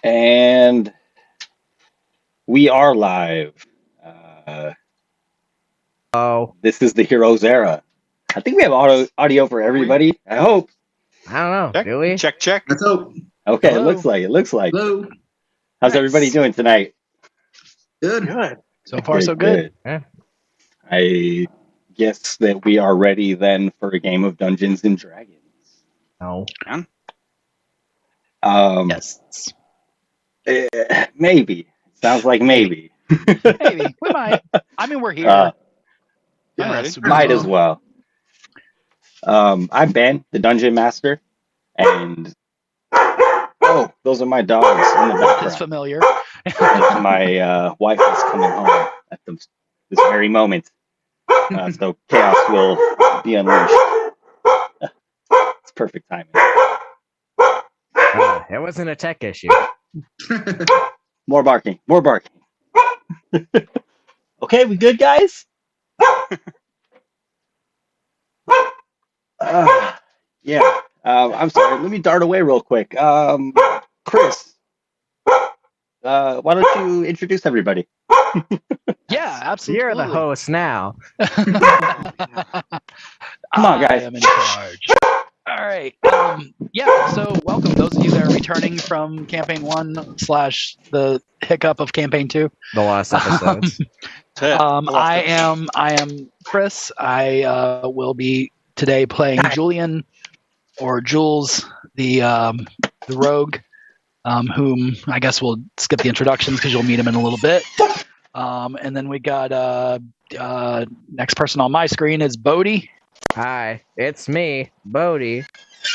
And we are live. Uh, Oh, this is the Heroes era. I think we have audio for everybody. I hope. I don't know. Check, Do we? check, check. Let's hope. Okay, it Hello. looks like it. Looks like it. Hello. How's everybody Nice. doing tonight? Good. Good. So far, so good. Yeah. I guess that we are ready then for a game of Dungeons and Dragons. No. Yes. Maybe. Sounds like maybe. Maybe. We might. I mean, we're here. Uh, I'm ready. Might as well. I'm Ben, the Dungeon Master, and those are my dogs in the It's background. familiar. My wife is coming home at this very moment, so chaos will be unleashed. It's perfect timing. It wasn't a tech issue. More barking. More barking. Okay, we good, guys? Yeah. I'm sorry. Let me dart away real quick. Chris, why don't you introduce everybody? Yeah, absolutely. You're the host now. Come on, guys. I am in charge. All right. So welcome those of you that are returning from Campaign 1 / the hiccup of Campaign 2. The last episodes. I am Chris. I will be today playing Julian or Jules, the rogue, whom I guess we'll skip the introductions because you'll meet him in a little bit. And then we got next person on my screen is Bodhi. Hi, it's me, Bodhi.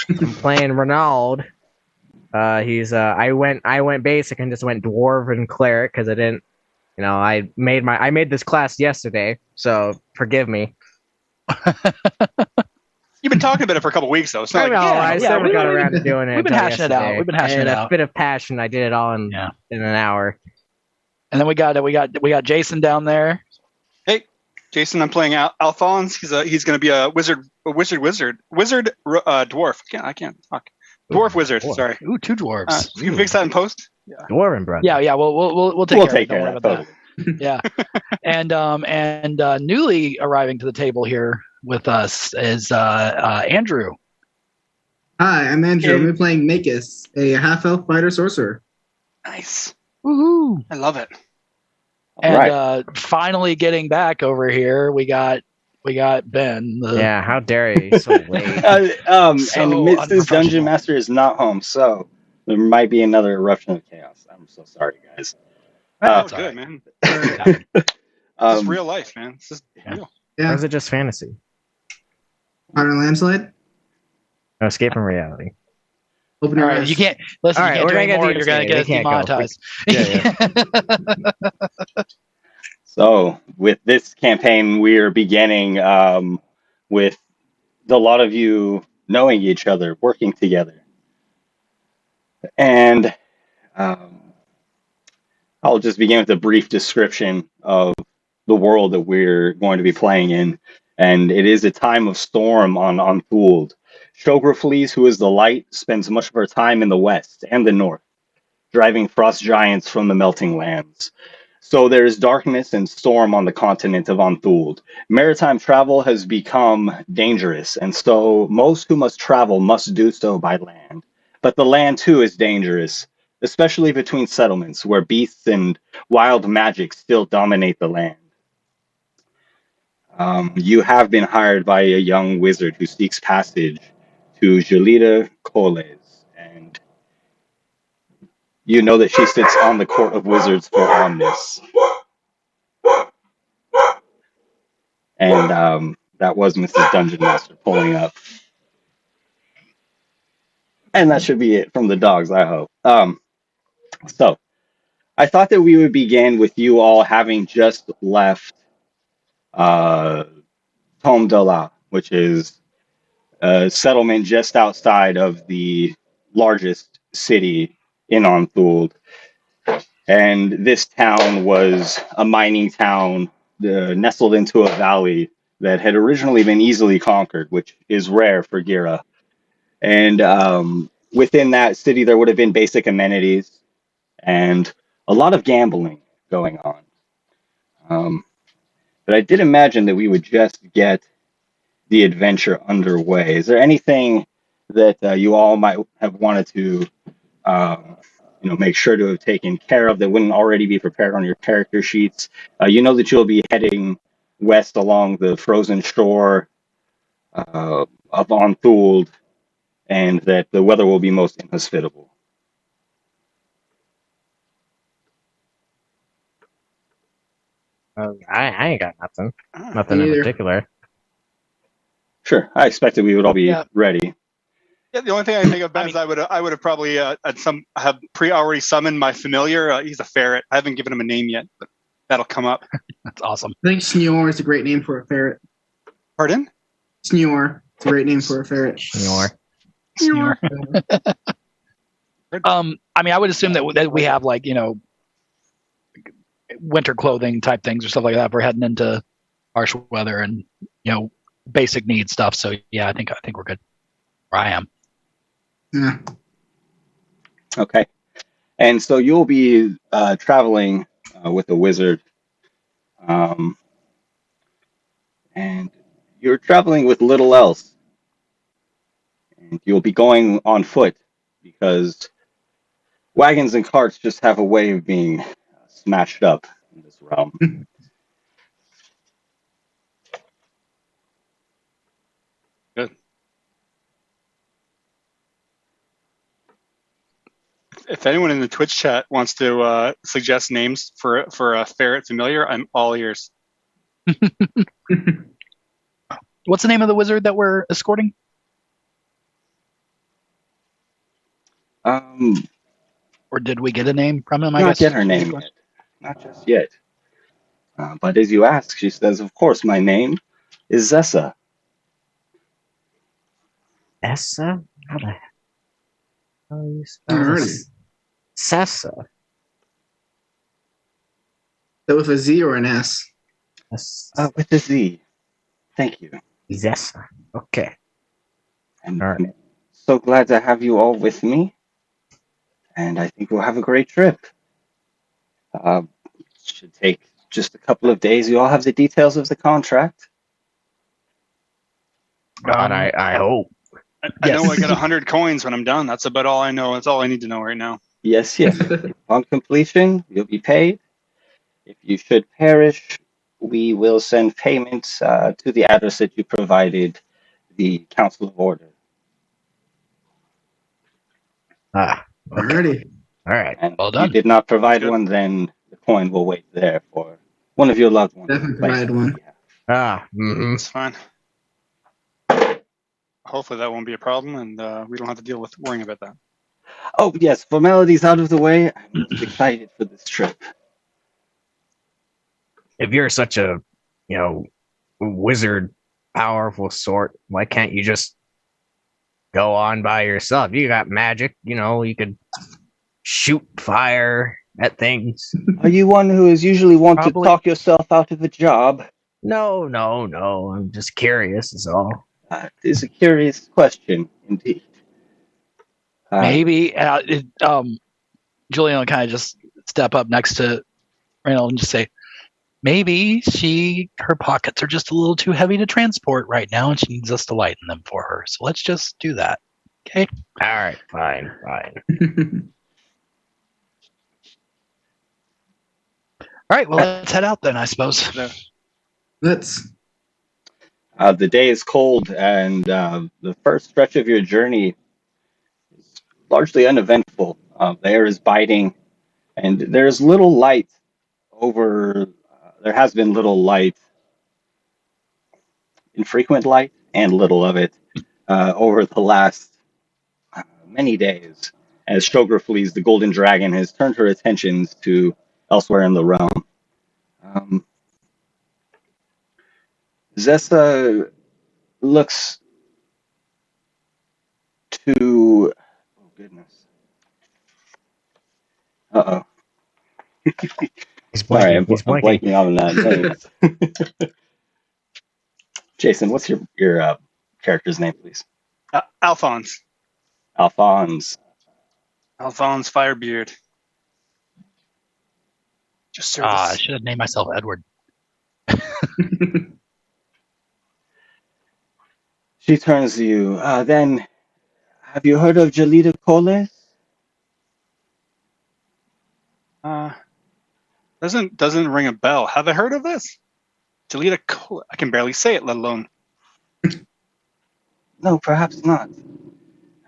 I'm playing Ronald. He's I went basic and just went dwarf and cleric because I didn't, I made this class yesterday, so forgive me. You've been talking about it for a couple weeks, though. It's not I never got around to doing it. We've been hashing it out. And a bit of passion. I did it all in an hour. And then we got Jason down there. Hey, Jason, I'm playing Alphonse. He's going to be a wizard dwarf. I can't talk. Dwarf wizard. Dwarf. Sorry. Ooh, two dwarves. You can fix that in post. Yeah. Dwarven brother. Yeah. We'll take care of that. Yeah. And newly arriving to the table here with us is Andrew. Hi, I'm Andrew. I'm playing Makis, a half-elf fighter sorcerer. Nice. Woohoo! I love it. And finally getting back over here, we got Ben. Yeah, how dare you? So late. And Mrs. Dungeon Master is not home, so there might be another eruption of chaos. I'm so sorry, guys. That's good, man. It's real life, man. It's just real. Yeah. Or is it just fantasy? On a landslide? No, escape from reality. Open your eyes. You can't listen. All right, we're gonna get you're gonna get demonetized. Yeah. So with this campaign, we're beginning with a lot of you knowing each other, working together, and I'll just begin with a brief description of the world that we're going to be playing in. And it is a time of storm on Unfooled. Shograflees, who is the light, spends much of her time in the west and the north, driving frost giants from the melting lands. So there is darkness and storm on the continent of Unfooled. Maritime travel has become dangerous, and so most who must travel must do so by land. But the land, too, is dangerous, especially between settlements, where beasts and wild magic still dominate the land. You have been hired by a young wizard who seeks passage to Jolita Coles, and you know that she sits on the court of wizards for Omnis. And that was Mrs. Dungeon Master pulling up. And that should be it from the dogs, I hope. So, I thought that we would begin with you all having just left Tom de la, which is a settlement just outside of the largest city in Unfooled. And this town was a mining town nestled into a valley that had originally been easily conquered, which is rare for Gira. And within that city, there would have been basic amenities. and a lot of gambling going on. But I did imagine that we would just get the adventure underway. Is there anything that you all might have wanted to, make sure to have taken care of that wouldn't already be prepared on your character sheets? You know that you'll be heading west along the frozen shore of Onthuld, and that the weather will be most inhospitable. I ain't got nothing. Ah. Nothing in Neither. particular. Sure, I expected we would all be Yeah. ready. Yeah, the only thing I think of, Ben, is I would have probably have already summoned my familiar. He's a ferret. I haven't given him a name yet, but that'll come up. That's awesome. I think Snore is a great name for a ferret. Pardon? Snore. It's a great name for a ferret. Snore. Snore. I would assume that we have winter clothing type things or stuff like that. We're heading into harsh weather and basic need stuff. So yeah, I think we're good. Where I am. Yeah. Okay. And so you'll be traveling with a wizard. And you're traveling with little else. And you'll be going on foot because wagons and carts just have a way of being smashed up in this realm. Good. If anyone in the Twitch chat wants to suggest names for a ferret familiar, I'm all ears. What's the name of the wizard that we're escorting? Or did we get a name from him? I Not guess. get her name yet. Not just yet. But as you ask, she says, "Of course, my name is Zessa." Essa? How the hell do you spell Alrighty. this? Sessa. That with a Z or an S? With a Z. Thank you. Zessa. Okay. And All right. I'm so glad to have you all with me. And I think we'll have a great trip. Should take just a couple of days. You all have the details of the contract. God, I hope. I know Yes. I got 100 coins when I'm done. That's about all I know. That's all I need to know right now. Yes. On completion, you'll be paid. If you should perish, we will send payments to the address that you provided, the Council of Order. Okay. Alrighty. All right. And Well if you done. did not provide Good. one, then the coin will wait there for one of your loved ones. Definitely provide one. That's fine. Hopefully that won't be a problem, and we don't have to deal with worrying about that. Oh, yes, formalities out of the way. I'm most excited for this trip. If you're such a, wizard, powerful sort, why can't you just go on by yourself? You got magic, you could shoot fire at things. Are you one who is usually want to Probably. talk yourself out of a job? No. I'm just curious, is all. It is a curious question, indeed. Maybe Julian will kind of just step up next to Reynold and just say, maybe her pockets are just a little too heavy to transport right now, and she needs us to lighten them for her. So let's just do that. Okay. All right. Fine. All right. Well, let's head out then, I suppose. Let's. The day is cold, and the first stretch of your journey is largely uneventful. The air is biting, and there's little light over. There has been little light, infrequent light, and little of it over the last many days. As Shogra flees, the Golden Dragon has turned her attentions to elsewhere in the realm. Zessa looks to. Oh, goodness. Uh-oh. He's Sorry, blinking. I'm He's blinking. blanking on that name. Jason, what's your character's name, please? Alphonse. Alphonse. Alphonse Firebeard. Just I service. should have named myself Edward. She turns to you. Then, have you heard of Jalita Coles? Doesn't ring a bell. Have I heard of this? Jalita Cola. I can barely say it, let alone. No, perhaps not.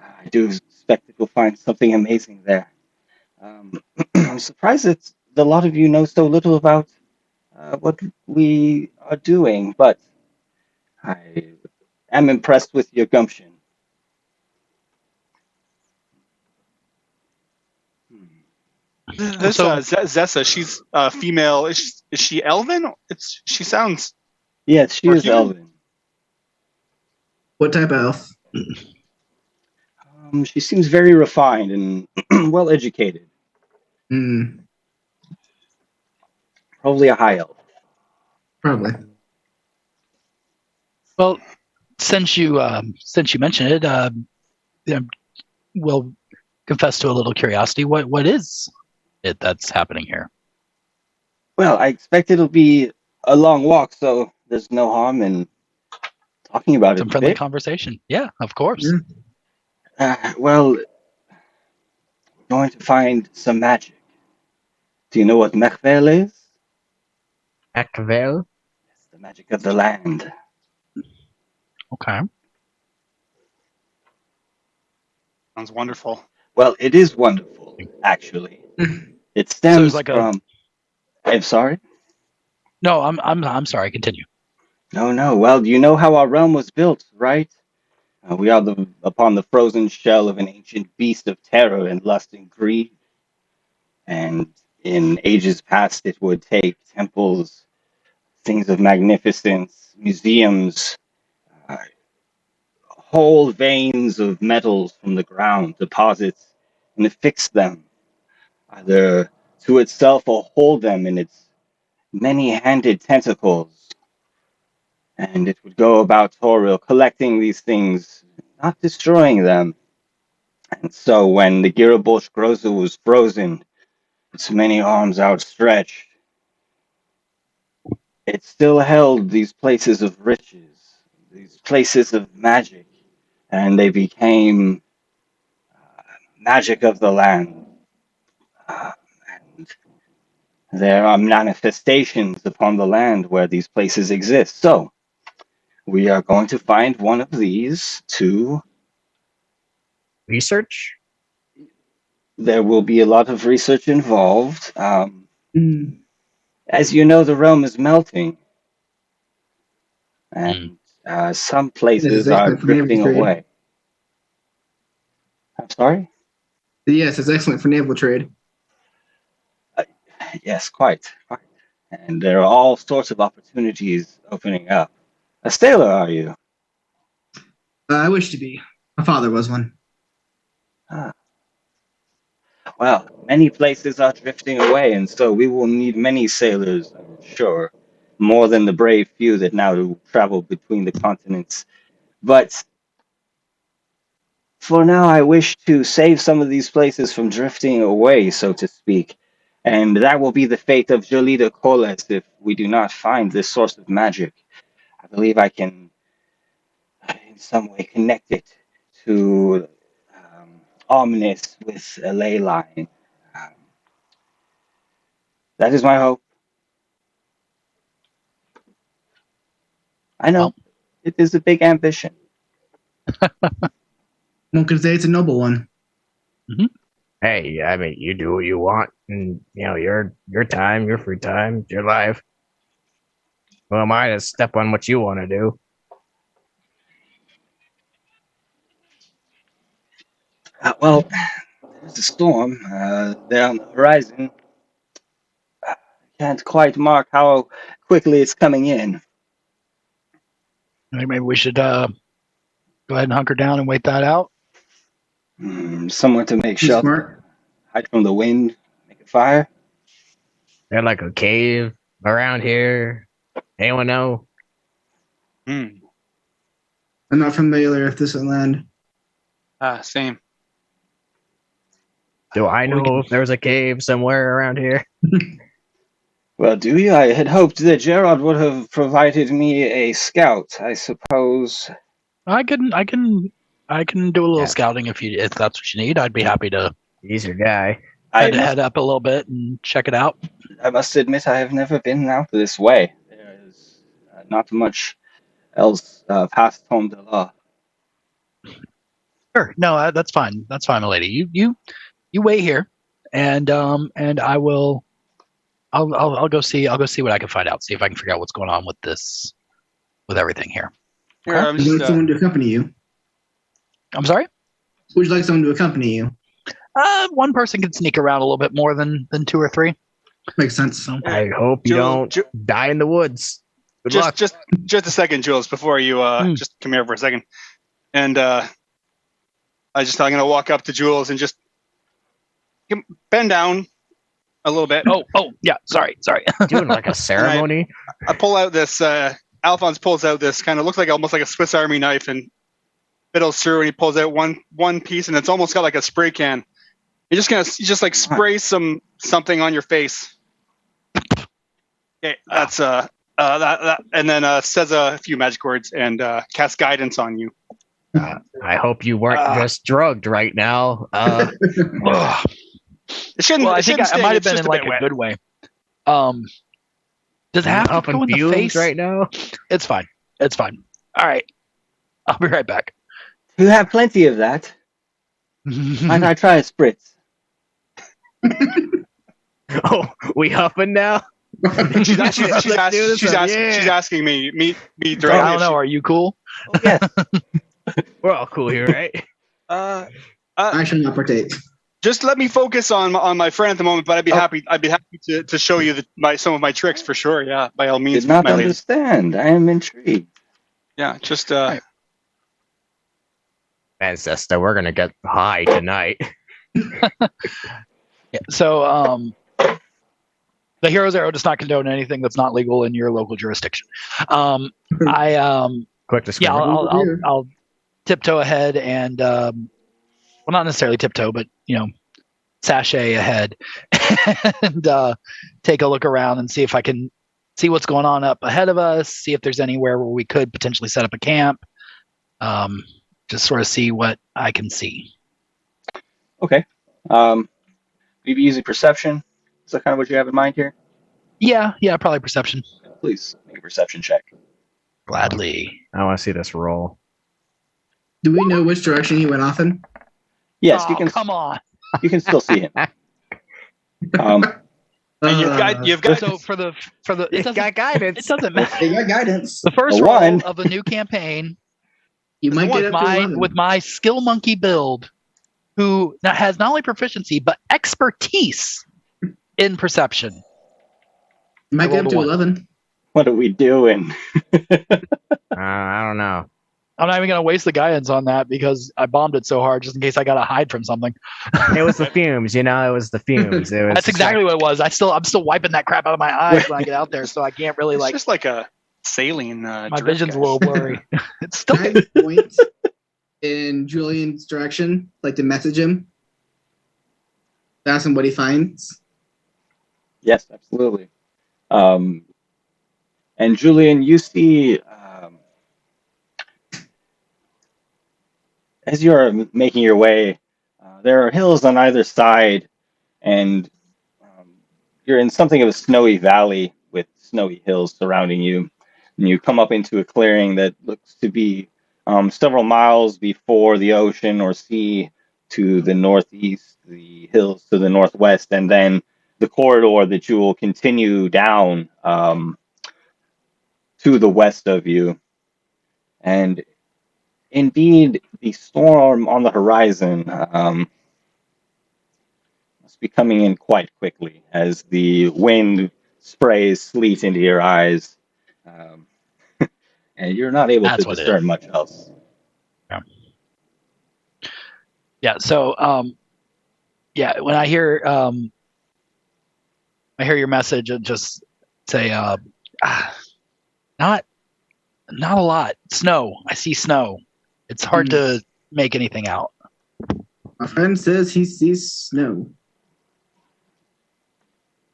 I do suspect that we'll find something amazing there. I'm surprised that a lot of you know so little about what we are doing, but I am impressed with your gumption. This So, Zessa, she's female. Is she Elven? She sounds Yes, she or is human. Elven. What type of elf? She seems very refined and well educated. Hmm, Probably a high elf. probably. well, since you mentioned it, we'll confess to a little curiosity. What is it that's happening here? Well, I expect it'll be a long walk, so there's no harm in talking about it Some a friendly bit. conversation. Yeah, of course. Yeah. Well, we're going to find some magic. Do you know what Mechvel is? Acvel? It's the magic of the land. Okay. Sounds wonderful. Well, it is wonderful, actually. It So there's stems like a from. I'm sorry? no. I'm sorry. Continue. No, no. Well, you know how our realm was built, right? We are upon the frozen shell of an ancient beast of terror and lust and greed. And in ages past, it would take temples, things of magnificence, museums, uh, whole veins of metals from the ground, deposits, and affix them, either to itself or hold them in its many-handed tentacles. And it would go about Toril collecting these things, not destroying them. And so when the Girabosh Groza was frozen, its many arms outstretched, it still held these places of riches, these places of magic, and they became magic of the land. Uh, and there are manifestations upon the land where these places exist. So we are going to find one of these to. Research? There will be a lot of research involved. Hmm. As you know, the realm is melting, Mm. and some This is places are excellent for naval drifting trade. away. I'm sorry? Yes, it's excellent for naval trade. Yes, quite. Quite. And there are all sorts of opportunities opening up. A sailor, are you? I wish to be. My father was one. Ah, well, many places are drifting away, and so we will need many sailors, I'm sure. More than the brave few that now travel between the continents. But for now, I wish to save some of these places from drifting away, so to speak. And that will be the fate of Jolita Coles if we do not find this source of magic. I believe I can, in some way, connect it to Omnis with a ley line. Um, that is my hope. I know Well, it is a big ambition. One could say it's a noble one. Hey, I mean, you do what you want, and your time, your free time, your life. Who am I to step on what you want to do? Well, there's a storm there on the horizon. I can't quite mark how quickly it's coming in. maybe we should go ahead and hunker down and wait that out. Somewhere to make Be shelter, smart. hide from the wind, make a fire. There's like a cave around here. Anyone know? Hmm. I'm not familiar with this land. Same. Do I We know can if there's a cave somewhere around here? Well, do you? I had hoped that Gerard would have provided me a scout, I suppose. I can do a little Yeah. scouting if that's what you need. I'd be happy to He's your guy. head up a little bit and check it out. I must admit I have never been out this way. There is not much else past home de la. Sure. No, that's fine. That's fine, my lady. You wait here, and I will. I'll go see what I can find out. See if I can figure out what's going on with this, with everything here. Here, I'm Would you like just, someone to accompany you? I'm sorry. Would you like someone to accompany you? One person can sneak around a little bit more than two or three. Makes sense. So I hope you don't Ju- die in the woods. Good luck. just a second, Jules, before you just come here for a second. And I'm gonna walk up to Jules and just bend down a little bit. Oh yeah. Sorry. Doing like a ceremony. I pull out this. Alphonse pulls out this kind of looks like almost like a Swiss Army knife and fiddles through, and he pulls out one piece, and it's almost got like a spray can. You just like spray something on your face. Okay, that's that, and then says a few magic words and casts guidance on you. I hope you weren't just drugged right now. It shouldn't. Well, I it think shouldn't I sting, might have it's been just in like bit a wet. good way. Does it have to Up go in in the fumes face? right now. It's fine. All right. I'll be right back. You have plenty of that. Might I try a spritz? Oh, we huffing now? She's Let's do this one. she's asking me I directly. don't know. Are you cool? Oh, yes. We're all cool here, right? I shall not partake. Just let me focus on my friend at the moment, but I'd be happy to show you some of my tricks for sure. Yeah, by all means, Did not my lady. understand. I am intrigued. Yeah, just Right. Ancestor, we're gonna get high tonight. Yeah, so the hero's arrow does not condone anything that's not legal in your local jurisdiction. Quick disclaimer. I'll tiptoe ahead and well, not necessarily tiptoe, but sashay ahead and take a look around and see if I can see what's going on up ahead of us. See if there's anywhere where we could potentially set up a camp. Just sort of see what I can see. Okay. Maybe using perception. Is that kind of what you have in mind here? Yeah, probably perception. Please make a perception check. Gladly. I want to see this roll. Do we know which direction he went off in? Yes, Oh, you can. come on. You can still see him. and you've got So for the It's got guidance. it doesn't matter. They got guidance. The first A roll one. of the new campaign You might get up to 11. with my skill monkey build, who has not only proficiency but expertise in perception. You might get up rolled to a one. 11. What are we doing? I don't know. I'm not even going to waste the guidance on that because I bombed it so hard just in case I got to hide from something. It was the fumes, It was the fumes. It was That's exactly what it was. I'm still wiping that crap out of my eyes when I get out there, so I can't really it's just like a saline. my drip, vision's guys. a little blurry. It's still Can I point in Julian's direction, like to message him? Ask him what he finds? Yes, absolutely. And Julian, you see, as you are making your way, there are hills on either side, and you're in something of a snowy valley with snowy hills surrounding you. And you come up into a clearing that looks to be several miles before the ocean or sea to the northeast, the hills to the northwest, and then the corridor that you will continue down to the west of you. And indeed, the storm on the horizon must be coming in quite quickly as the wind sprays sleet into your eyes, and you're not able That's to what it discern is. much else. Yeah. So, when I hear your message, and just say, not a lot. Snow. I see snow. It's hard to make anything out. My friend says he sees snow.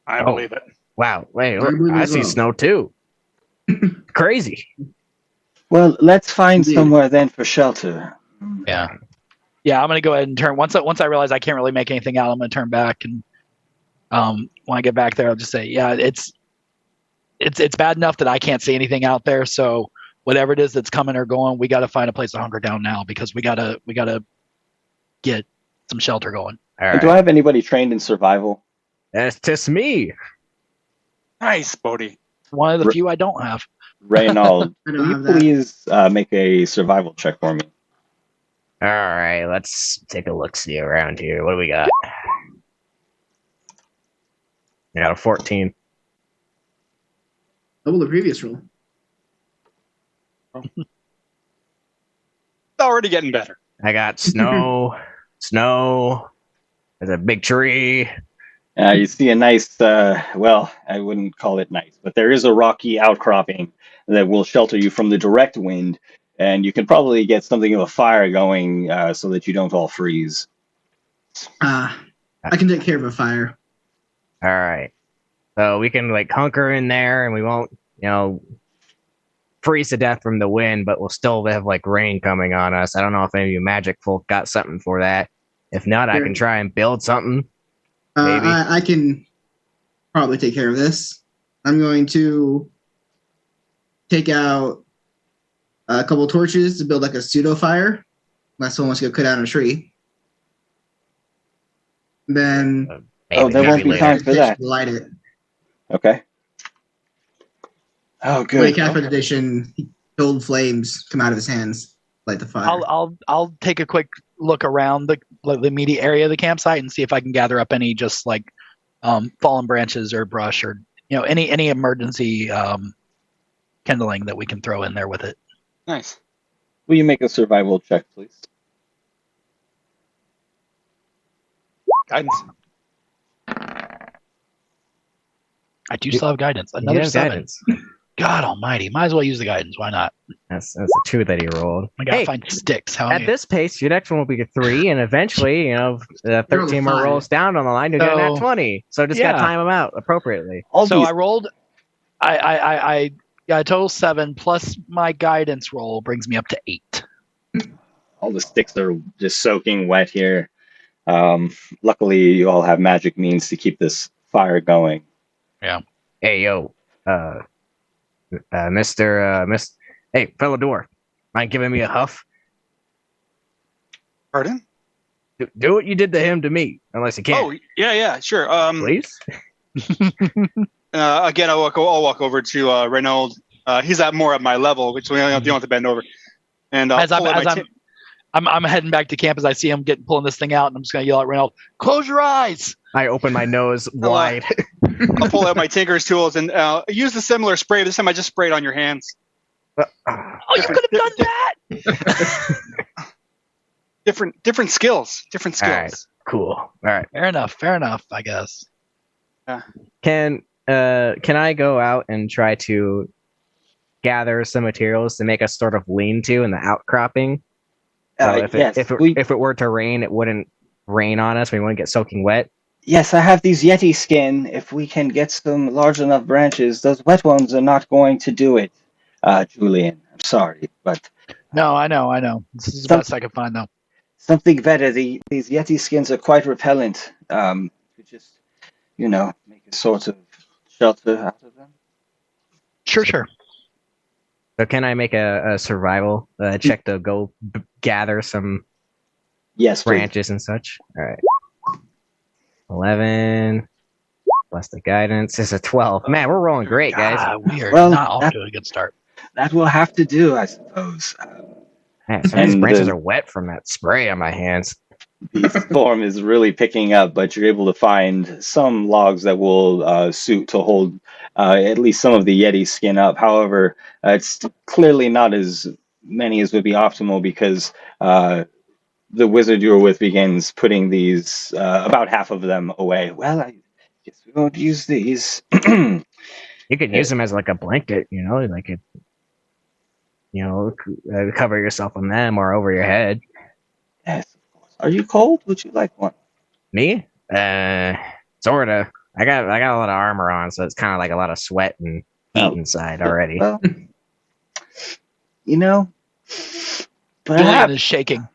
I believe it. Wow, wait, look, Starboard I as see well. snow too. Crazy. Well, let's find Indeed. somewhere then for shelter. Yeah. Yeah, I'm gonna go ahead and turn once I realize I can't really make anything out, I'm gonna turn back and when I get back there I'll just say, yeah, it's bad enough that I can't see anything out there, so whatever it is that's coming or going, we gotta find a place to hunker down now because we gotta get some shelter going. All And do I right. have anybody trained in survival? That's just me. Nice, Bodhi. One of the R- few I don't have. Reynold, I will don't you have that. please make a survival check for me? All right, let's take a look-see around here. What do we got? I got a 14. Double the previous roll. It's already getting better. I got snow. Snow. There's a big tree. You see a nice, well, I wouldn't call it nice, but there is a rocky outcropping that will shelter you from the direct wind, and you can probably get something of a fire going so that you don't all freeze. I can take care of a fire. All right. So we can like hunker in there and we won't, freeze to death from the wind, but we'll still have like rain coming on us. I don't know if any of you magic folk got something for that. If not, I Sure. can try and build something. Maybe. I can probably take care of this. I'm going to take out a couple torches to build like a pseudo fire. Unless someone wants to go cut down a tree. Then Oh, there won't be later. time for that. light it. Okay. Oh, When good. he cast meditation, gold flames come out of his hands, light the fire. I'll take a quick look around the immediate area of the campsite and see if I can gather up any just like fallen branches or brush or any emergency kindling that we can throw in there with it. Nice. Will you make a survival check, please? Guidance. I do still have guidance. He Another has 7. guidance. God almighty. Might as well use the guidance. Why not? That's a 2 that he rolled. I gotta Hey, find sticks. at this pace, your next one will be a 3, and eventually, 13 more 5. rolls down on the line, you'll get a nat So, 20. So just gotta yeah. time them out appropriately. All So these, I rolled. I got a total 7 plus my guidance roll brings me up to 8. all the sticks are just soaking wet here. Luckily, you all have magic means to keep this fire going. Hey, yo, hey, fellow dwarf, mind giving me a huff? Pardon? Do what you did to him to me, unless you can. Oh, yeah, sure. Please? Again, I'll walk over to Reynold. He's at more at my level, which we don't have to bend over. And As I'm heading back to camp, as I see him pulling this thing out, and I'm just gonna yell at Reynolds, "Close your eyes!" I open my nose wide. I'll pull out my tinker's tools and use a similar spray. This time I just sprayed on your hands. Oh, you could have done that. Different skills. Different skills. All right, cool. All right. Fair enough. I guess. Can I go out and try to gather some materials to make a sort of lean-to in the outcropping? So Yes, if it were to rain, it wouldn't rain on us. We wouldn't get soaking wet. yes, I have these Yeti skin. If we can get some large enough branches, those wet ones are not going to do it, Julian. I'm sorry, but No, I know. This is the best I can find, though. something better. These Yeti skins are quite repellent. You just, make a sort of shelter out of them. Sure. So can I make a survival check to go gather some Yes, please. branches and such? All right. 11 plus the guidance is a 12. Man, we're rolling great, guys. We are Well, not off to a good start. That will have to do, I suppose. Man, some of these And branches the- are wet from that spray on my hands. The storm is really picking up, but you're able to find some logs that will suit to hold at least some of the Yeti skin up. However, it's clearly not as many as would be optimal because the wizard you were with begins putting these, about half of them away. Well, I guess we won't use these. You could use them as like a blanket, like it, cover yourself on them or over your head. Yes, of course. Are you cold? Would you like one? Me? Sorta. I got a lot of armor on, so it's kind of like a lot of sweat and heat inside already. Well, you know, Julian perhaps. is shaking.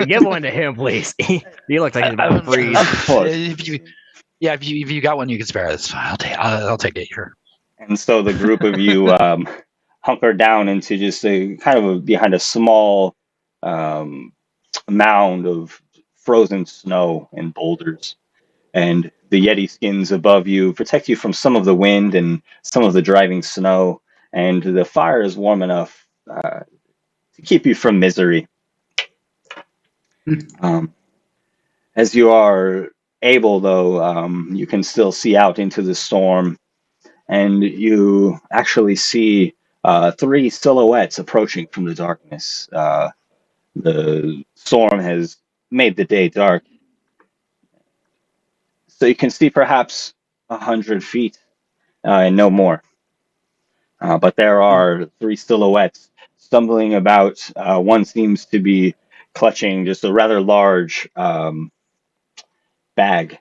Give one to him, please. He looks like he's about to freeze. Of course. If you got one you can spare, that's fine. I'll take it here. And so the group of you hunker down into just behind a small mound of frozen snow and boulders. And the Yeti skins above you protect you from some of the wind and some of the driving snow. And the fire is warm enough to keep you from misery. As you are able, though, you can still see out into the storm. And you actually see three silhouettes approaching from the darkness. The storm has made the day dark. So you can see perhaps 100 feet and no more. But there are three silhouettes stumbling about. One seems to be clutching just a rather large bag,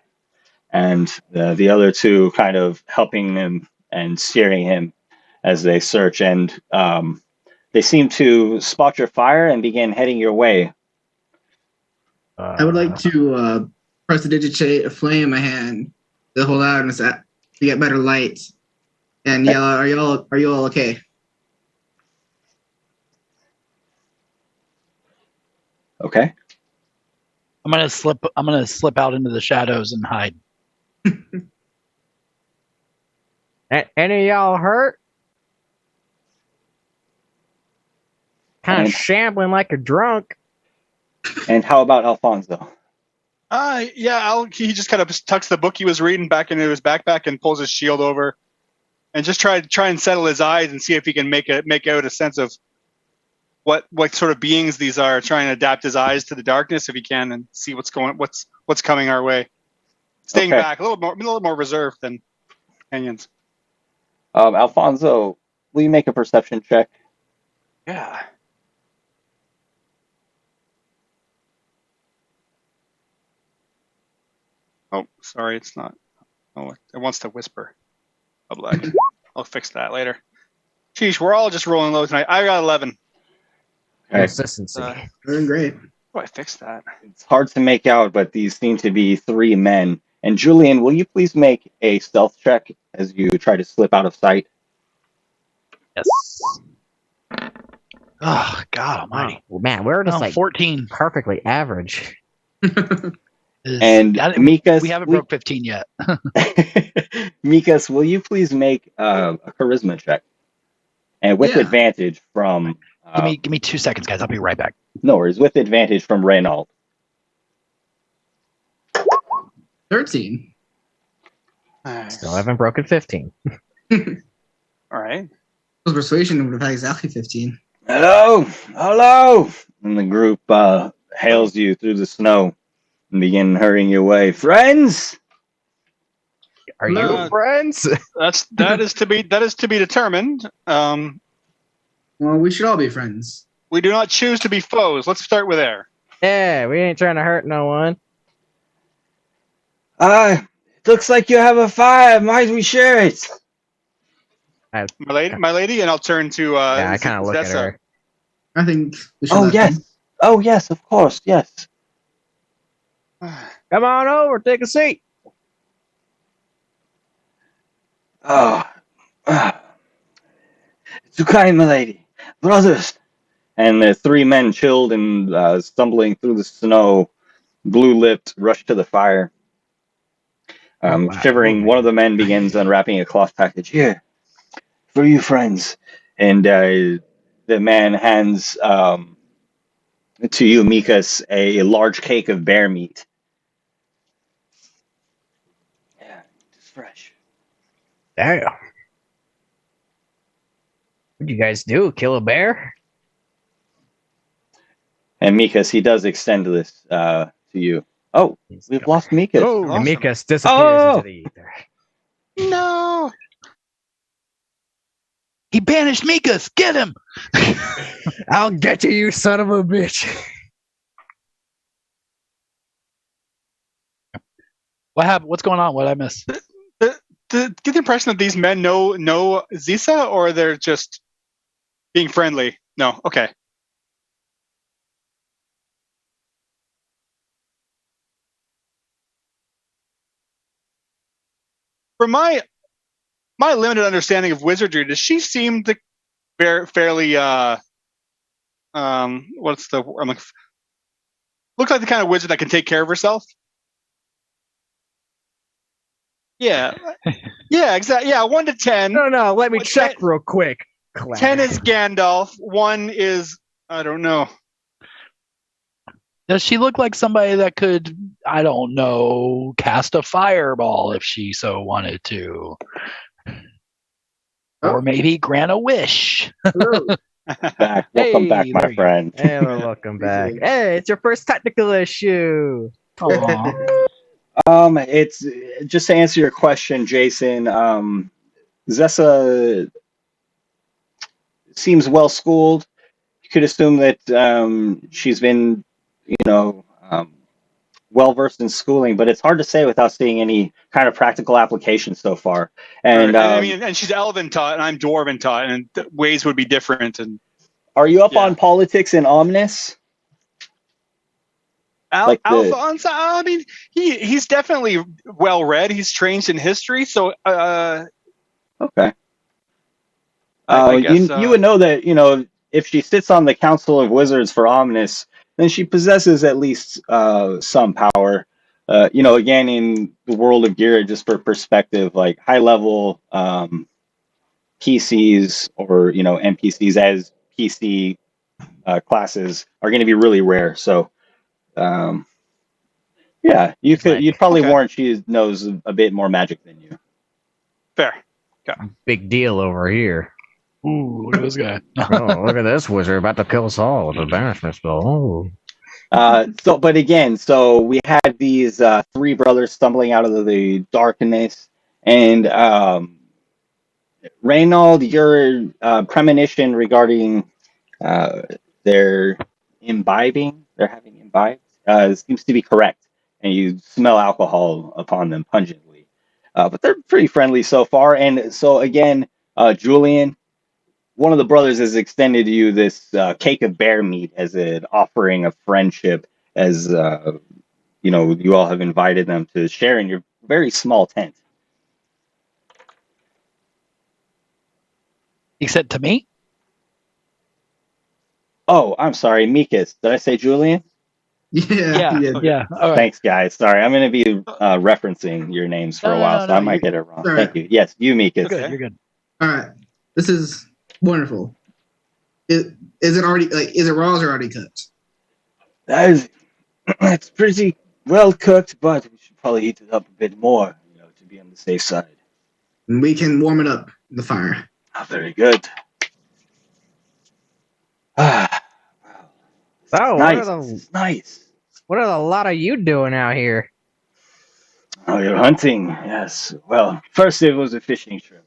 and the other two kind of helping him and steering him as they search. And they seem to spot your fire and begin heading your way. I would like to press the digitate a flame in my hand to hold out and to get better light. And yell, "Are you all okay?" Okay. I'm gonna slip out into the shadows and hide. Any of y'all hurt? Kind of shambling like a drunk. And how about Alfonso? He just kind of tucks the book he was reading back into his backpack and pulls his shield over, and just try and settle his eyes and see if he can make out a sense of what sort of beings these are. Trying to adapt his eyes to the darkness if he can, and see what's coming our way. Staying back, a little more reserved than companions. Alfonso, will you make a perception check? Yeah. Oh, sorry, it's not. Oh, it wants to whisper. I'll fix that later. Sheesh, we're all just rolling low tonight. I got 11. Consistency. Doing great. Oh, I fixed that. It's hard to make out, but these seem to be three men. And Julian, will you please make a stealth check as you try to slip out of sight? Yes. Oh, God almighty. Oh, man, we're just like 14. perfectly average. And Mikas, we haven't broke 15 yet. Mikas, will you please make a charisma check? And with advantage from... Give me 2 seconds, guys. I'll be right back. No worries. With advantage from Reynald. 13. Still haven't broken 15. All right. Persuasion would have had exactly 15. Hello! And the group hails you through the snow and begin hurrying your way. Friends? Are you friends? That is to be determined. Well, we should all be friends. We do not choose to be foes. Let's start with there. Yeah, we ain't trying to hurt no one. It looks like you have a fire. Might we share it? My lady, and I'll turn to I kind of look at her. I think we should Oh, yes, of course, yes. Come on over, take a seat. Too kind, my lady. Brothers! And the three men, chilled and stumbling through the snow, blue-lipped, rush to the fire. Shivering, one of the men begins unwrapping a cloth package. Here, for you, friends. And the man hands to you, Mikas, a large cake of bear meat. Yeah, it's fresh. Damn. What'd you guys do? Kill a bear? And Mikas, he does extend this to you. Oh, we've lost Mikas. Oh, and Mikas disappears into the ether. No! He banished Mikas! Get him! I'll get you, son of a bitch. What happened? What's going on? What did I miss? Get the impression that these men know Zisa, or they're just being friendly. No, okay. From my limited understanding of wizardry, does she seem to fairly what's the I'm like, looks like the kind of wizard that can take care of herself? Yeah. Yeah, exactly. Yeah, 1 to 10. No, let me What, check real quick. 10 is Gandalf. 1 is I don't know. Does she look like somebody that could, I don't know, cast a fireball if she so wanted to? Or maybe grant a wish. Hello. Welcome back, Hey, my there you friend. Hey, welcome back. Hey, it's your first technical issue. Aw. It's just to answer your question, Jason. Zessa seems well schooled. You could assume that she's been, you know, well versed in schooling, but it's hard to say without seeing any kind of practical application so far. And Right. I mean, and she's elven taught, and I'm dwarven taught, and the ways would be different. And are you up yeah. on politics and Omnis? Like Alphonse, I mean, he's definitely well read. He's trained in history, so okay. I guess You would know that, if she sits on the Council of Wizards for Omnis, then she possesses at least some power. Again, in the world of Gira, just for perspective, like high level PCs or NPCs as PC classes are going to be really rare. So, yeah, you'd probably okay. warrant she knows a bit more magic than you. Fair. Big deal over here. Ooh, look at this guy. Oh, look at this wizard about to kill us all with a banishment spell. Oh. But again, so we had these three brothers stumbling out of the darkness, and Reynold, your premonition regarding their they're having imbibed, seems to be correct, and you smell alcohol upon them pungently. But they're pretty friendly so far, and so again, Julian, one of the brothers has extended you this cake of bear meat as an offering of friendship, as you all have invited them to share in your very small tent. He said to me? Oh, I'm sorry, Mikas. Did I say Julian? Yeah. All right. Thanks, guys. Sorry, I'm going to be referencing your names for a while, so I might get it wrong. All Thank right. you. Yes, you, Mikas. Good. You're good. All right. This is wonderful. Is it already is it raw or already cooked? It's pretty well cooked, but we should probably heat it up a bit more, to be on the safe side. And we can warm it up in the fire. Oh, very good. Ah, Oh, nice. what are a lot of you doing out here? Oh, you're hunting. Yes. Well, first it was a fishing trip.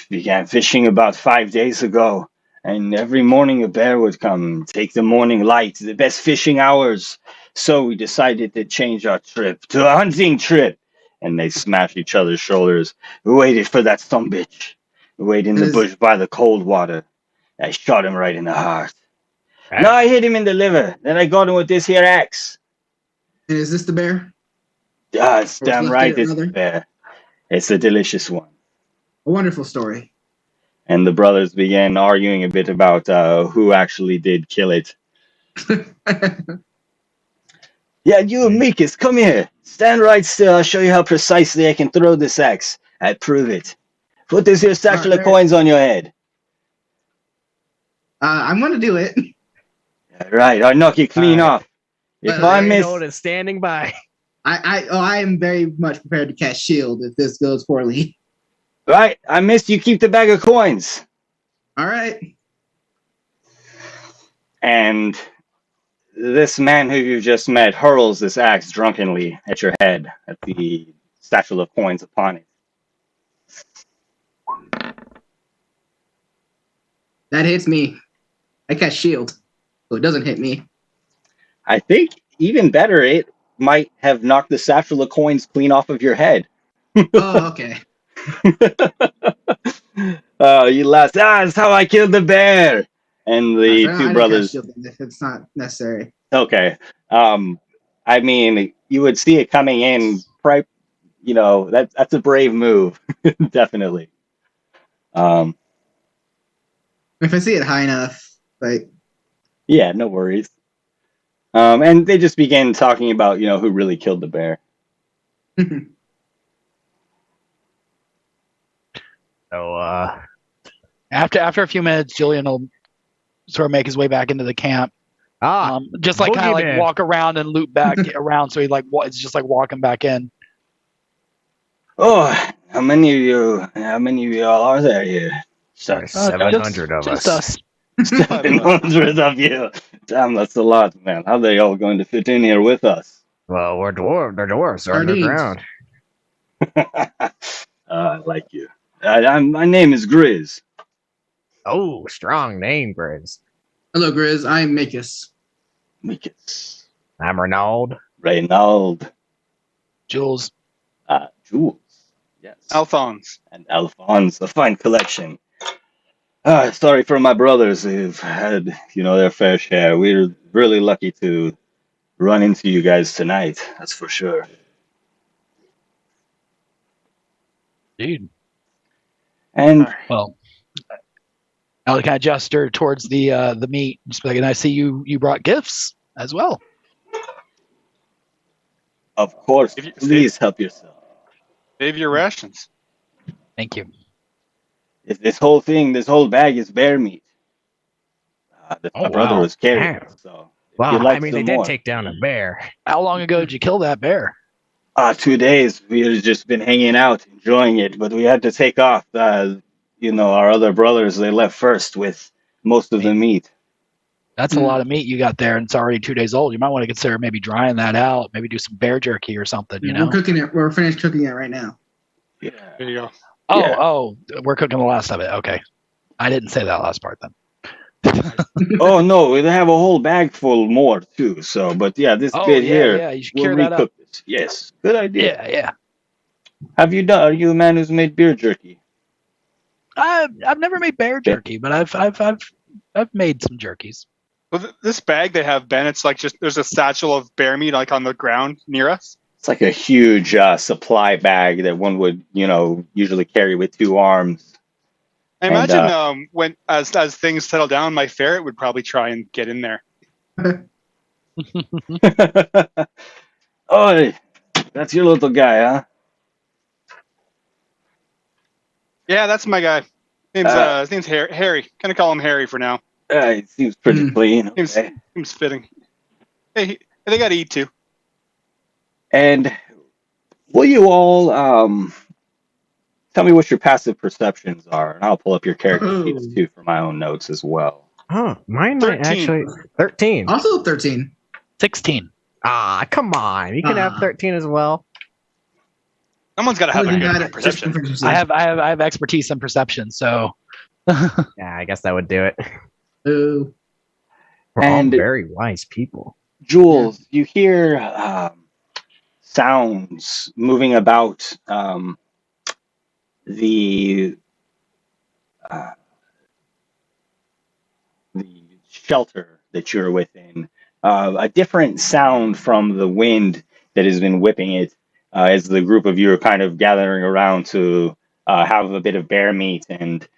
Began fishing about 5 days ago, and every morning a bear would come, take the morning light, the best fishing hours. So we decided to change our trip to a hunting trip. And they smashed each other's shoulders. We waited for that sumbitch. We waited in the bush by the cold water. I shot him right in the heart. No, I hit him in the liver. Then I got him with this here axe. And is this the bear? It's damn right, it's the bear. It's a delicious one. A wonderful story. And the brothers began arguing a bit about who actually did kill it. Yeah, you, Mikas, come here. Stand right still. I'll show you how precisely I can throw this axe. I prove it. Put this here satchel of coins on your head. I'm going to do it. Right, I'll knock you clean off. If I miss... is standing by. I am very much prepared to cast shield if this goes poorly. Right, I missed you. Keep the bag of coins. All right. And this man who you just met hurls this axe drunkenly at your head, at the satchel of coins upon it. That hits me. I cast shield, so it doesn't hit me. I think even better, it might have knocked the satchel of coins clean off of your head. Oh, okay. You laughed. That's how I killed the bear. And the Sorry, two I didn't cast brothers. shield if it's not necessary. Okay. I mean, you would see it coming in. That's a brave move, definitely. If I see it high enough, like Yeah, no worries. And they just began talking about, who really killed the bear. So, After a few minutes, Julian will sort of make his way back into the camp. Just like kind of like boogeyman. walk around and loop back around. So he like it's just like walking back in. Oh, how many of you all are there here? There's 700 of just us. 700 of you. Damn, that's a lot, man. How are they all going to fit in here with us? Well, we're dwarves. They're dwarves. They're Sardines. underground. I like you. My name is Grizz. Oh, strong name, Grizz. hello, Grizz. I'm Makus. Mikis. I'm Renaud. Reynold. Jules. Jules. Yes. Alphonse. And Alphonse. A fine collection. Sorry for my brothers who've had, their fair share. We're really lucky to run into you guys tonight. That's for sure. Dude. And Well, I'll kind of gesture towards the meat. Just be like, and I see you brought gifts as well. of course, If you- please help yourself. Save your rations. Thank you. If this whole bag is bear meat. My brother was carrying Damn. it, so if Well, you'd like I mean, some they did more. take down a bear. How long ago did you kill that bear? 2 days. We've just been hanging out, enjoying it, but we had to take off. Our other brothers, they left first with most of the meat. That's a lot of meat you got there, and it's already 2 days old. You might want to consider maybe drying that out. Maybe do some bear jerky or something. We're cooking it. We're finished cooking it right now. Yeah. There you go. Oh, we're cooking the last of it. Okay, I didn't say that last part then. Oh no, they have a whole bag full more too. So, but yeah, this bit here, yeah. You should we'll cure that recook up. this. Yes, good idea. Yeah. Are you a man who's made beer jerky? I've never made bear jerky, but I've made some jerkies. Well, this bag they have, Ben, it's like just there's a satchel of bear meat like on the ground near us. It's like a huge supply bag that one would, usually carry with two arms. I imagine when as things settle down, my ferret would probably try and get in there. Oh, that's your little guy, huh? Yeah, that's my guy. His name's Harry. Kind of call him Harry for now. It seems pretty clean. Seems Okay. fitting. Hey, they got to eat too. And will you all tell me what your passive perceptions are, and I'll pull up your character sheets too for my own notes as well. Oh, mine might 13. actually 13. Also 13. 16. Ah, come on. You can have 13 as well. Someone's got to have a Got good it. perception. I have expertise in perception, so Yeah, I guess that would do it. Ooh. We're all And- very wise people. Jules, you hear sounds moving about the shelter that you're within. A different sound from the wind that has been whipping it as the group of you are kind of gathering around to have a bit of bear meat and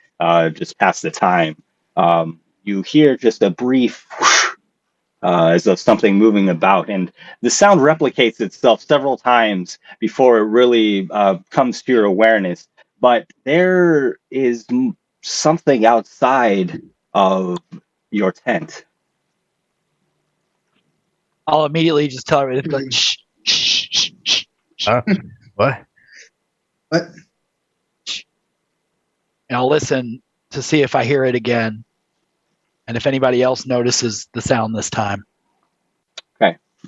just pass the time. You hear just a brief as of something moving about, and the sound replicates itself several times before it really comes to your awareness. But there is something outside of your tent. I'll immediately just tell everybody, like, shh, shh, shh, shh, shh. What? What? And I'll listen to see if I hear it again, and if anybody else notices the sound this time.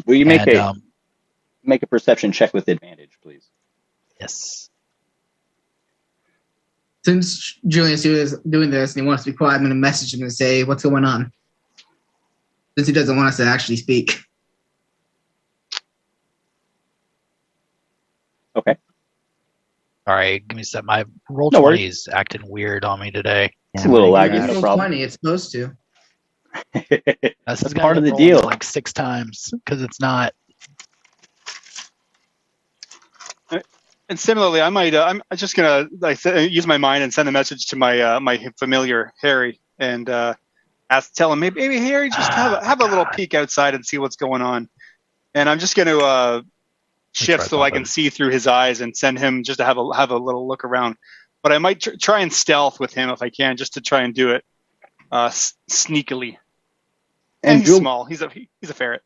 Will you make And, make a perception check with advantage, please? yes. Since Julian's doing this and he wants to be quiet, I'm going to message him and say, what's going on? Since he doesn't want us to actually speak. Okay. All right, give me a sec. My roll No 20 worries. is acting weird on me today. It's a little my laggy, God. no Roll problem. 20, it's supposed to. This That's is gonna part end of up the rolling deal. like 6 times because it's not. And similarly, I'm just gonna use my mind and send a message to my my familiar Harry and tell him maybe Harry just have a little peek outside and see what's going on. And I'm just gonna shift try so I can something. see through his eyes and send him just to have a little look around. But I might try and stealth with him if I can, just to try and do it sneakily. And he's small. He's a ferret.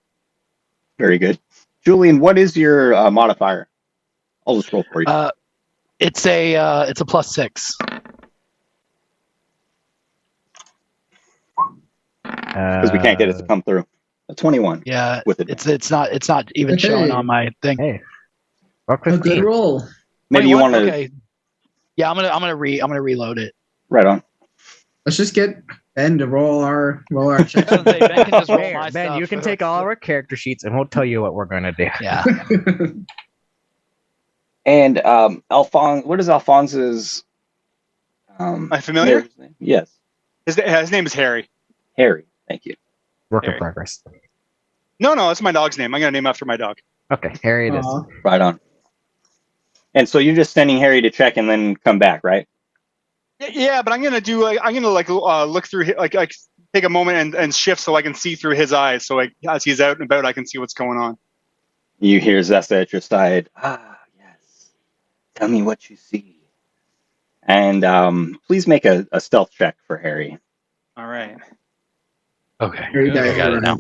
Very good. Julian, what is your modifier? I'll just roll for you. It's a +6. Because we can't get it to come through. A 21. Yeah, With it. it's not even showing on my thing. Hey. Rock A good 15. roll. Maybe you want to. Okay. Yeah, I'm gonna reload it. Right on. Let's just get Ben to roll our checks. I was gonna say, Ben can just roll There, my Ben, stuff. you can take all our character sheets and we'll tell you what we're going to do. Yeah. And Alphonse, what is Alphonse's My familiar? marriage name? Yes. His name is Harry. Harry. Thank you. Work in Harry. progress. No, it's my dog's name. I'm gonna name after my dog. Okay, Harry it is. Aw. Right on. And so you're just sending Harry to check and then come back, right? Yeah, but I'm gonna look through take a moment and shift so I can see through his eyes. So as he's out and about, I can see what's going on. You hear Zesta at your side. Ah, yes. Tell me what you see. And please make a stealth check for Harry. All right, Okay. Harry I dies. got it now.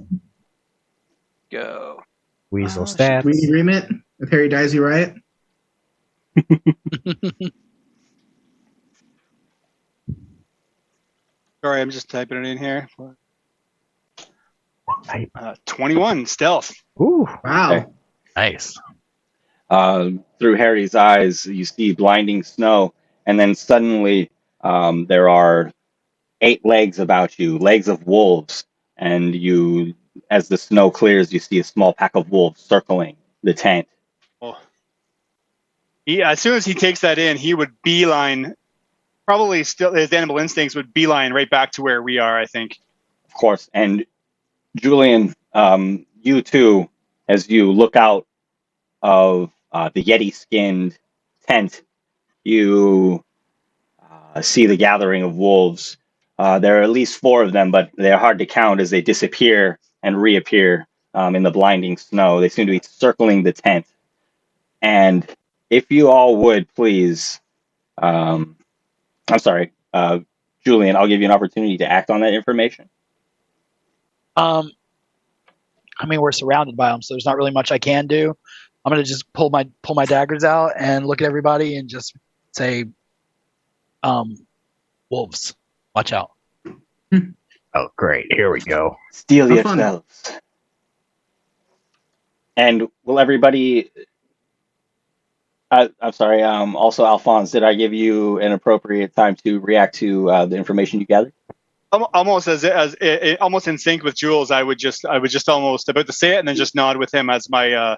go. Weasel Oh, stats. We agreement? If Harry dies, you riot? Sorry, I'm just typing it in here. Type. 21 stealth. Ooh. Wow. Okay. Nice. Through Harry's eyes, you see blinding snow, and then suddenly there are 8 legs about you, legs of wolves, and you, as the snow clears, you see a small pack of wolves circling the tent. Oh. As soon as he takes that in, he would beeline. Probably still his animal instincts would beeline right back to where we are. I think. Of course. And Julian, you too, as you look out of the Yeti-skinned tent, you see the gathering of wolves. There are at least 4 of them, but they're hard to count as they disappear and reappear in the blinding snow. They seem to be circling the tent. And if you all would please, I'm sorry, Julian, I'll give you an opportunity to act on that information. I mean, we're surrounded by them, so there's not really much I can do. I'm gonna just pull my daggers out and look at everybody and just say, wolves, watch out. Oh, great. Here we go. Steel Have fun. yourselves. And will everybody... I'm sorry, also, Alphonse, did I give you an appropriate time to react to the information you gathered? Almost almost in sync with Jules, I would just almost about to say it and then just nod with him as my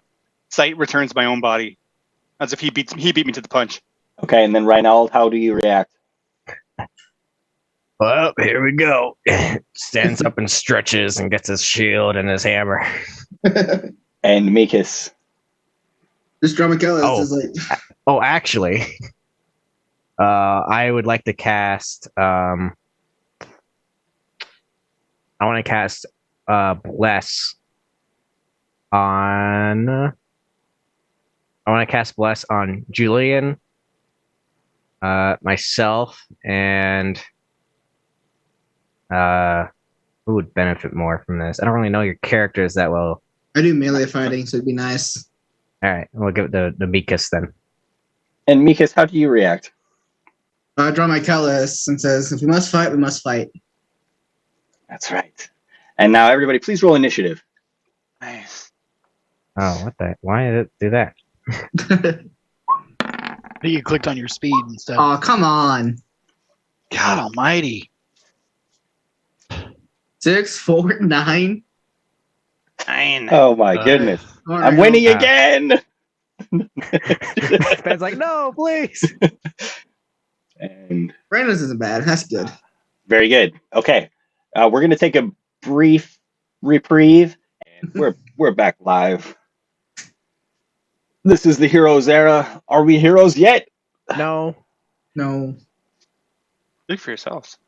sight returns to my own body, as if he beat me to the punch. Okay, and then Reinald, how do you react? Well, here we go. Stands up and stretches and gets his shield and his hammer. And Mikas? This Dramakellis is like, Oh, actually, I would like to cast. I want to cast Bless on. I want to cast Bless on Julian, myself, and who would benefit more from this? I don't really know your characters that well. I do melee fighting, so it'd be nice. All right, we'll give it the Mikas then. And Mikas, how do you react? I draw my Kellis and says, if we must fight, we must fight. That's right. And now everybody, please roll initiative. Nice. Oh, what the? Why did it do that? I think you clicked on your speed instead. Oh, come on. God almighty. 6, 4, 9. 9. Oh my goodness. All I'm right, winning Ah. again! Ben's like, no, please. And Brandon's isn't bad. That's good. very good. Okay, we're gonna take a brief reprieve, and we're back live. This is the Heroes era. Are we heroes yet? No. No. Speak for yourselves.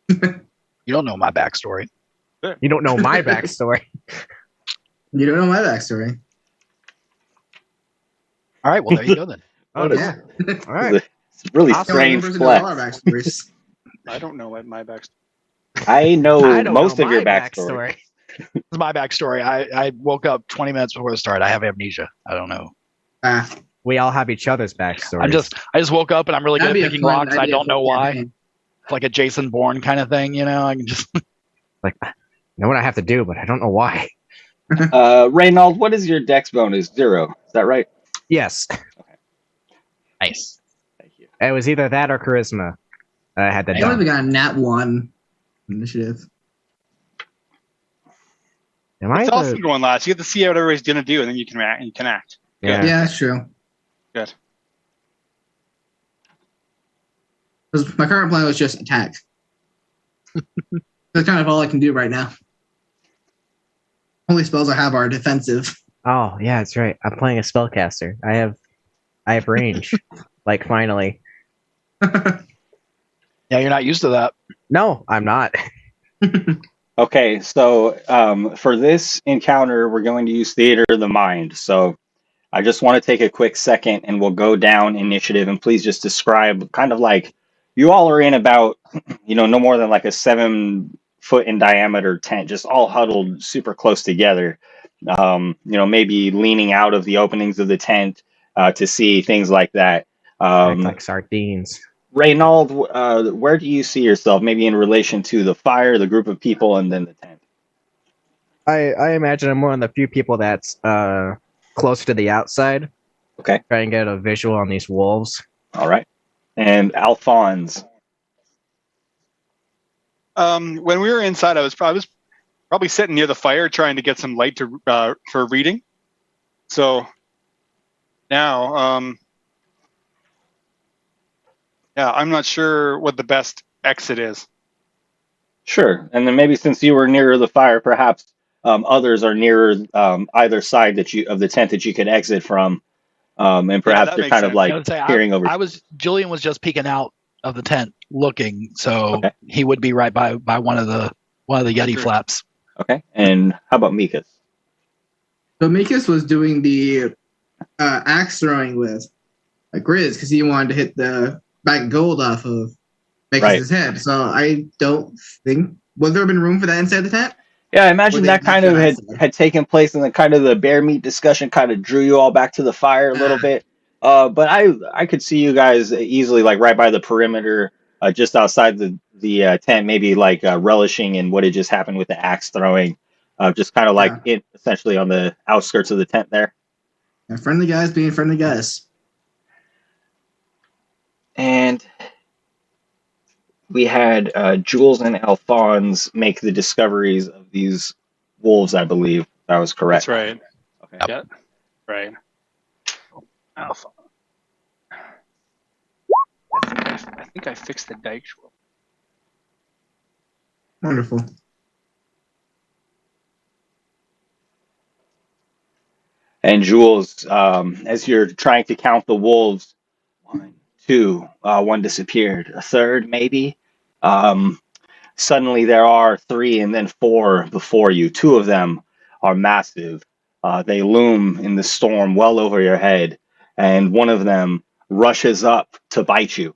You don't know my backstory. You don't know my backstory. You don't know my backstory. All right, well there you go then. Oh, Yeah. All right. It's a really Awesome. strange Person knows all our flex. backstories. I don't know what my backstory. I know I don't most know of your my backstory. This is my backstory. I woke up 20 minutes before the start. I have amnesia. I don't know. We all have each other's backstories. I just woke up and I'm really good That'd at be a picking fun locks. I idea don't for a know why. campaign. It's like a Jason Bourne kind of thing, you know. I can just Like, I know what I have to do, but I don't know why. Reynold, what is your dex bonus? 0. Is that right? Yes. nice. Thank you. It was either that or charisma. I had that I only done. got a nat 1 initiative. Am I It's the... awesome going last. You get to see what everybody's gonna do, and then you can act. You can act. Yeah. Yeah, that's true. Good. 'Cause my current plan was just attack. That's kind of all I can do right now. Only spells I have are defensive. Oh, yeah, that's right. I'm playing a spellcaster. I have range. Like, finally. Yeah, you're not used to that. No, I'm not. Okay, so for this encounter, we're going to use Theater of the Mind. So I just want to take a quick second and we'll go down initiative and please just describe kind of like you all are in about, no more than like a 7 foot in diameter tent, just all huddled super close together. Maybe leaning out of the openings of the tent to see things like that. Act like sardines. Reynold, where do you see yourself? Maybe in relation to the fire, the group of people, and then the tent. I imagine I'm one of the few people that's closer to the outside. Okay. Try and get a visual on these wolves. All right. And Alphonse. When we were inside, I was probably sitting near the fire trying to get some light for reading. So now, I'm not sure what the best exit is. Sure. And then maybe since you were nearer the fire, perhaps others are nearer either side of the tent that you could exit from. And perhaps that they're makes kind of sense. like I would say peering over. Julian was just peeking out of the tent looking, so Okay. he would be right by one of the Yeti Sure. flaps. Okay. And how about Mikas? So Mikas was doing the axe throwing with Grizz because he wanted to hit the back gold off of Mikas' head. So I don't think would there have been room for that inside the tent? Yeah, I imagine Or that they kind of just had taken place, and then kind of the bear meat discussion kind of drew you all back to the fire a little bit. But I could see you guys easily like right by the perimeter, just outside the tent, maybe like relishing in what had just happened with the axe throwing, just kind of like essentially on the outskirts of the tent there. Friendly guys being friendly guys. And we had Jules and Alphonse make the discoveries of these wolves, I believe. That was correct. That's right. Okay. Yeah. Right. Alpha. I think I fixed the dice roll. Wonderful. And Jules, as you're trying to count the wolves, 1, 2, one disappeared, a third maybe. Suddenly there are 3 and then 4 before you. 2 of them are massive. They loom in the storm well over your head, and one of them rushes up to bite you.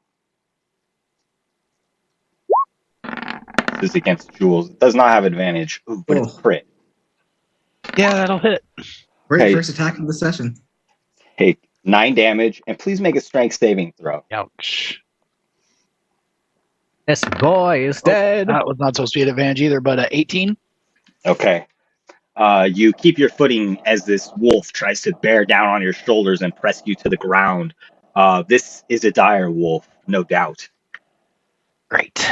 This is against Jules. It does not have advantage, but it's crit. Yeah, that'll hit. Great first attack of the session. Take 9 damage, and please make a strength saving throw. Ouch. This boy is dead. That was not supposed to be an advantage either, but 18. Okay. You keep your footing as this wolf tries to bear down on your shoulders and press you to the ground. This is a dire wolf, no doubt. Great.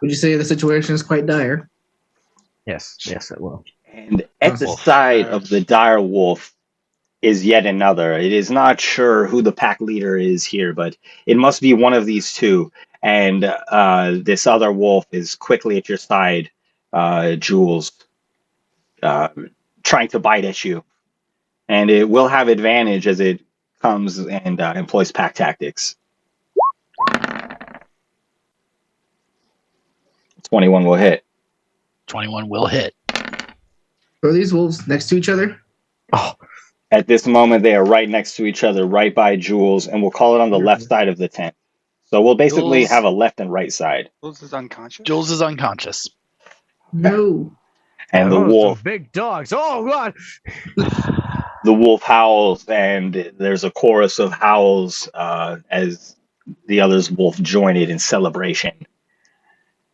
Would you say the situation is quite dire? Yes, it will. And at the side of the dire wolf, is yet another. It is not sure who the pack leader is here, but it must be one of these two. And this other wolf is quickly at your side, Jules, uh, trying to bite at you. And it will have advantage as it comes and employs pack tactics. 21 will hit. 21 will hit. Are these wolves next to each other? Oh, At this moment, they are right next to each other, right by Jules, and we'll call it on the left side of the tent. So we'll basically Jules- have a left and right side. Jules is unconscious. Jules is unconscious. No. And the those are wolf, big dogs. Oh god. the wolf howls, and there's a chorus of howls as the others wolf join it in celebration.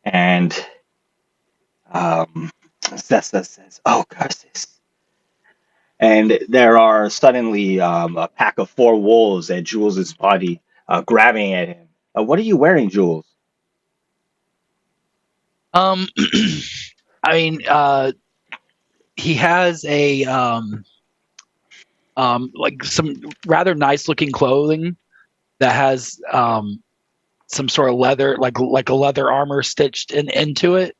And Cessa says, "Oh, curses!" And there are suddenly a pack of 4 wolves at Jules's body, grabbing at him. What are you wearing, Jules? I mean, he has a like some rather nice looking clothing that has some sort of leather, like a leather armor stitched into it.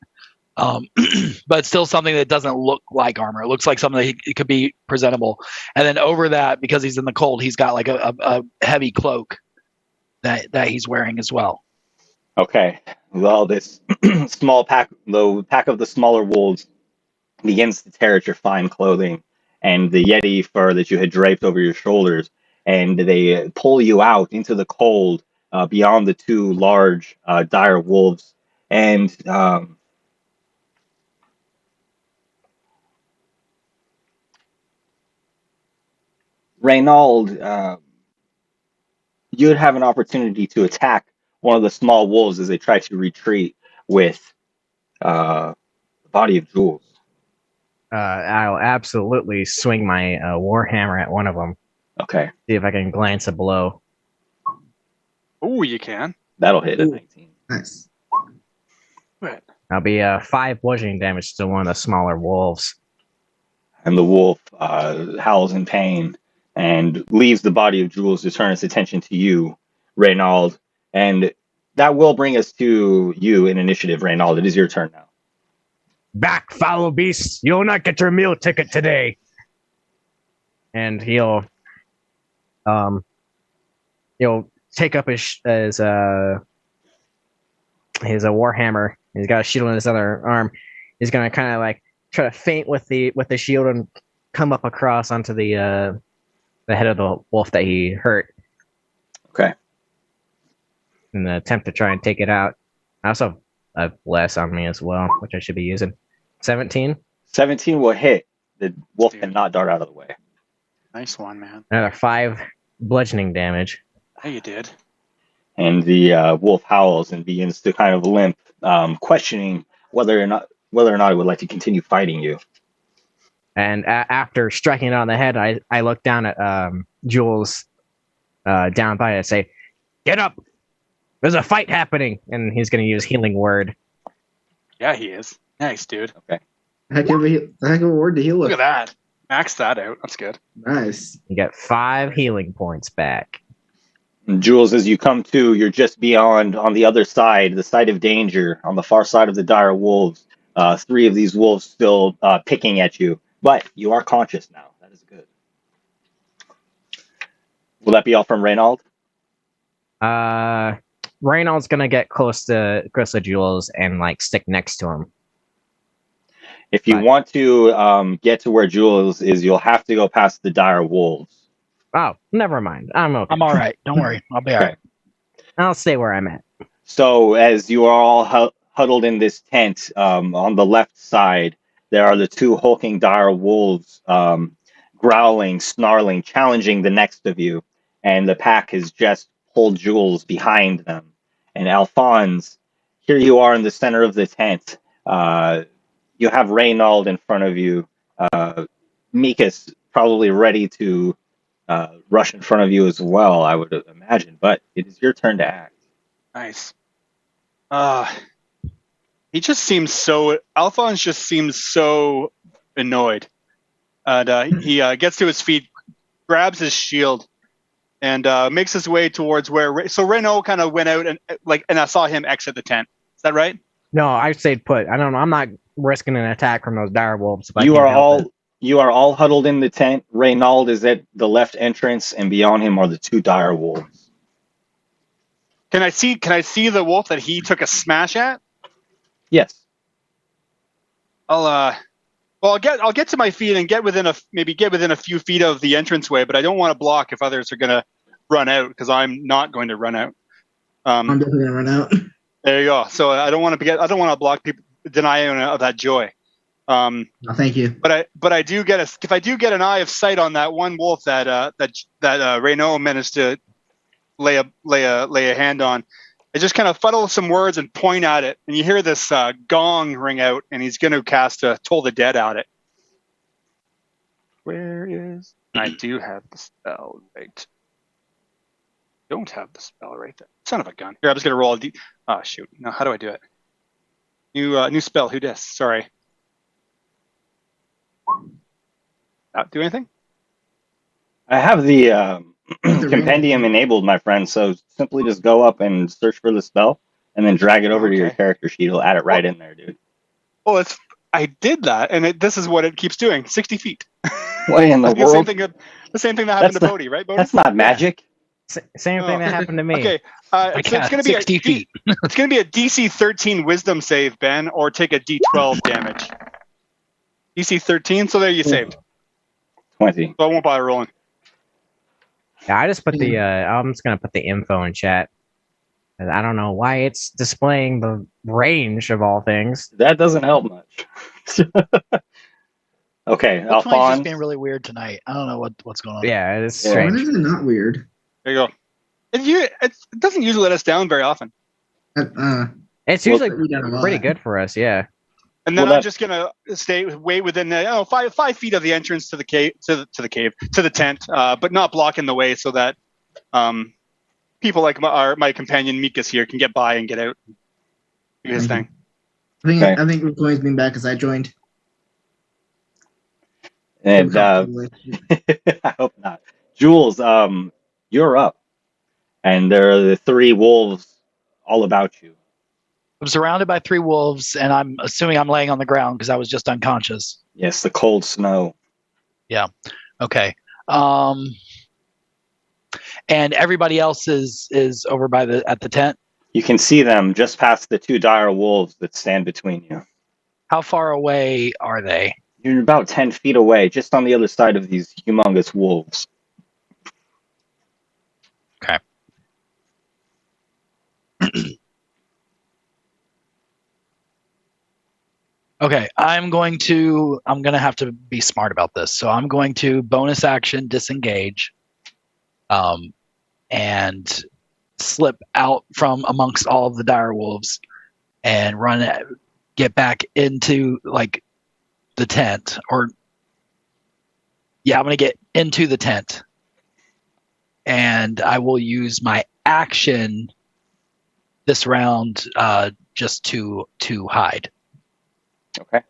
But still something that doesn't look like armor. It looks like something that it could be presentable. And then over that, because he's in the cold, he's got like a heavy cloak that he's wearing as well. Okay. Well, this small pack, the pack of the smaller wolves, begins to tear at your fine clothing and the Yeti fur that you had draped over your shoulders, and they pull you out into the cold beyond the 2 large, dire wolves. And Reynaud, you'd have an opportunity to attack one of the small wolves as they try to retreat with the body of Jules. I'll absolutely swing my warhammer at one of them. Okay, See if I can glance a blow. Oh, you can. that'll hit at 19. Nice. Right. I'll be 5 bludgeoning damage to one of the smaller wolves. And the wolf howls in pain and leaves the body of Jules to turn its attention to you, Reynaud. And that will bring us to you in initiative, Reynaud. It is your turn now. Back, foul beast! You'll not get your meal ticket today. And he'll take up his warhammer. He's got a shield on his other arm. He's gonna kind of like try to feint with the shield and come up across onto the head of the wolf that he hurt. Okay. In the attempt to try and take it out. I also have bless on me as well, which I should be using. 17. 17 will hit. The wolf Dude. cannot dart out of the way. Nice one, man. Another 5 bludgeoning damage. Hey, you did. And the wolf howls and begins to kind of limp, questioning whether or not it would like to continue fighting you. And after striking it on the head, I look down at Jules down by it and say, "Get up! There's a fight happening!" And he's going to use Healing Word. Yeah, he is. Nice, dude. Heck of a word to heal Look with. at that. Max that out. That's good. Nice. You get 5 healing points back. And Jules, as you come to, you're just beyond, on the other side, the side of danger, on the far side of the dire wolves. 3 of these wolves still picking at you, but you are conscious now. That is good. Will that be all from Reynaud? Reynold's going to get close to Jules and like stick next to him. If you Right. want to get to where Jules is, you'll have to go past the dire wolves. Oh, never mind. I'm okay. I'm all right. Don't worry. I'll be all right. I'll stay where I'm at. So as you are all huddled in this tent, on the left side, there are the 2 hulking dire wolves, growling, snarling, challenging the next of you. And the pack has just pulled Jules behind them. And Alphonse, here you are in the center of the tent. You have Reynaud in front of you. Mikas probably ready to rush in front of you as well, I would imagine. But it is your turn to act. Nice. He just seems so. Alphonse just seems so annoyed. And he gets to his feet grabs his shield and makes his way towards where. So Renault kind of went out and I saw him exit the tent. Is that right? No, I stayed put. I don't know. I'm not risking an attack from those dire wolves. If I You can't are help it. you are all huddled in the tent. Reynald is at the left entrance, and beyond him are the two dire wolves. Can I see the wolf that he took a smash at? Yes. I'll get to my feet and get within a few feet of the entranceway, but I don't want to block if others are gonna run out because I'm not going to run out. I'm definitely gonna run out. There you go. So I don't want to block people, deny anyone of that joy. No, thank you. But I do get if I do get an eye of sight on that one wolf that Renault managed to lay a hand on. I just kind of fuddle some words and point at it, and you hear this gong ring out, and he's going to cast Toll the Dead at it. Where is? I do have the spell right. Don't have the spell right there. Son of a gun. Here, I'm just going to roll a d. Oh shoot! No, how do I do it? New spell. Who dis? Sorry. Not do anything. I have the compendium enabled, my friend. So simply just go up and search for the spell, and then drag it over to your character sheet. It'll add it right in there, dude. Oh, I did that, and this is what it keeps doing: 60 feet. What in the world? The same thing that happened to Bodhi, right, Bodhi? That's not magic. Same thing that happened to me. Okay, so it's going to be 60 feet. It's going to be a DC 13 Wisdom save, Ben, or take a D12 damage. DC 13, so there you saved. 20. So I won't bother rolling. Yeah, I just put the. I'm just gonna put the info in chat. I don't know why it's displaying the range of all things. That doesn't help much. Okay, Roll20's Alphonse. just being really weird tonight. I don't know what's going on. Yeah, it's Yeah. strange. Why is it not weird? There you go. It doesn't usually let us down very often. It's usually pretty good for us. Yeah. And then I'm just gonna stay way within 5 feet of the entrance to the cave, to the tent, but not blocking the way, so that people like my companion Mika's here can get by and get out, do his thing. I think Roll20's being back because I joined. And I hope not. Jules, you're up, and there are the three wolves all about you. I'm surrounded by 3 wolves, and I'm assuming I'm laying on the ground because I was just unconscious. Yes, the cold snow. Yeah. Okay. And everybody else is over at the tent. You can see them just past the two dire wolves that stand between you. How far away are they? You're about 10 feet away, just on the other side of these humongous wolves. Okay. Okay, I'm gonna have to be smart about this. So I'm going to bonus action disengage, and slip out from amongst all of the dire wolves and get back into the tent. I'm gonna get into the tent, and I will use my action this round just to hide. Okay.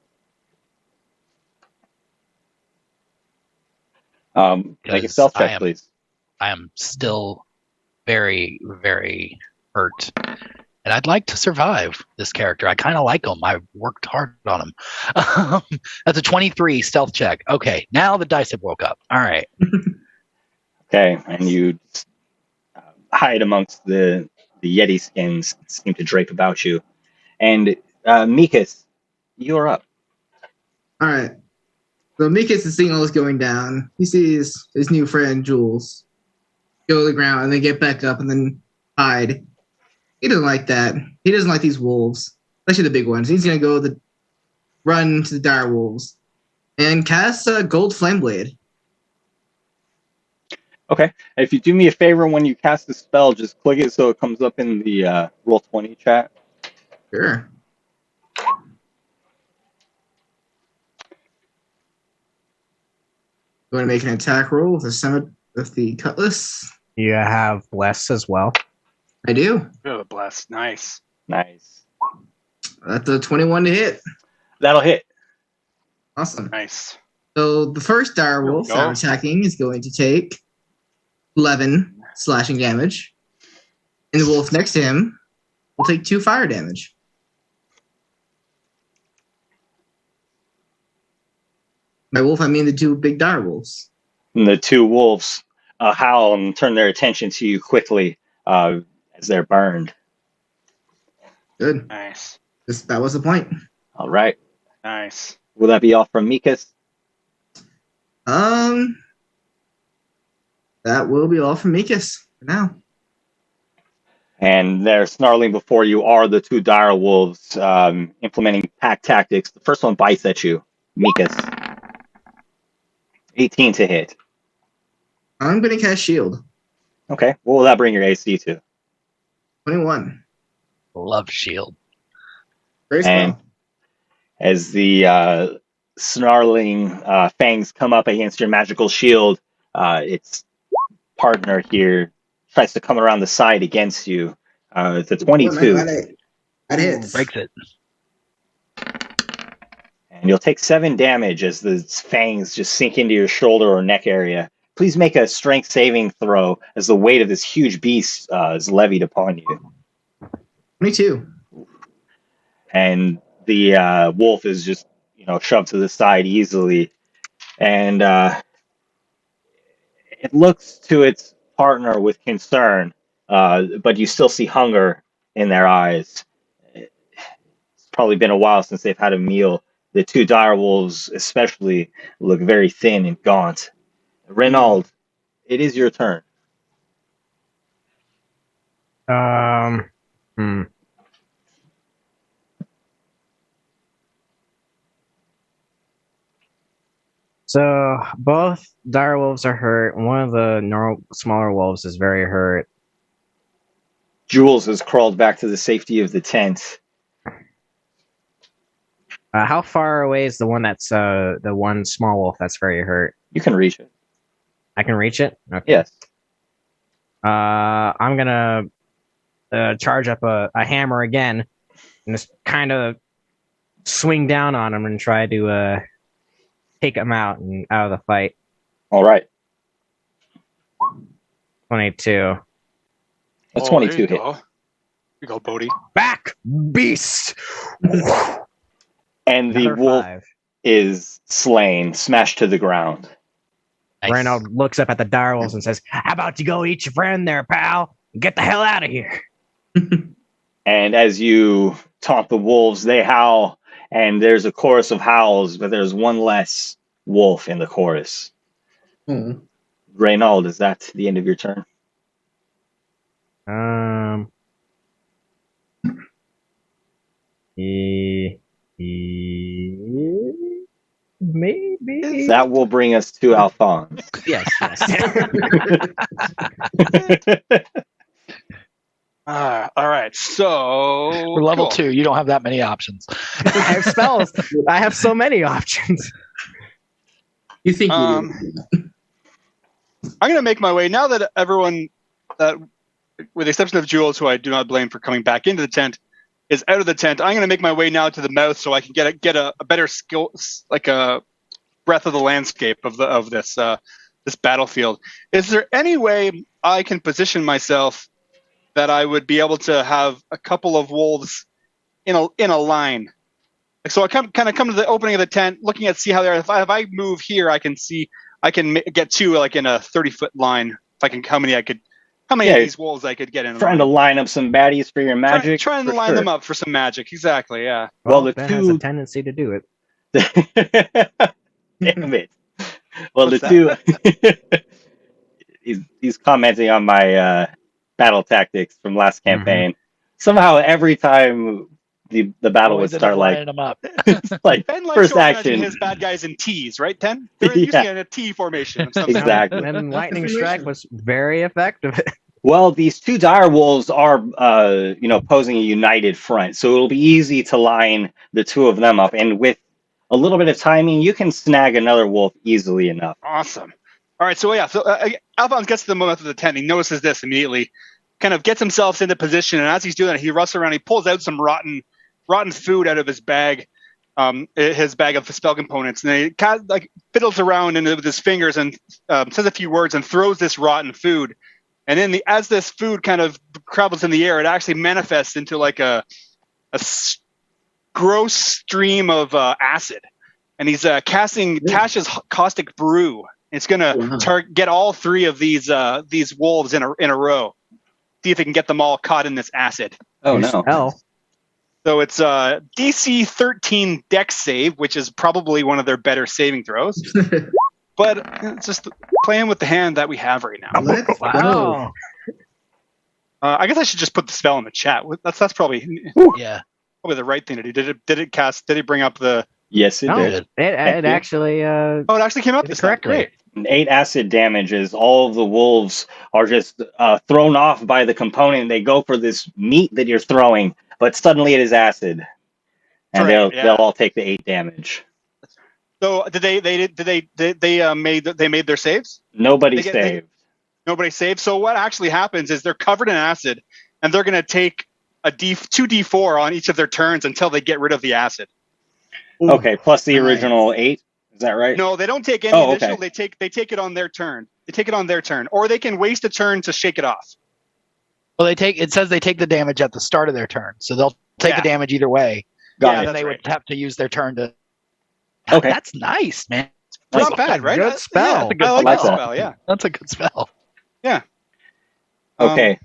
Make a stealth check, please. I am still very, very hurt. And I'd like to survive this character. I kind of like him. I worked hard on him. That's a 23 stealth check. Okay, now the dice have woke up. All right. Okay, and you hide amongst the Yeti skins that seem to drape about you. And Mikas, you're up. All right. So Mikas is seeing all this going down. He sees his new friend Jules go to the ground and then get back up and then hide. He doesn't like that. He doesn't like these wolves, especially the big ones. He's gonna run to the dire wolves and cast a gold flame blade. Okay. If you do me a favor when you cast the spell, just click it so it comes up in the Roll20 chat. Sure. Going to make an attack roll with the cutlass. You have bless as well. I do. Oh, bless. Nice. Nice. That's a 21 to hit. That'll hit. Awesome. Nice. So the first dire wolf There we that go. I'm attacking is going to take 11 slashing damage. And the wolf next to him will take 2 fire damage. By wolf, I mean the 2 big dire wolves. And the two wolves howl and turn their attention to you quickly as they're burned. Good. Nice. That was the point. All right. Nice. Will that be all from Mikas? That will be all from Mikas for now. And they're snarling before you are the two dire wolves implementing pack tactics. The first one bites at you, Mikas. 18 to hit. I'm going to cast shield. Okay. What will that bring your AC to? 21. Love shield. Great And spell. as the snarling fangs come up against your magical shield, its partner here tries to come around the side against you. It's a 22. That hits. Breaks it. And you'll take 7 damage as the fangs just sink into your shoulder or neck area. Please make a strength saving throw as the weight of this huge beast is levied upon you. 22. And the wolf is just, shoved to the side easily. And it looks to its partner with concern, but you still see hunger in their eyes. It's probably been a while since they've had a meal. The two dire wolves especially look very thin and gaunt. Renaud, it is your turn. So both dire wolves are hurt. One of the smaller wolves is very hurt. Jules has crawled back to the safety of the tent. How far away is the one that's the one small wolf that's very hurt? You can reach it. I can reach it? Okay. Yes. I'm gonna charge up a hammer again and just kind of swing down on him and try to take him out of the fight. All right. 22. A Oh, 22 there you hit. go. Here you go, Bodhi. Back, beast! And the Another wolf 5. is slain, smashed to the ground. Nice. Reynald looks up at the dire wolves and says, "How about you go eat your friend there, pal? Get the hell out of here." And as you taunt the wolves, they howl, and there's a chorus of howls, but there's one less wolf in the chorus. Oh. Reynald, is that the end of your turn? Maybe. That will bring us to Alphonse. Yes. All right. So For level cool. 2, you don't have that many options. I have spells. I have so many options. You think you do. I'm gonna make my way now that everyone, with the exception of Jules, who I do not blame for coming back into the tent, is out of the tent. I'm gonna make my way now to the mouth so I can get a better skill, like a breath of the landscape of this battlefield. Is there any way I can position myself that I would be able to have a couple of wolves in a line? Like, so I come to the opening of the tent, looking at see how they're. If I move here, I can get two like in a 30-foot line. If I can, how many of these wolves I could get in? Trying to line up some baddies for your magic. Trying to line them up for some magic. Exactly. Yeah. Well, the that two has a tendency to do it. Damn it. Well, What's the two. he's commenting on my battle tactics from last campaign. Somehow, every time the battle would Always end start, up like lining them up. it's like Ben likes first to organize action. his bad guys in T's, right? Ten. They're usually in a T formation. Of some sort. Exactly. And lightning strike was very effective. Well, these two dire wolves are, posing a united front, so it'll be easy to line the two of them up. And with a little bit of timing, you can snag another wolf easily enough. Awesome. All right. So yeah. So Alphonse gets to the moment of the tent. He notices this immediately. Kind of gets himself into position, and as he's doing it, he rushes around. He pulls out some rotten food out of his bag, his bag of spell components, and he kind of, like fiddles around with his fingers and says a few words and throws this rotten food. And then as this food kind of travels in the air, it actually manifests into like a gross stream of acid. And he's casting Tasha's caustic brew. It's gonna get all three of these wolves in a row. See if he can get them all caught in this acid. Oh no. Spell. So it's DC 13 Dex save, which is probably one of their better saving throws. But it's just playing with the hand that we have right now. Let's go. Wow. I guess I should just put the spell in the chat. That's probably Yeah. the right thing to do. Did it bring up the? Yes, it No, did. it actually. Oh, it actually came up Did it this time. correctly. Great. 8 acid damages. All of the wolves are just thrown off by the component. They go for this meat that you're throwing, but suddenly it is acid, and Right, they'll all take the 8 damage. So did they made their saves? Nobody They get- saved. Nobody saved. So what actually happens is they're covered in acid, and they're going to take a 2d4 on each of their turns until they get rid of the acid. Okay, plus the Nice. original 8. Is that right? No, they don't take any Oh, additional. okay. They take it on their turn. They take it on their turn, or they can waste a turn to shake it off. Well, it says they take the damage at the start of their turn, so they'll take Yeah. the damage either way. Got Yeah, it. And they right. would have to use their turn to. Okay. That's nice, man. Nice. Not bad, right? Good spell. Yeah, That's a good I like spell. that spell. Yeah. That's a good spell. Okay.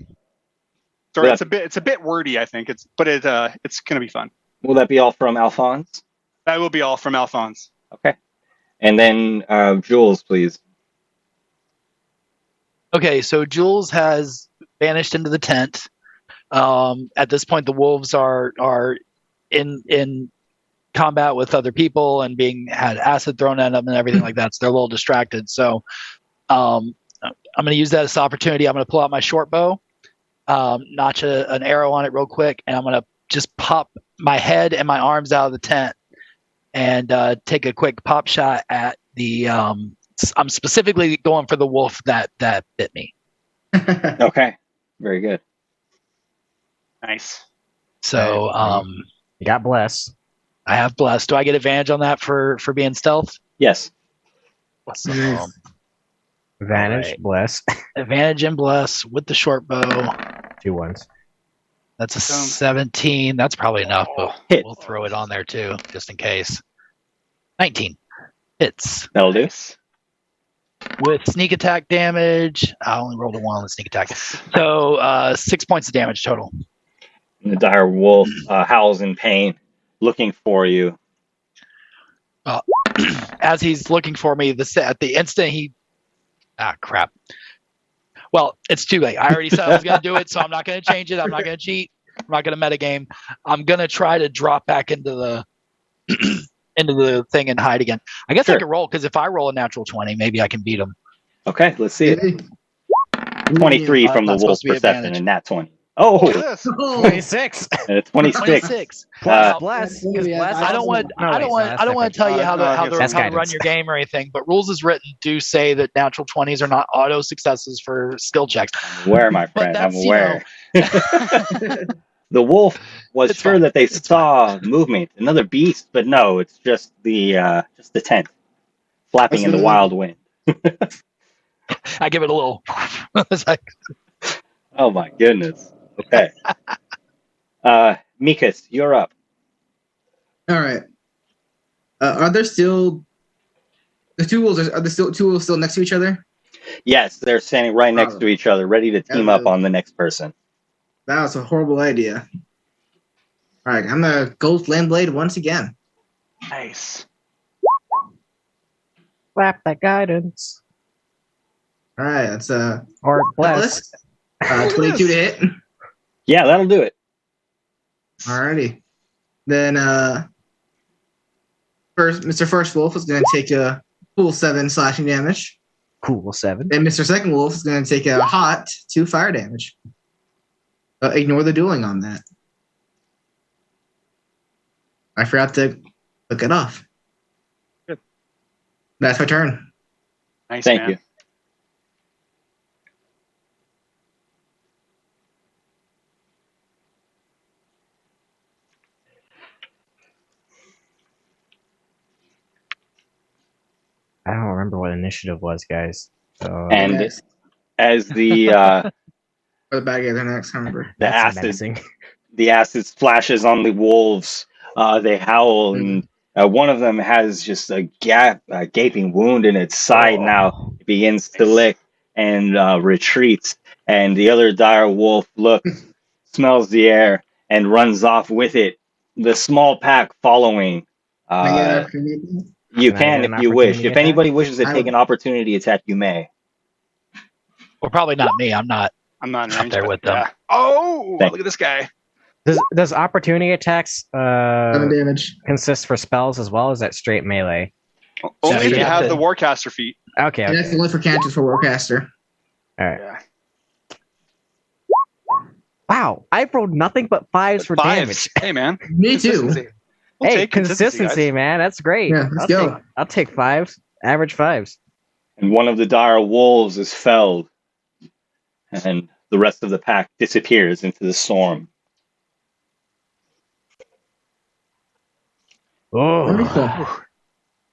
Sorry, Yeah. it's a bit wordy. I think it's gonna be fun. Will that be all from Alphonse? That will be all from Alphonse. Okay. And then Jules, please. Okay, so Jules has vanished into the tent. At this point, the wolves are in combat with other people and had acid thrown at them and everything like that. So they're a little distracted. So I'm going to use that as an opportunity. I'm going to pull out my short bow, notch an arrow on it real quick, and I'm going to just pop my head and my arms out of the tent and take a quick pop shot at the. I'm specifically going for the wolf that bit me. Okay. Very good. Nice. So You got bless. I have bless. Do I get advantage on that for being stealth? Yes. Awesome. Nice. Advantage, Alright. bless. Advantage and bless with the short bow. 2 ones. That's a 17. That's probably enough, but Hit. we'll throw it on there too, just in case. 19 hits That'll do. Nice. with sneak attack damage. I only rolled a 1 on the sneak attack, so 6 points of damage total. And the dire wolf howls in pain, looking for you. As he's looking for me, at the instant crap. Well, it's too late. I already said I was going to do it, so I'm not going to change it. I'm not going to cheat. I'm not going to metagame. I'm going to try to drop back into the into the thing and hide again. I guess I Sure. can roll, because if I roll a natural 20, maybe I can beat him. Okay, let's see it. Hey. 23 from the not wolf supposed to be perception advantage. and nat 20. Look at Oh, this. Oh, 26. 26. 26. Plus Uh, bless. Yeah, Because yeah, bless I don't want. no, I don't wait, want. no, I don't want to tell you how to no, how to, that's how to run guidance. your game or anything. But rules as written do say that natural 20s are not auto successes for skill checks. I'm aware, my friend. I'm that's, aware. The wolf was It's sure fine. that they It's saw movement, another beast, but no, it's just the tent flapping in the wild wind. I give it a little. It's like, Oh my goodness. Okay. Mikas, you're up. All right. Are there still the two wolves? Are there still two wolves still next to each other? Yes, they're standing right next to each other, ready to team up on the next person. That was a horrible idea. All right, I'm gonna Ghost Landblade once again. Nice. Slap that guidance. All right, that's Or bless. 22 to hit. Yeah, that'll do it. Alrighty. Then Mr. First Wolf is gonna take a full 7 slashing damage. Cool 7. And Mr. Second Wolf is gonna take a hot 2 fire damage. Ignore the dueling on that. I forgot to look it off. Good. That's my turn. Nice. Thank man. you. remember what initiative was, guys. So And Next. as the Or the bad guys are next, I remember. the that's acid menacing. the acid splashes on the wolves, they howl, and one of them has just a gaping wound in its side. Now Oh. it begins to lick and retreats, and the other dire wolf looks, smells the air, and runs off with it. The small pack following. Can I get an Uh, opportunity? you Can I can get if an you wish. opportunity If attack? anybody wishes to I take would- an opportunity attack, you may. Well, probably not me. I'm not. I'm not in Up range. there but with them. yeah. Oh, Thank look at this guy. Does opportunity attacks 7 damage. consist for spells as well? Or is that straight melee? Only if you you have have to- the Warcaster feat. Okay. And Okay. that's only for cantrips for Warcaster. All right. Yeah. Wow, I rolled nothing but fives for Fives. damage. Hey, man. Me too. Consistency. We'll Hey, take consistency, guys. man. That's great. Yeah, let's go. I'll take fives. Average fives. And one of the dire wolves is felled, and the rest of the pack disappears into the storm. Oh, Wonderful.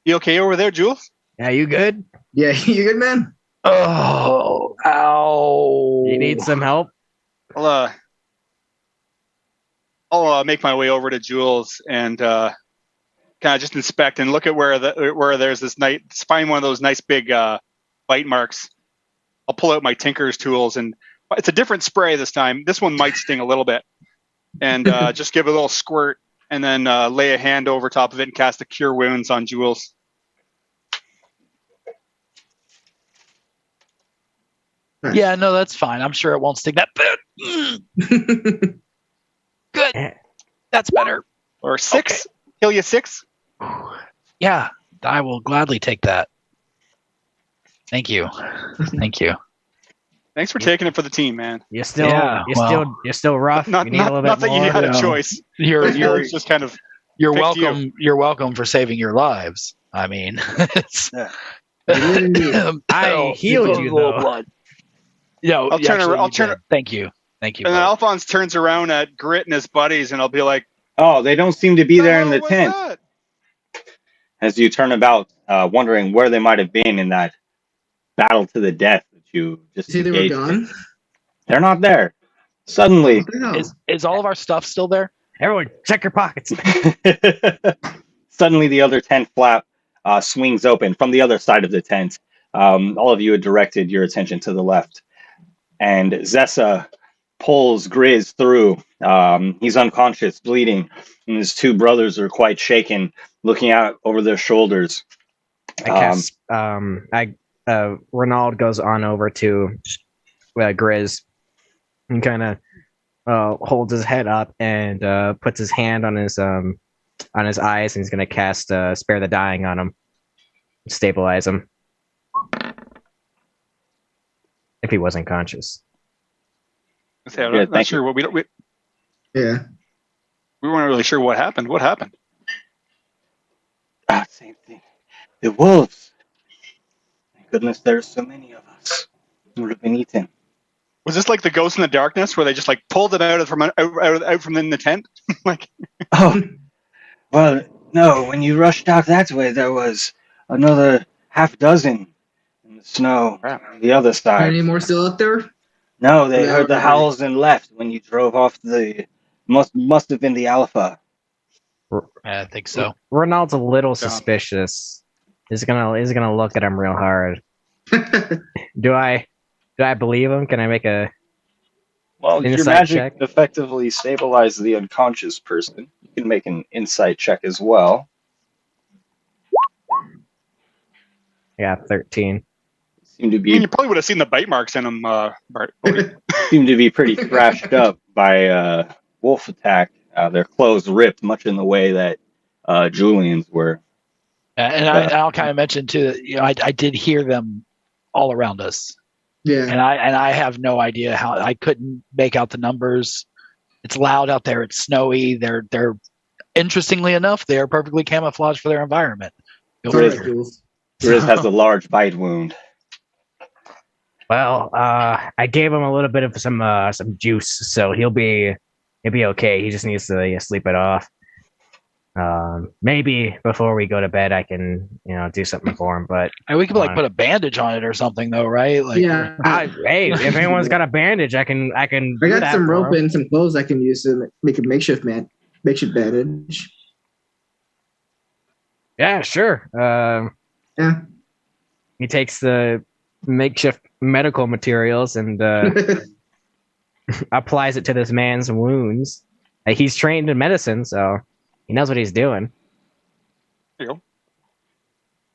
You okay over there, Jules? yeah, you good? Yeah, you good, man? Oh, ow! You need some help? I'll make my way over to Jules and kind of just inspect and look at where there's this find one of those nice big bite marks. I'll pull out my tinker's tools, and it's a different spray this time. This one might sting a little bit, and just give it a little squirt, and then lay a hand over top of it and cast a Cure Wounds on Jules. Yeah, no, that's fine. I'm sure it won't stick that bad. Good. Eh. That's better. Or 6, heal you 6. Yeah, I will gladly take that. Thank you. Thank you. Thanks for taking it for the team, man. You're still, Yeah, you're still rough. Not you need a little bit that you more. had a No. choice. You're It's just kind of you're picked you. welcome. You're welcome for saving your lives. I mean, it's, I healed you, though. Blood. No, I'll turn actually, ar- I'll you turn did. Thank you. Thank you. And then Bo. Alphonse turns around at Grit and his buddies, and I'll be like, Oh, they don't seem to be there in the "What's tent. that?" As you turn about, wondering where they might have been in that battle to the death that you just See, they were engaged in. gone. They're not there. Suddenly, What the hell? Is all of our stuff still there? Everyone, check your pockets. suddenly the other tent flap swings open from the other side of the tent. All of you had directed your attention to the left, and Zessa pulls Grizz through. He's unconscious, bleeding, and his two brothers are quite shaken, looking out over their shoulders. I cast. Ronald goes on over to Grizz and kind of holds his head up and puts his hand on his eyes, and he's gonna cast Spare the Dying on him, stabilize him if he wasn't conscious. I'm Yeah, not thank sure what we Yeah. weren't really sure what happened. What happened? Same thing. The wolves. Thank goodness there's so many of us. We would have been eaten. Was this like the Ghost in the Darkness, where they just like pulled them out from in the tent? Like, Oh, well, no. When you rushed out that way, there was another half dozen in the snow on the other Are side. any more still out there? No, they No, heard the okay. howls and left when you drove off the. Must have been the Alpha. I think so. Ronald's a little Yeah. suspicious. He's gonna look at him real hard. Do I believe him? Can I make a? Well, your Insight magic check. effectively stabilizes the unconscious person. You can make an insight check as well. Yeah, 13. Seem to I mean, be you probably would have seen the bite marks in them, Bart. Bodhi. seem to be pretty thrashed up by wolf attack. Their clothes ripped, much in the way that Julian's were. And I'll kind of mention too that I did hear them all around us, Yeah. and I have no idea how. I couldn't make out the numbers. It's loud out there. It's snowy. They're interestingly enough, they are perfectly camouflaged for their environment. Feel All right, free. Jules. Grizz has a large bite wound. Well, I gave him a little bit of some juice, so he'll be okay. He just needs to sleep it off. Maybe before we go to bed, I can do something for him. But And we could like put a bandage on it or something, though, right? Like, Yeah. hey, if anyone's got a bandage, I can. I do got that some for rope him. and some clothes I can use to make a makeshift bandage. Yeah, sure. Yeah. He takes the makeshift medical materials and applies it to this man's wounds. He's trained in medicine, so he knows what he's doing. There you go.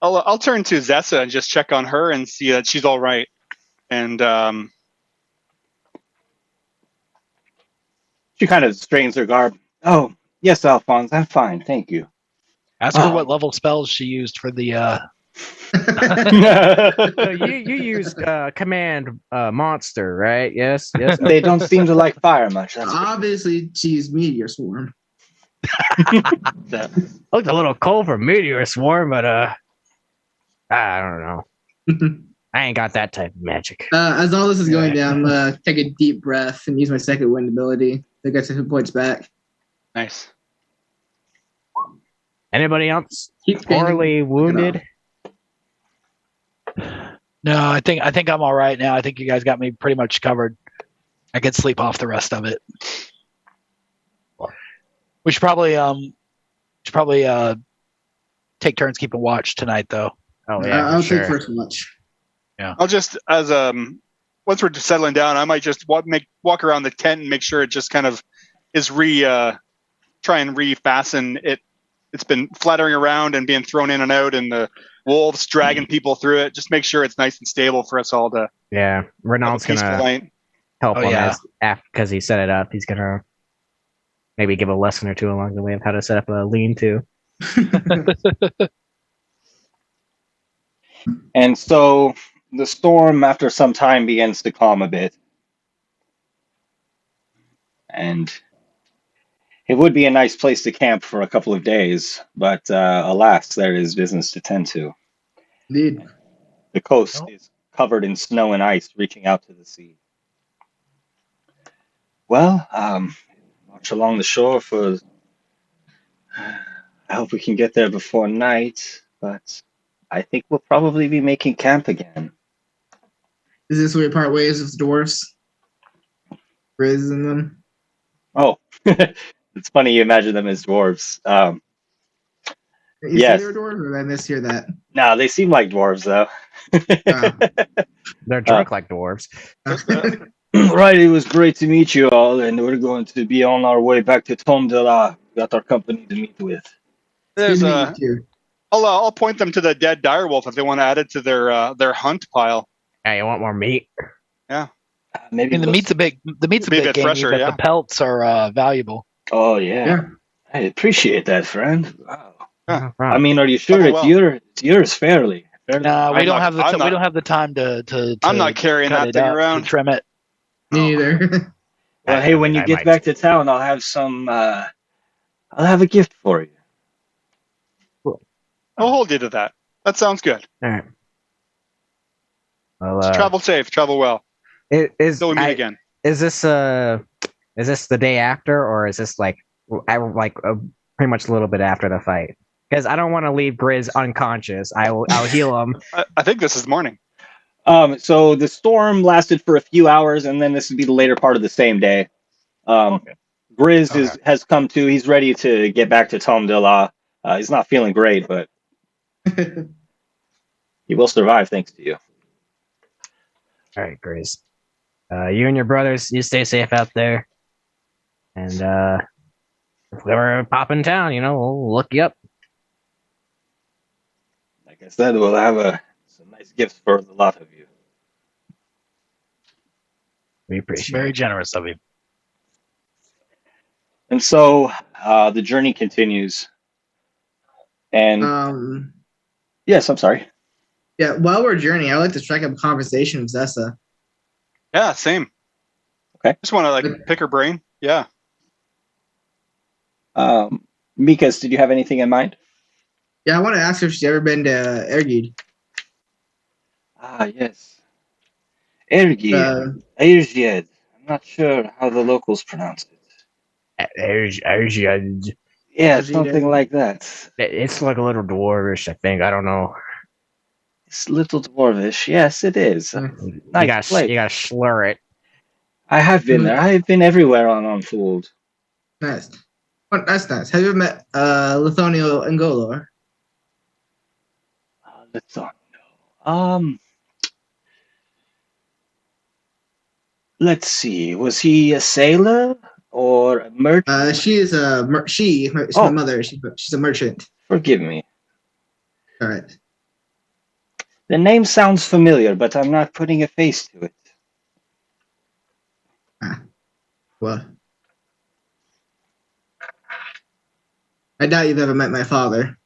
I'll turn to Zessa and just check on her and see that she's all right. And She kind of straigens her garb. Oh, yes, Alphonse, I'm fine, thank you. ask her what level spells she used for the. So you used command monster, right? Yes. They don't seem to like fire much. That's Obviously, she used meteor swarm. Looked a little cold for meteor swarm, but I don't know. I ain't got that type of magic. As all this is going down, I'm gonna take a deep breath and use my second wind ability to get some hit points back. nice. Anybody else Keep mortally wounded? No, I think I'm all right now. I think you guys got me pretty much covered. I could sleep off the rest of it. We should probably take turns keeping watch tonight, though. Oh yeah, I'll sure. take first watch. I'll just once we're settling down, I might just walk around the tent and make sure it just kind of is try and refasten it. It's been fluttering around and being thrown in and out, and the wolves dragging people through it. Just make sure it's nice and stable for us all to. Yeah, Renault's gonna help on this because he set it up. He's gonna maybe give a lesson or two along the way of how to set up a lean-to. And so the storm, after some time, begins to calm a bit. And it would be a nice place to camp for a couple of days, but alas, there is business to tend to. Indeed. The coast is covered in snow and ice, reaching out to the sea. Well, march along the shore for. I hope we can get there before night, but I think we'll probably be making camp again. Is this where we part ways with dwarfs? Riz and them? Oh, it's funny you imagine them as dwarves. You Yes. say they were dwarves, or did I mishear that? No, they seem like dwarves, though. They're drunk like dwarves. Right, it was great to meet you all, and we're going to be on our way back to Tom de la. Got our company to meet with. There's Good to meet you. I'll point them to the dead direwolf if they want to add it to their hunt pile. Hey, you want more meat? Maybe And the meat's a bit gamey, fresher, but yeah. the pelts are valuable. Oh yeah. Yeah. I appreciate that, friend. Wow. No I mean, are you sure Oh, it's well. yours fairly? Fairly? No, we I'm don't not- have the I'm not- we don't have the time to I'm not carrying cut that it thing up, around. to trim it. Me neither. Well, hey, when you I get might back to town, I'll have some. I'll have a gift for you. I'll hold you to that. That sounds good. All right. Well, Travel safe, travel well. is Till we meet again. is this the day after, or is this like pretty much a little bit after the fight? Because I don't want to leave Grizz unconscious. I'll heal him. I think this is morning. So the storm lasted for a few hours, and then this would be the later part of the same day. Okay. Grizz has come to. He's ready to get back to Tom de la. He's not feeling great, but he will survive thanks to you. All right, Grizz. You and your brothers, you stay safe out there. And if we ever pop in town, we'll look you up. Like I said, we'll have some nice gifts for the lot of you. We It's appreciate very it. generous of you. And so the journey continues. And yes, I'm sorry. Yeah, while we're journeying, I'd like to strike up a conversation with Zessa. Yeah, same. Okay. Just want to pick her brain. Yeah. Mikas, did you have anything in mind? Yeah, I want to ask her if she's ever been to Ergid. Ah, yes. Ergid. Ergid. I'm not sure how the locals pronounce it. Ergiad. Yeah, Does he something then- like that. It's like a little dwarvish, I think. I don't know. It's little dwarvish. Yes, it is. Hmm. Nice place. You gotta slur it. I have been there. I have been everywhere on Fooled. Nice. Oh, that's nice. Have you ever met Lithonio Ngolor? Let's not know. Let's see. Was he a sailor or a merchant? She is a it's my Oh. mother. She's a merchant. Forgive me. All right. The name sounds familiar, but I'm not putting a face to it. Well, I doubt you've ever met my father.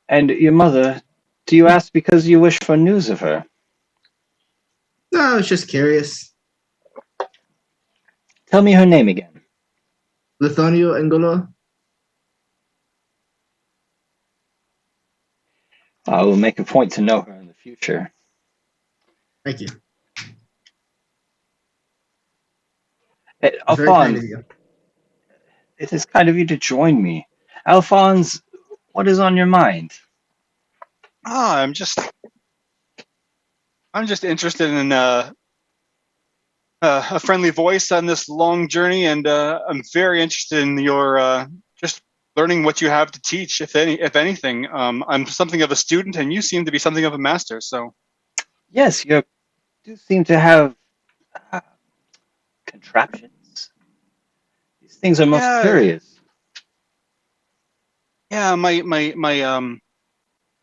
And your mother, do you ask because you wish for news of her? No, I was just curious. Tell me her name again. Lithonio Ngolor. I will make a point to know her in the future. Thank you. Hey, It's very kind Alphonse, of you. it is kind of you to join me. Alphonse, what is on your mind? I'm just interested in a friendly voice on this long journey, and I'm very interested in your just learning what you have to teach, if anything. I'm something of a student, and you seem to be something of a master. So Yes, you do seem to have uh, contraptions. These things are most yeah, curious. yeah.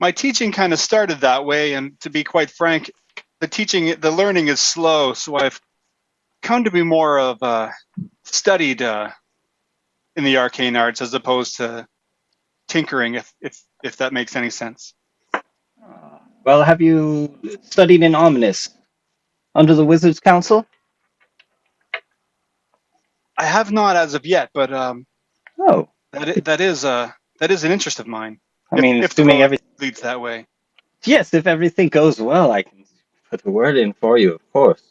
My teaching kind of started that way, and to be quite frank, the learning is slow. So I've come to be more of studied in the arcane arts as opposed to tinkering, if that makes any sense. Well, have you studied in Omnis under the Wizards Council? I have not as of yet, but Oh, that is an interest of mine. I mean, If the assuming road every leads that way. yes, if everything goes well, I can put a word in for you, of course.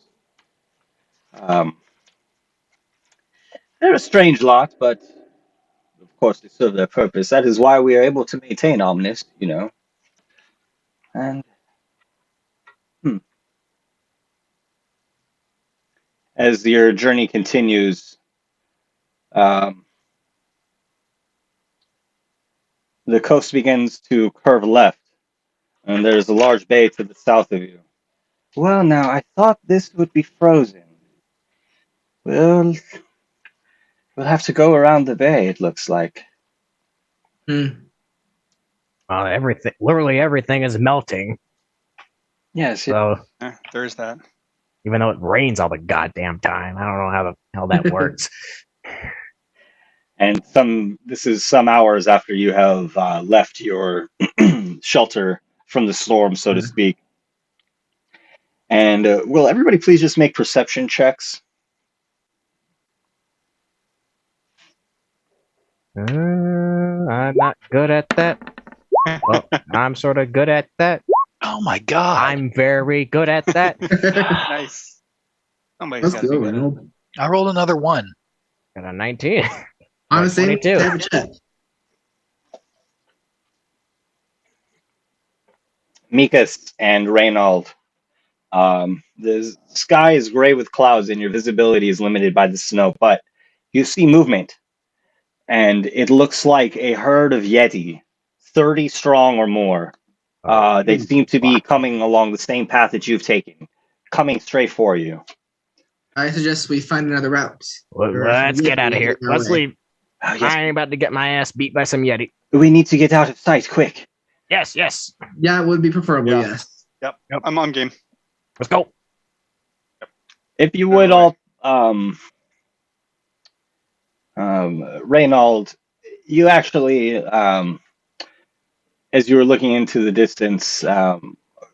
Um, they're a strange lot, but of course they serve their purpose. That is why we are able to maintain Omnis, you know. And hmm, as your journey continues, um, the coast begins to curve left, and there's a large bay to the south of you. Well, now, I thought this would be frozen. Well, we'll have to go around the bay, it looks like. Hmm. Literally everything is melting. Yes, So There's that. even though it rains all the goddamn time, I don't know how the hell that works. and this is some hours after you have left your shelter from the storm, so to speak. And will everybody please just make perception checks? I'm not good at that. Well, I'm sort of good at that. Oh my god. I'm very good at that. Nice. Somebody's Let's got to go, be good. Ronald. I rolled another one. Got a 19. Honestly, 22. have a check. Mikas and Reynold. The sky is gray with clouds and your visibility is limited by the snow, but you see movement, and it looks like a herd of Yeti, 30 strong or more. They seem to be coming along the same path that you've taken, coming straight for you. I suggest we find another route. Let's get out of here. Getting our Let's way. leave. Yes, I ain't about to get my ass beat by some Yeti. we need to get out of sight, quick. Yes, yes. Yeah, it would be preferable, Yeah. yes. Yep. I'm on game. Let's go. If you would all, Reynold, you actually, as you were looking into the distance,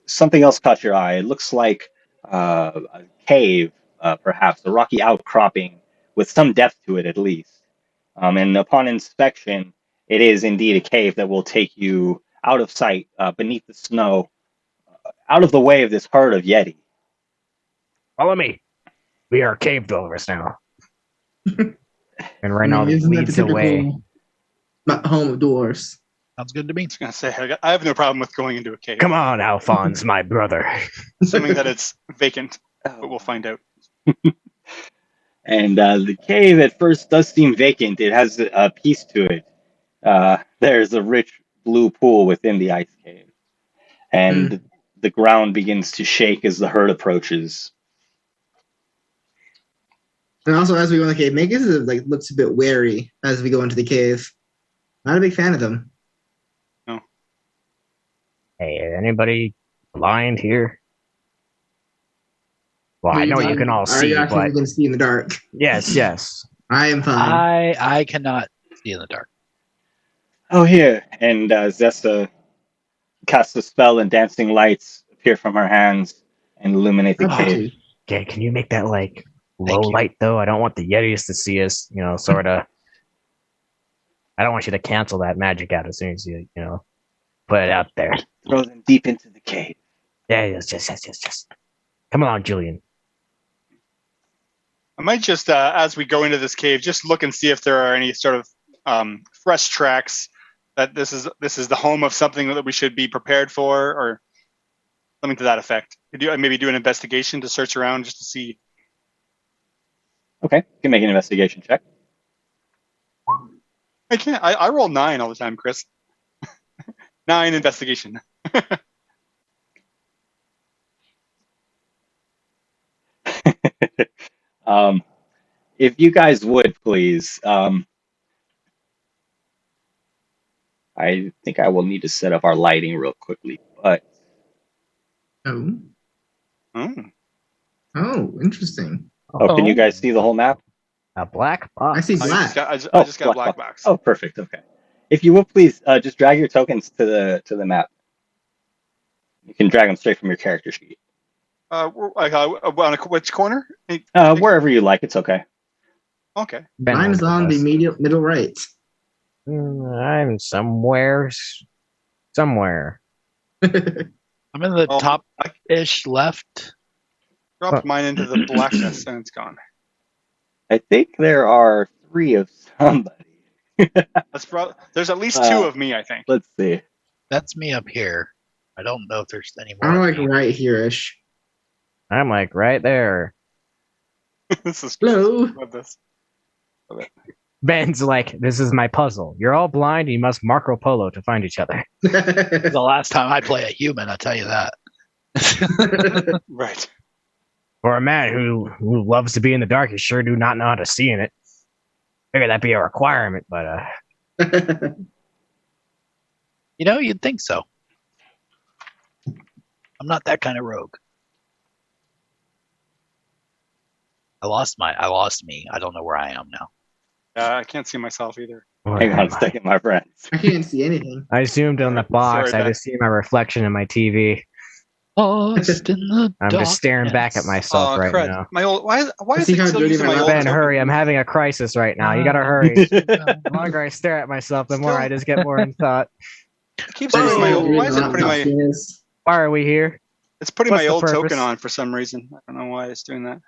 something else caught your eye. It looks like a cave, perhaps a rocky outcropping with some depth to it, at least. And upon inspection, it is indeed a cave that will take you out of sight, beneath the snow, out of the way of this herd of Yeti. Follow me. We are cave dwellers now. And I mean, Reynald isn't that the leads away. typical home of dwarves? Sounds good to me. I was gonna say I have no problem with going into a cave, Come on, Alphonse, my brother. assuming that it's vacant, but we'll find out. And the cave at first does seem vacant. It has a piece to it. There's a rich blue pool within the ice cave, and the ground begins to shake as the herd approaches. And also, as we go in the cave, Megas like looks a bit wary as we go into the cave. Not a big fan of them. Hey, anybody blind here? Well, I know you can all Are you see, asking but if you can see in the dark? yes. I am fine. I cannot see in the dark. Oh, here. And Zesta casts a spell, and dancing lights appear from her hands and illuminate the That's cave. too. Okay, can you make that like low Thank you. light though? I don't want the Yetis to see us, sort of. I don't want you to cancel that magic out as soon as you put it out there. Throw them deep into the cave. Yeah, yes. Come along, Julian. I might just, as we go into this cave, just look and see if there are any sort of fresh tracks that this is the home of something that we should be prepared for, or something to that effect. Could you maybe do an investigation to search around just to see? Okay, you can make an investigation check. I can't. I roll 9 all the time, Chris. 9 investigation. If you guys would, please. I think I will need to set up our lighting real quickly, but Oh. Oh. Oh, interesting. can you guys see the whole map? A black box. I see black. I just got black box. Oh, perfect. Okay. If you will, please just drag your tokens to the map. You can drag them straight from your character sheet. On which corner? Wherever you like, it's okay. Okay. Mine is on the middle right. I'm somewhere. I'm in the top-ish left. Dropped mine into the blackness and it's gone. I think there are 3 of somebody. There's at least 2 of me, I think. Let's see. That's me up here. I don't know if there's any more. I'm like right here-ish. I'm like right there. This is Hello. Love this. Ben's like, this is my puzzle. You're all blind and you must Marco Polo to find each other. The last time I play a human, I'll tell you that. Right. For a man who loves to be in the dark, you sure do not know how to see in it. Figure that'd be a requirement, but You'd think so. I'm not that kind of rogue. I lost me. I don't know where I am now. I can't see myself either. Hang on a second, my friends. I can't see anything. I zoomed on the box. Sorry, I just see my reflection in my TV. Lost in the I'm just staring back at myself right now. My old why is See it how still dirty using my my old Ben, token? hurry! I'm having a crisis right now. You gotta hurry. The longer I stare at myself, the more I just get more in thought. It keeps using my old, why is it putting my Why are we here? it's putting What's my the old purpose? token on for some reason. I don't know why it's doing that.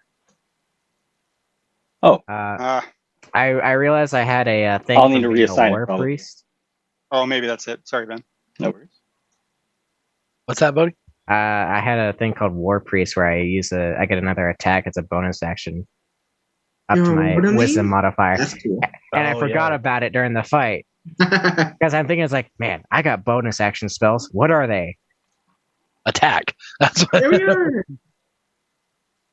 I realized I had a thing. I'll need from to being reassign a it, war probably. priest. Oh, maybe that's it. Sorry, Ben. No worries. What's that, buddy? I had a thing called war priest where I get another attack as a bonus action up to my what do you wisdom mean? modifier, That's cool. and I Oh, forgot yeah. about it during the fight because I'm thinking it's like, man, I got bonus action spells. What are they? Attack. That's what. There we are.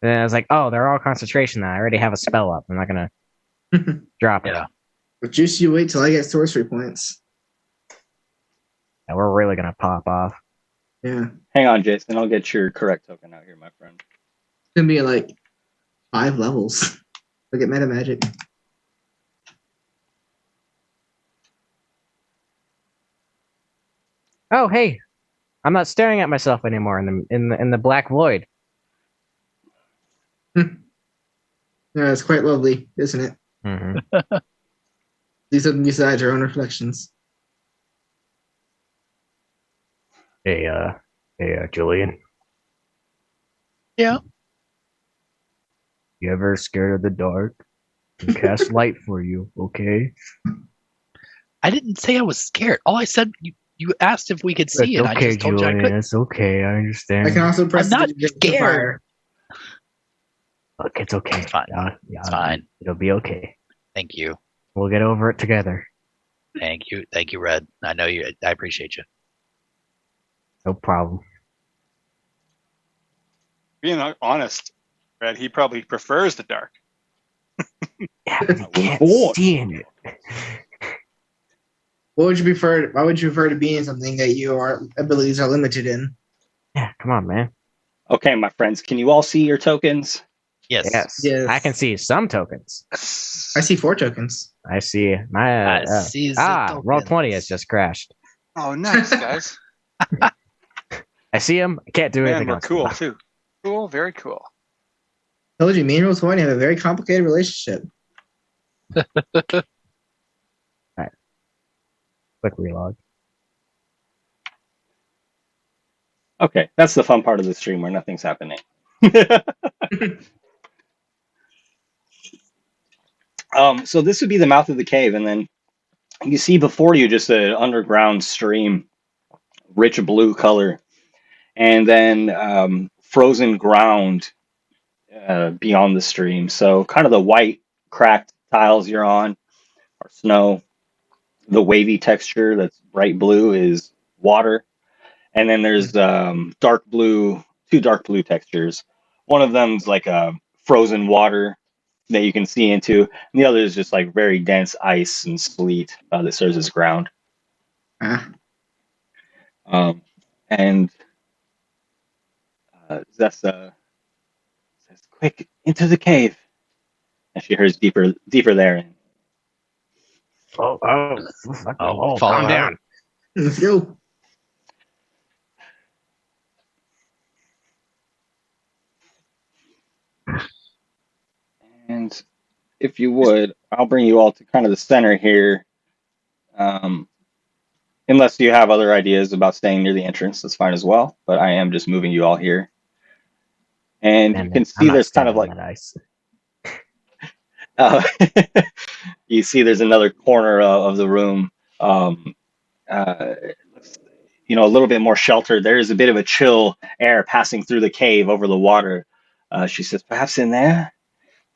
And I was like, oh, they're all concentration. Now I already have a spell up. I'm not gonna drop it. Yeah. But just you wait till I get sorcery points. And we're really gonna pop off. Yeah. Hang on, Jason. I'll get your correct token out here, my friend. It's gonna be like 5 levels. Look at meta magic. Oh, hey, I'm not staring at myself anymore in the black void. Yeah, it's quite lovely, isn't it? Mm-hmm. See something besides your own reflections. Hey, Julian. Yeah. You ever scared of the dark? And cast light for you, okay? I didn't say I was scared. All I said, you asked if we could see, It's and I okay, just told you I Julian. couldn't. It's okay. I understand. I can also press I'm not the scared. fire. Look, it's okay. It's fine. Yeah, It's fine. It'll be okay. Thank you. We'll get over it together. Thank you, Red. I know you. I appreciate you. No problem. Being honest, Red, he probably prefers the dark. Yeah, but you can't bored. see in it. What would you prefer? Why would you prefer to be in something that your abilities are limited in? Yeah, come on, man. Okay, my friends, can you all see your tokens? Yes. Yes. I can see some tokens. I see 4 tokens. I see my. I see the Roll20 tokens. has just crashed. Oh, nice, guys. I see him. I can't do Man, anything we're else. cool, too. Cool, very cool. Told you, me and Roll20 have a very complicated relationship. Quick relog. Okay, that's the fun part of the stream where nothing's happening. So this would be the mouth of the cave, and then you see before you just an underground stream, rich blue color, and then frozen ground beyond the stream. So kind of the white cracked tiles you're on are snow. The wavy texture that's bright blue is water. And then there's dark blue, 2 dark blue textures. One of them's like a frozen water that you can see into, and the other is just like very dense ice and sleet that serves as ground. Ah. And Zessa says, "Quick, into the cave!" And she hears deeper there. Oh, follow calm her. down. Let's go. And if you would, I'll bring you all to kind of the center here. Unless you have other ideas about staying near the entrance, that's fine as well. But I am just moving you all here. And you can I'm see not there's kind of standing like on that ice. uh, you see there's another corner of the room. Uh, a little bit more sheltered. There is a bit of a chill air passing through the cave over the water. She says, "Perhaps in there."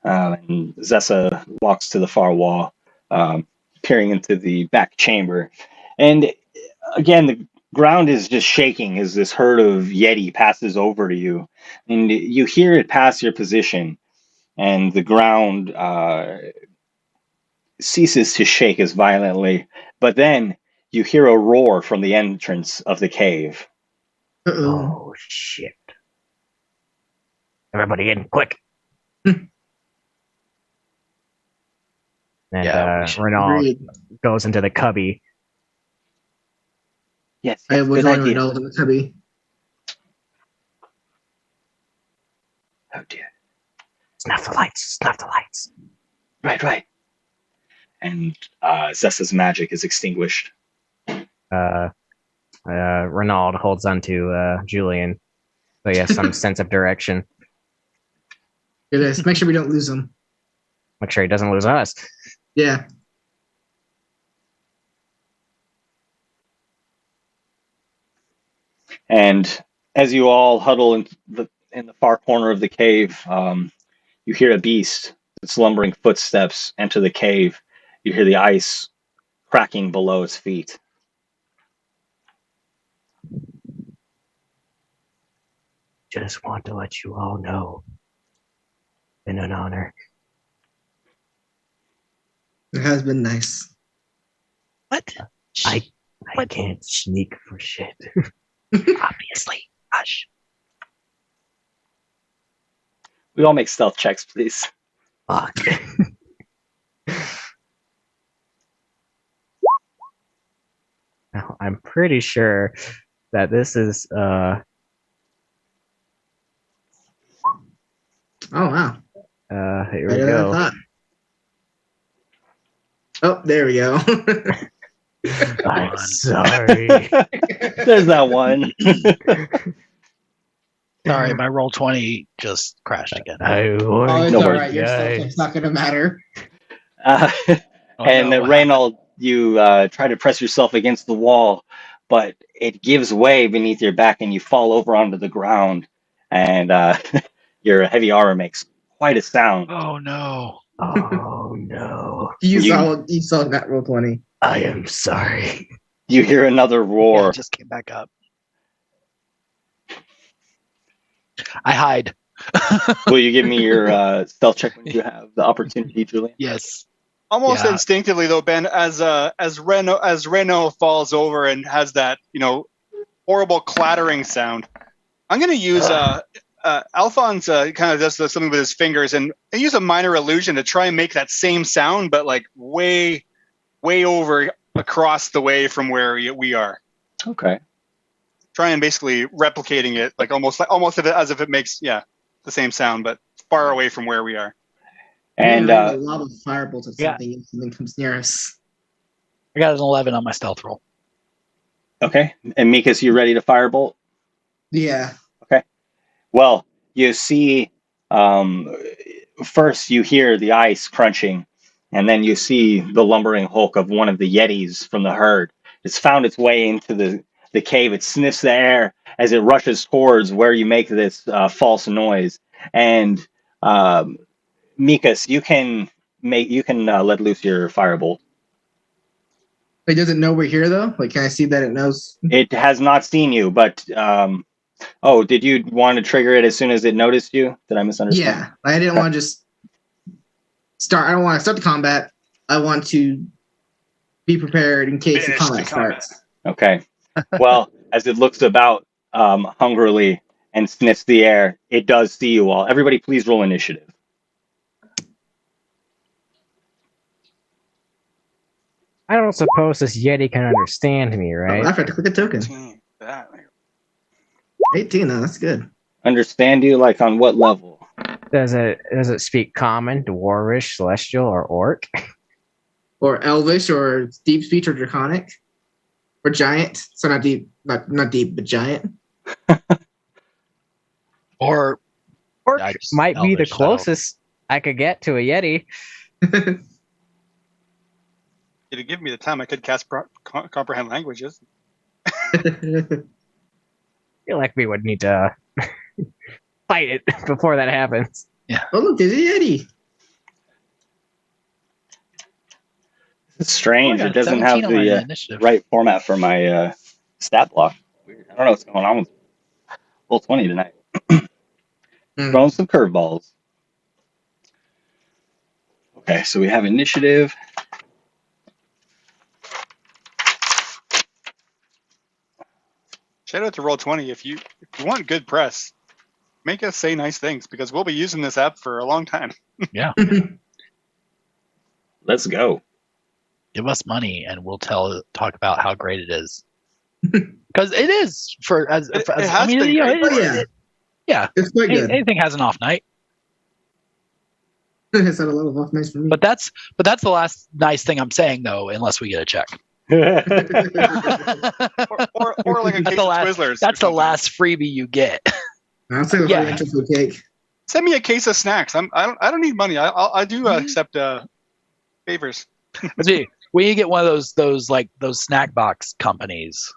And Zessa walks to the far wall, peering into the back chamber. And again, the ground is just shaking as this herd of Yeti passes over to you. And you hear it pass your position, and the ground ceases to shake as violently. But then you hear a roar from the entrance of the cave. Uh-oh. Oh, shit. Everybody in, quick. And Yeah, we should- Renault Agreed. goes into the cubby. Yes, I was good only idea. Ronaldo in the cubby. Oh dear. Snuff the lights. Snuff the lights. Right. And Zessa's magic is extinguished. Renaud holds onto Julian, so he has some sense of direction. It is. Make sure we don't lose them. Make sure he doesn't lose us. Yeah. And as you all huddle in the far corner of the cave, you hear a beast, its lumbering footsteps enter the cave. You hear the ice cracking below its feet. Just want to let you all know. Been an honor. It has been nice. What? I What? can't sneak for shit. Obviously. Hush. We all make stealth checks, please. Fuck. Now, I'm pretty sure that this is Oh wow. here we Better than I go. thought. Oh, there we go. I'm sorry. There's that one. Sorry, my Roll20 just crashed again. I Oh, warned it's No all worries. right. Your guys. stuff it's not gonna matter. And no, what Reynold, you try to press yourself against the wall, but it gives way beneath your back, and you fall over onto the ground, and your heavy armor makes quite a sound. Oh no. Oh no. You You saw that Roll20. I am sorry. you hear another Yeah, roar. it just came back up. I hide. Will you give me your stealth check when you have the opportunity, Julian? Yes. Almost Yeah. instinctively, though, Ben, as Reno falls over and has that horrible clattering sound, I'm going to use Alphonse kind of does something with his fingers and use a minor illusion to try and make that same sound, but like way over across the way from where we are. Okay. Try and basically replicating it, like almost as if it makes the same sound, but far away from where we are. And a lot of firebolts at Yeah. something if something comes near us. I got an 11 on my stealth roll. okay. And Mikas, you ready to firebolt? Yeah. Well, you see, first you hear the ice crunching, and then you see the lumbering hulk of one of the Yetis from the herd. It's found its way into the cave. It sniffs the air as it rushes towards where you make this false noise. And Mikas, you can let loose your firebolt. It doesn't know we're here though. Like, can I see that it knows? It has not seen you, but oh, did you want to trigger it as soon as it noticed you? Did I misunderstand? Yeah. I didn't want to just start. I don't want to start the combat. I want to be prepared in case the Finish the combat combat. starts. Okay. Well, as it looks about hungrily and sniffs the air, it does see you all. Everybody, please roll initiative. I don't suppose this Yeti can understand me, Oh, right? I have to click a token. 18, though. That's good. Understand you, like on what level? Does it speak common, dwarvish, celestial, or orc? Or elvish, or deep speech, or draconic, or giant. So not deep, not deep, but giant. Or Orc I just- might be the elvish, so- closest I could get to a Yeti. If you give me the time, I could cast comprehend languages. I feel like we would need to fight it before that happens. Oh, look, there's a Yeti. It's strange. Oh, I It got doesn't have 17 on my the initiative. right format for my stat block. Weird. I don't know what's going on with Roll20 tonight. Throwing some curveballs. Okay, so we have initiative. Shout out to Roll20 if you want good press, make us say nice things because we'll be using this app for a long time. Let's go. Give us money and we'll talk about how great it is. Because it is It has been you know, great. Oh, yeah. yeah. It's quite good. Anything has an off night. It's not a level off nice for me. But that's the last nice thing I'm saying though, unless we get a check. Or like a That's case the of last- Twizzlers. That's the last freebie you get. I'll take the Yeah. financial cake. Send me a case of snacks. I don't need money. I do accept favors. See, we need to get one of those snack box companies.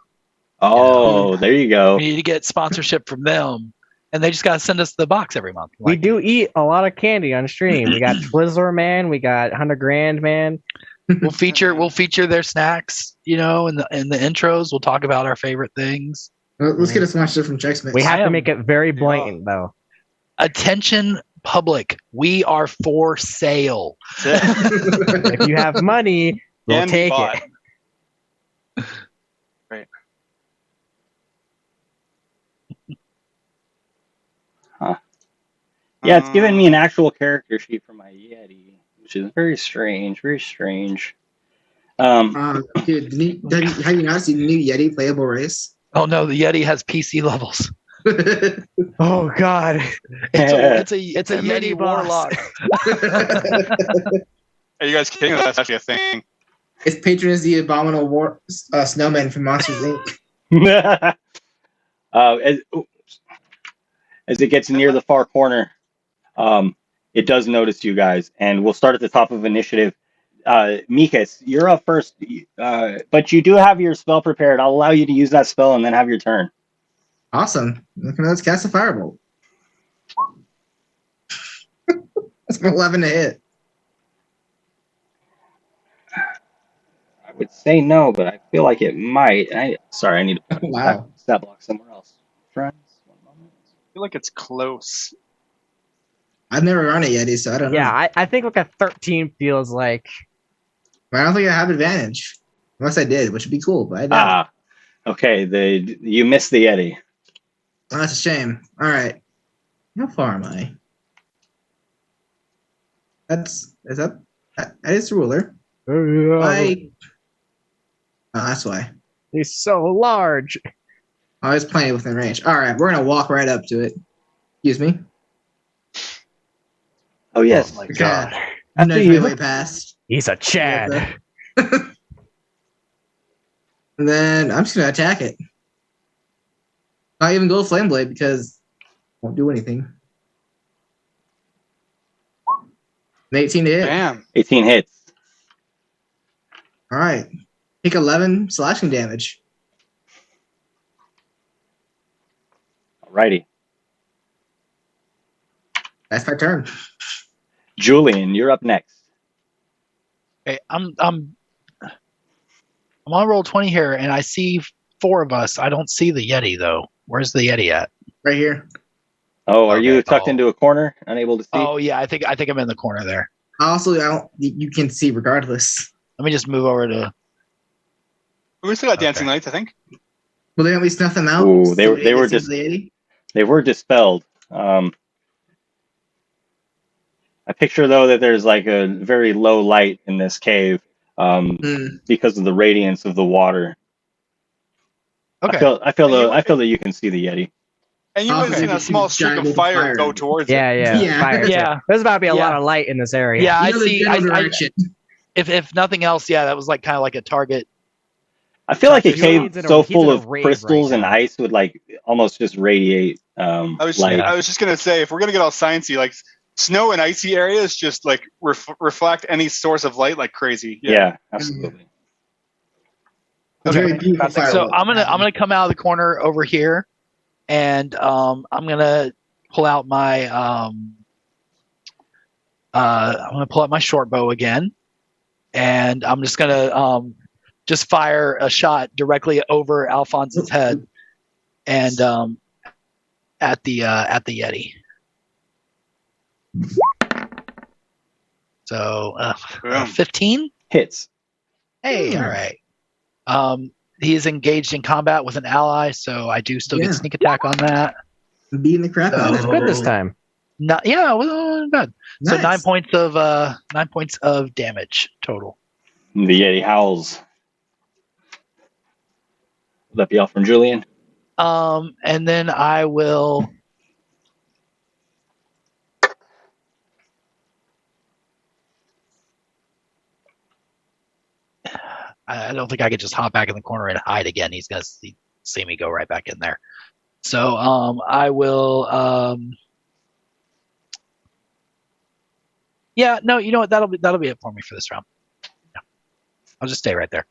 Oh, there you go. We need to get sponsorship from them, and they just gotta send us the box every month. We do eat a lot of candy on stream. We got Twizzler Man, we got 100 Grand Man. We'll feature their snacks, in the intros. We'll talk about our favorite things. Well, let's get a sponsorship from Chex Mix. We have I to am- make it very blatant, though. Attention, public, we are for sale. If you have money, we'll Can be take bought. it. Right. Yeah, it's given me an actual character sheet for my Yeti, which is very strange, very strange. Dude, have you not seen the new Yeti playable race? Oh no, the Yeti has PC levels. Oh, God. It's a The mini Yeti boss. warlock. Are you guys kidding? That's actually a thing. Its patron is the abominable snowman from Monsters Inc. As it gets near the far corner, it does notice you guys, and we'll start at the top of initiative. Mikas, you're up first, but you do have your spell prepared. I'll allow you to use that spell and then have your turn. Awesome. Let's cast a firebolt. That's an 11 to hit. I would say no, but I feel like it might. Sorry, I need to put Wow. stat block somewhere else. Friends, one moment. I feel like it's close. I've never run a Yeti, so I don't know. Yeah, I think like a 13 feels like. But I don't think I have advantage. Unless I did, which would be cool, but I don't. Ah, okay. You missed the Yeti. Oh, that's a shame. All right. How far am I? That is the ruler. Why? Oh, that's why. He's so large. I was playing within range. All right, we're gonna walk right up to it. Excuse me. Oh yes. Oh my Okay. god. After Nudge you. my way past. He's a Chad. And then I'm just gonna attack it. Not even go flame blade because it won't do anything. An 18 to hit. Bam. 18 hits. All right. Take 11 slashing damage. Alrighty. That's my turn. Julian, you're up next. Okay, I'm on Roll20 here, and I see 4 of us. I don't see the Yeti though. Where's the Yeti at? Right here. Oh, are you Okay. tucked into a corner, unable to see? Oh yeah, I think I'm in the corner there. Also, I don't. You can see regardless. Let me just move over to. We still got Okay. dancing lights, I think. Will they at least snuff them out? Ooh, they So were can see just- the Yeti? They were dispelled. I picture though that there's like a very low light in this cave because of the radiance of the water. Okay. I feel And that you can see the Yeti. And you would have Okay. seen a small streak Giant of bolt of fire fire. go towards Yeah, it. yeah, Yeah. Fire. Yeah. There's about to be a lot Yeah. of light in this area. Yeah, I You know the see. general I, direction. if nothing else, yeah, that was like kind of like a target. I feel like a Julian's cave in a- so he's full in a of rave crystals right and now. ice would like almost just radiate I was light. just gonna say, if we're gonna get all sciencey, like snow and icy areas just like reflect any source of light like crazy. Yeah, absolutely. It's a very beautiful That's like- firewall. So I'm gonna come out of the corner over here, and I'm gonna pull out my short bow again, and I'm just gonna just fire a shot directly over Alphonse's head, and at the Yeti. So Boom. 15. Hits. Hey, Hmm. all right. He is engaged in combat with an ally, so I do still Yeah. get sneak attack on that. Beating the crap out of It's them. good this time. No, yeah, well, bad. So Nice. 9 points of damage total. The Yeti howls. Will that be all from Julian? And then I will. I don't think I could just hop back in the corner and hide again. He's gonna see me go right back in there. So I will. Yeah, no, you know what? That'll be it for me for this round. Yeah. I'll just stay right there.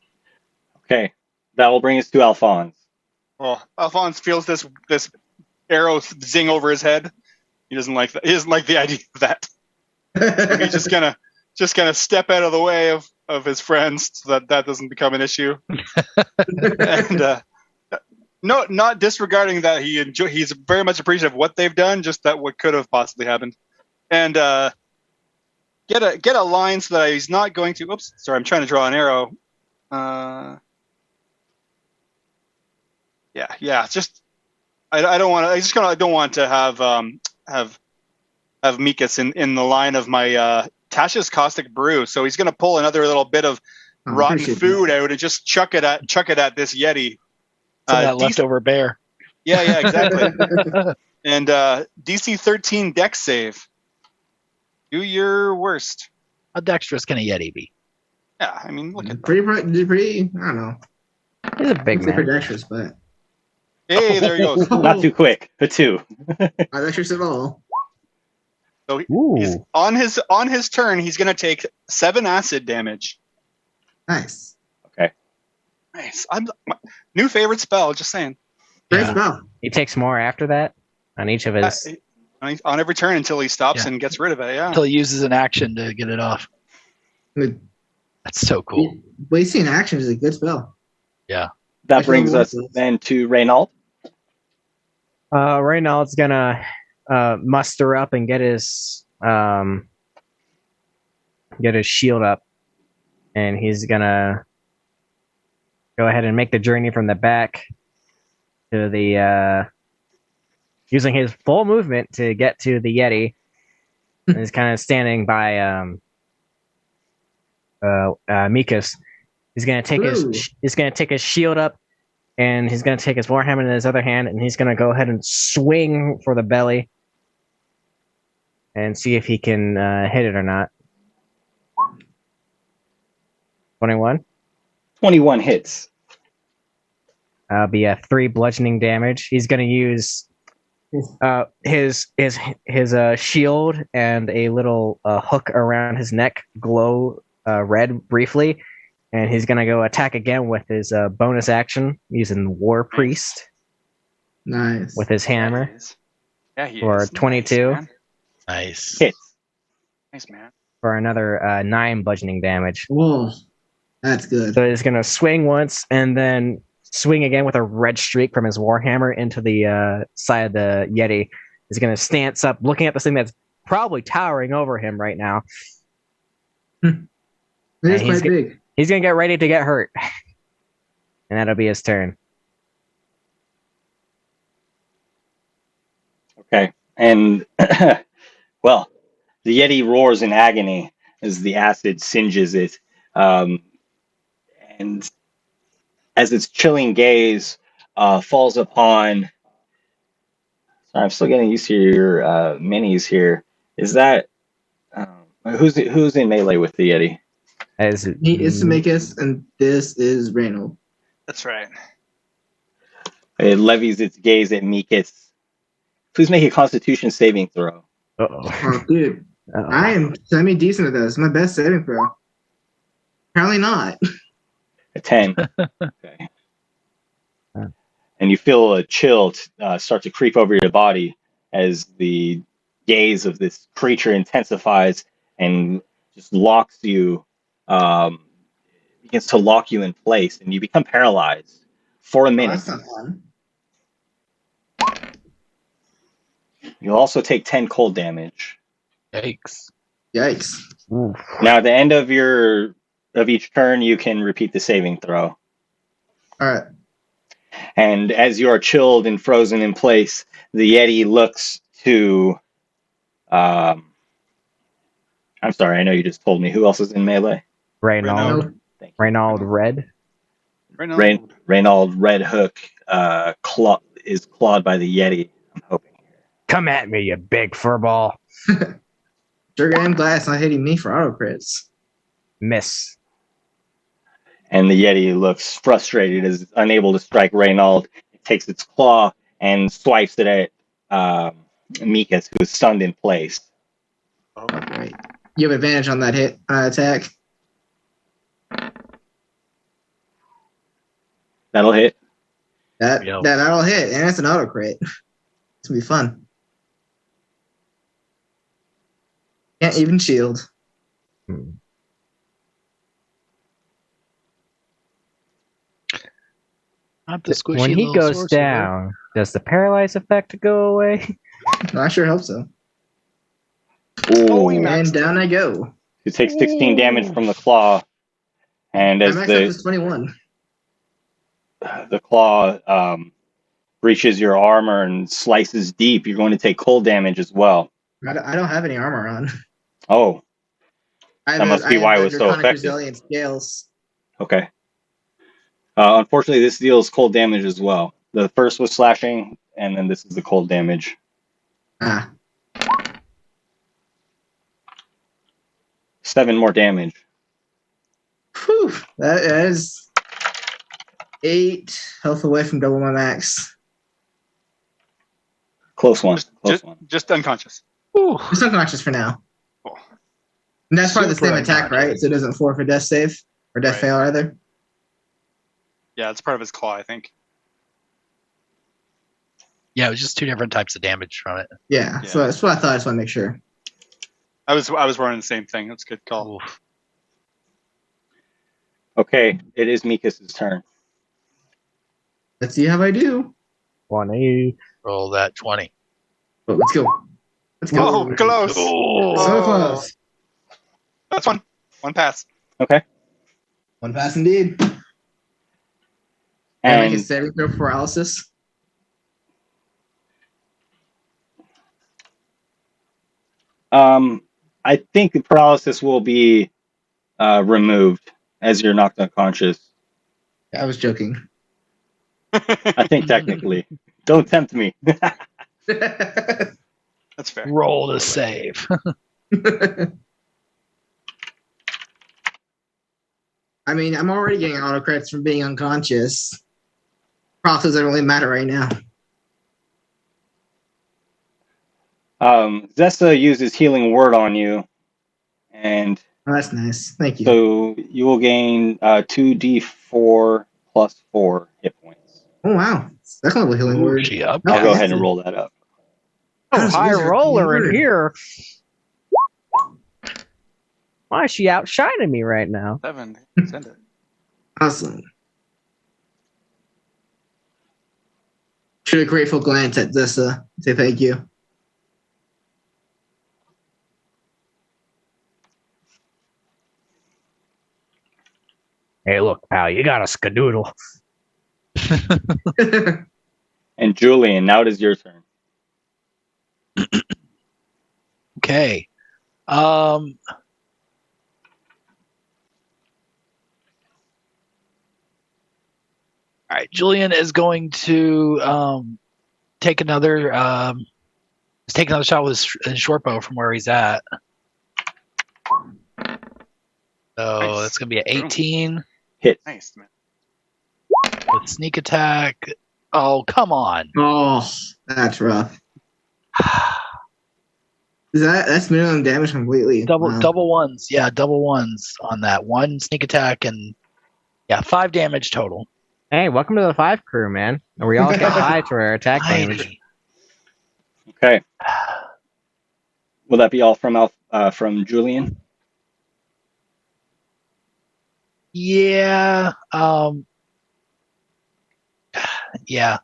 Okay. That will bring us to Alphonse. Well, Alphonse feels this arrow zing over his head. He doesn't like that. He doesn't like the idea of that. He's just gonna step out of the way of his friends so that doesn't become an issue. And no, not disregarding that he's very much appreciative of what they've done, just that what could have possibly happened, and get a line so that he's not going to. Oops, sorry, I'm trying to draw an arrow. Yeah. Just I don't want to. I don't want to have Mikas in the line of my Tasha's caustic brew. So he's going to pull another little bit of rotten appreciate food out and just chuck it at this Yeti. So that DC leftover bear. Yeah, exactly. And DC 13 dex save. Do your worst. How dexterous can a Yeti be? Yeah, I mean, look at pretty. I don't know. He's a big It's super man. dexterous, but Hey, there he goes. Not too quick. A 2. not dexterous at all. So he's Ooh. on his turn. He's going to take 7 acid damage. Nice. Okay. Nice. New favorite spell. Just saying. Great Yeah. spell. He takes more after that on each of his. On every turn until he stops Yeah. and gets rid of it. Yeah. Until he uses an action to get it off. Good. That's so cool. Wasting in action is a good spell. That brings us then to Reynald. Reynald's gonna muster up and get his shield up, and he's gonna go ahead and make the journey from the back to the using his full movement to get to the Yeti. And he's kind of standing by Mikas. He's gonna take his shield up, and he's gonna take his warhammer in his other hand, and he's gonna go ahead and swing for the belly, and see if he can hit it or not. 21. 21 hits. That'll be a 3 bludgeoning damage. He's gonna use his shield and a little hook around his neck glow red briefly, and he's gonna go attack again with his bonus action using War Priest Nice. with his hammer Yeah, he for is. 22 Nice, man. Nice. Hits. Nice, man. for another 9 bludgeoning damage. Whoa. That's good. So he's gonna swing once and then swing again with a red streak from his warhammer into the side of the Yeti. He's gonna stance up, looking at this thing that's probably towering over him right now. It is he's quite big. He's gonna get ready to get hurt, and that'll be his turn. Okay. And, well, the Yeti roars in agony as the acid singes it. And as its chilling gaze falls upon... Sorry, I'm still getting used to your minis here. Is that... who's in melee with the Yeti? He is Samicus, and this is Reynold. That's right. It levies its gaze at Mikas. Please make a Constitution saving throw. Oh, dude. I am semi-decent at this. My best saving throw. Apparently not. A 10. Okay. And you feel a chill start to creep over your body as the gaze of this creature intensifies and just locks you, begins to lock you in place, and you become paralyzed for a Oh, minute. that's not fun. You'll also take 10 cold damage. Yikes. Yikes. Now, at the end of each turn, you can repeat the saving throw. All right. And as you are chilled and frozen in place, the Yeti looks to... I'm sorry, I know you just told me. Who else is in melee? Reynald Red. Reynald Red Hook is clawed by the Yeti, I'm hoping. Come at me, you big furball. Sugar and glass not hitting me for auto crits. Miss. And the Yeti looks frustrated as it's unable to strike Reynald. It takes its claw and swipes it at Mikas, who is stunned in place. Oh, great. You have advantage on that hit attack. That'll hit. That'll hit, and it's an auto crit. It's gonna be fun. Can't even shield. Not the squishy When he little goes sorcerer. down, does the paralyze effect go away? I sure hope so. Ooh. And down I go. You take 16 damage from the claw, and as My max up is 21. the claw reaches your armor and slices deep, you're going to take cold damage as well. I don't have any armor on. Oh, That must be why it was so draconic effective. Resilient scales. okay. Unfortunately, this deals cold damage as well. The first was slashing, and then this is the cold damage. Ah. 7 more damage. Whew. That is 8 health away from double my max. Close one. Close one. Just unconscious. Ooh. It's unconscious for now. Cool. And that's probably the Super same attack, unconscious. right? So it doesn't forfeit death save or death Right. fail either. Yeah, it's part of his claw, I think. Yeah, it was just two different types of damage from it. Yeah. Yeah. So that's what I thought. I just want to make sure. I was running the same thing. That's a good call. Oof. Okay, it is Mikas's turn. Let's see how I do. 20. Roll that 20. But let's go. Let's go. Oh, close. Oh. So Oh. close. That's one. One pass. Okay. One pass indeed. And like a And saving throw for paralysis. I think the paralysis will be removed as you're knocked unconscious. I was joking. I think technically. Don't tempt me. That's fair. Roll to save. I mean, I'm already getting auto credits from being unconscious. Paralysis doesn't really matter right now. Zesta uses healing word on you, and Oh, that's nice. Thank you. so you will gain 2d4 plus 4 hit points. Oh wow, second level healing Ooh, word. she up. I'll go Yeah. ahead and roll that up. Oh, How's high Wizard roller in Word? here. Why is she outshining me right now? 7. Send it. Awesome. Should a grateful glance at Zessa. Say thank you. Hey, look, pal, you got a skadoodle. And Julian, now it is your turn. Okay. All right. Julian is going to take another shot with his short bow from where he's at. So Nice. that's going to be an 18 Hit. Nice, man. with sneak attack. Oh, come on. Oh, that's rough. That's minimum damage completely. Double Wow. double ones. Yeah, double ones on that. One sneak attack and 5 damage total. Hey, welcome to the 5 crew, man. And we all get high to our attack damage. Mighty. Okay. Will that be all from Julian? Yeah. Yeah.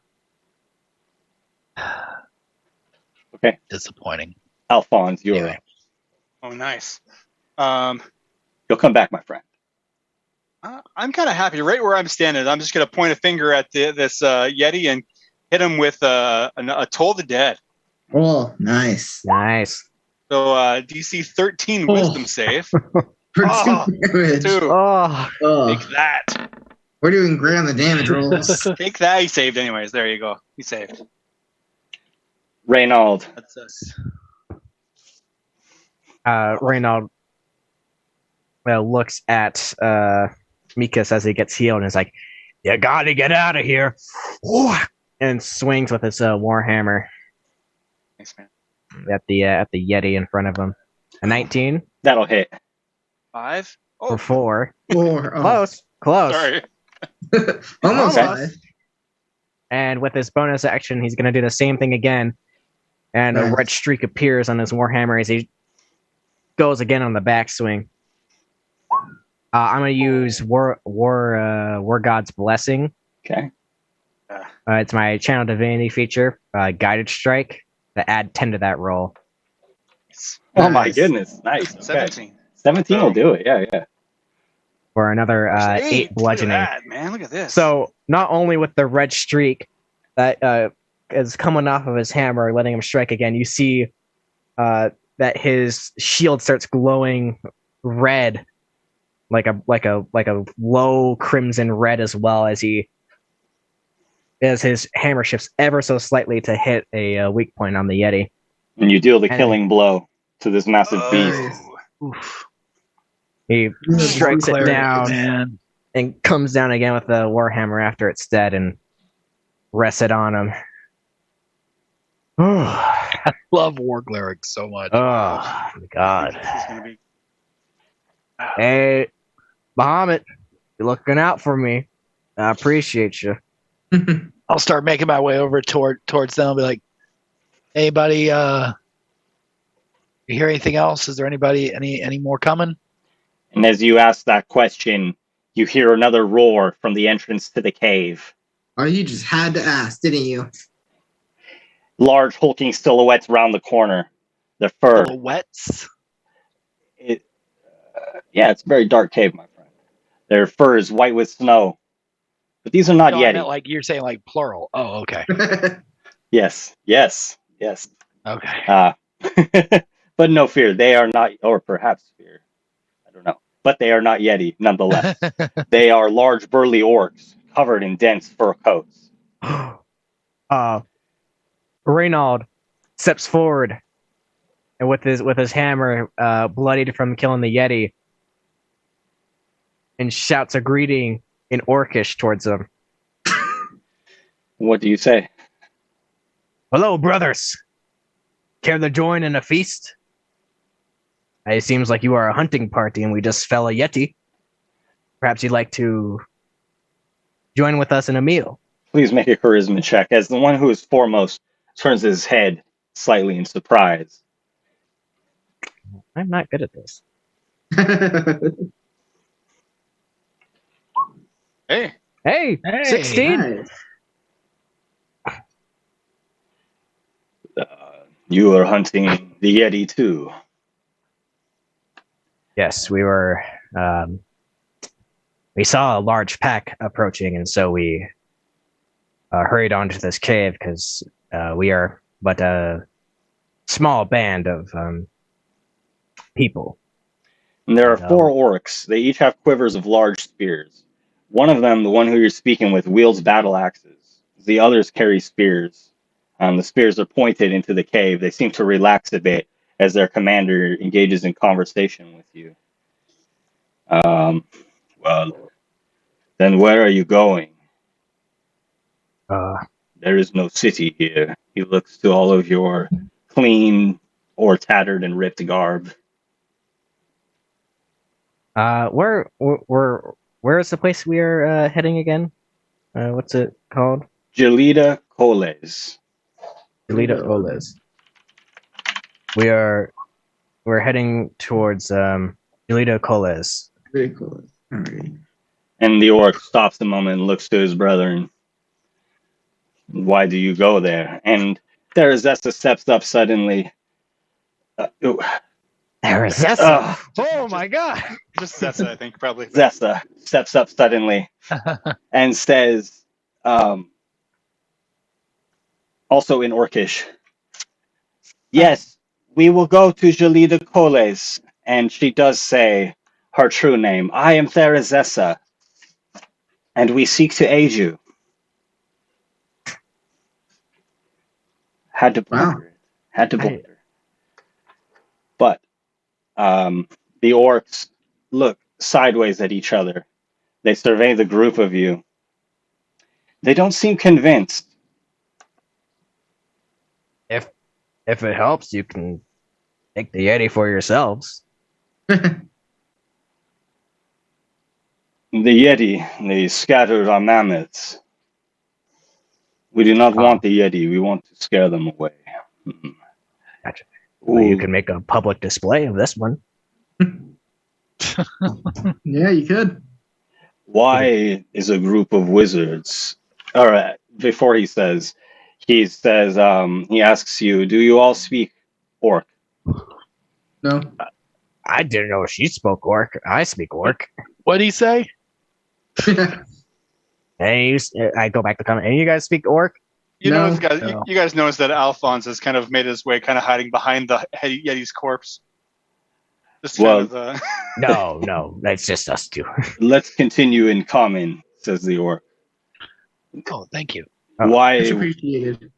Okay. Disappointing. Alphonse, you're Anyway. up. Oh, nice. You'll come back, my friend. I'm kind of happy right where I'm standing. I'm just going to point a finger at this Yeti and hit him with a Toll the Dead. Oh, nice. Nice. So DC 13 Wisdom save. For Oh, 2 damage. 2. Oh, Oh, Take that. we're doing great on the damage rolls. Take that. He saved anyways. There you go. He saved. Reynald. That's us. Reynald looks at Mikas as he gets healed and is like, "You gotta get out of here!" And swings with his warhammer Nice, man. at the Yeti in front of him. A 19 That'll hit. 5. or Oh, 4. Or, oh, Close. sorry. almost Okay. 5. And with his bonus action, he's gonna do the same thing again. And a Nice. red streak appears on his warhammer as he goes again on the backswing. I'm gonna use War God's Blessing. Okay. It's my Channel Divinity feature, Guided Strike, to add 10 to that roll. Oh my Nice. goodness. Nice. Okay. 17. 17 will do it. Yeah. For another 8 bludgeoning. Look at that, man. Look at this. So not only with the red streak that is coming off of his hammer, letting him strike again, you see that his shield starts glowing red, like a low crimson red, as well as his hammer shifts ever so slightly to hit a weak point on the Yeti. And you deal the And- killing blow to this massive beast. Oof. He strikes it Cleric, down man. and comes down again with the warhammer after it's dead and rests it on him. I love war clerics so much. Oh my God. This is gonna be. Hey, Bahamut, you're looking out for me. I appreciate you. I'll start making my way over towards them. I'll be like, "Hey, buddy, you hear anything else? Is there anybody any more coming?" And as you ask that question, you hear another roar from the entrance to the cave. Oh, you just had to ask, didn't you? Large hulking silhouettes round the corner. Their fur. Silhouettes. Yeah, it's a very dark cave, my friend. Their fur is white with snow. But these are not No, Yeti. I meant like you're saying like plural. Oh, okay. Yes. Okay. But no fear, they are not, or perhaps fear. I don't know. But they are not Yeti, nonetheless. They are large, burly orcs covered in dense fur coats. Reynald steps forward and with his hammer bloodied from killing the Yeti and shouts a greeting in Orcish towards them. What do you say? Hello, brothers. Care to join in a feast? It seems like you are a hunting party and we just fell a Yeti. Perhaps you'd like to join with us in a meal. Please make a charisma check as the one who is foremost turns his head slightly in surprise. I'm not good at this. Hey, Hey, 16. Nice. You are hunting the Yeti too. Yes, we were. We saw a large pack approaching, and so we hurried onto this cave because we are but a small band of people. And there are No. 4 orcs. They each have quivers of large spears. One of them, the one who you're speaking with, wields battle axes. The others carry spears. The spears are pointed into the cave. They seem to relax a bit as their commander engages in conversation with you. Well, then where are you going? Uh, There is no city here. He looks to all of your clean or tattered and ripped garb. where is the place we are heading again? What's it called? Gelida Coles. Delita Oles. We're heading towards Delita Coles. Very cool. Alright. And the orc stops a moment and looks to his brethren. Why do you go there? And Therizessa steps up suddenly. Zessa. Oh my God! just Zessa, I think probably. Zessa steps up suddenly and says, also in Orcish, yes, we will go to Gelida Coles. And she does say her true name. I am Therizessa, and we seek to aid you. Had to blunder it. Had to blunder. But the orcs look sideways at each other. They survey the group of you. They don't seem convinced. If it helps, you can take the Yeti for yourselves. The Yeti, they scattered our mammoths. We do not want the Yeti. We want to scare them away. Gotcha. Well, Ooh, you can make a public display of this one. Yeah, you could. why is a group of wizards? All right. Before he says, he asks you, do you all speak orc? No. I didn't know she spoke orc. I speak orc. What did he say? Hey, I go back to comment. And you guys speak orc? You No. know, guys, No. you guys noticed that Alphonse has kind of made his way, kind of hiding behind the Yeti's corpse. Just Well- kind of. No, that's just us two. Let's continue in common, says the orc. Oh, thank you. Oh, Much Why? appreciated.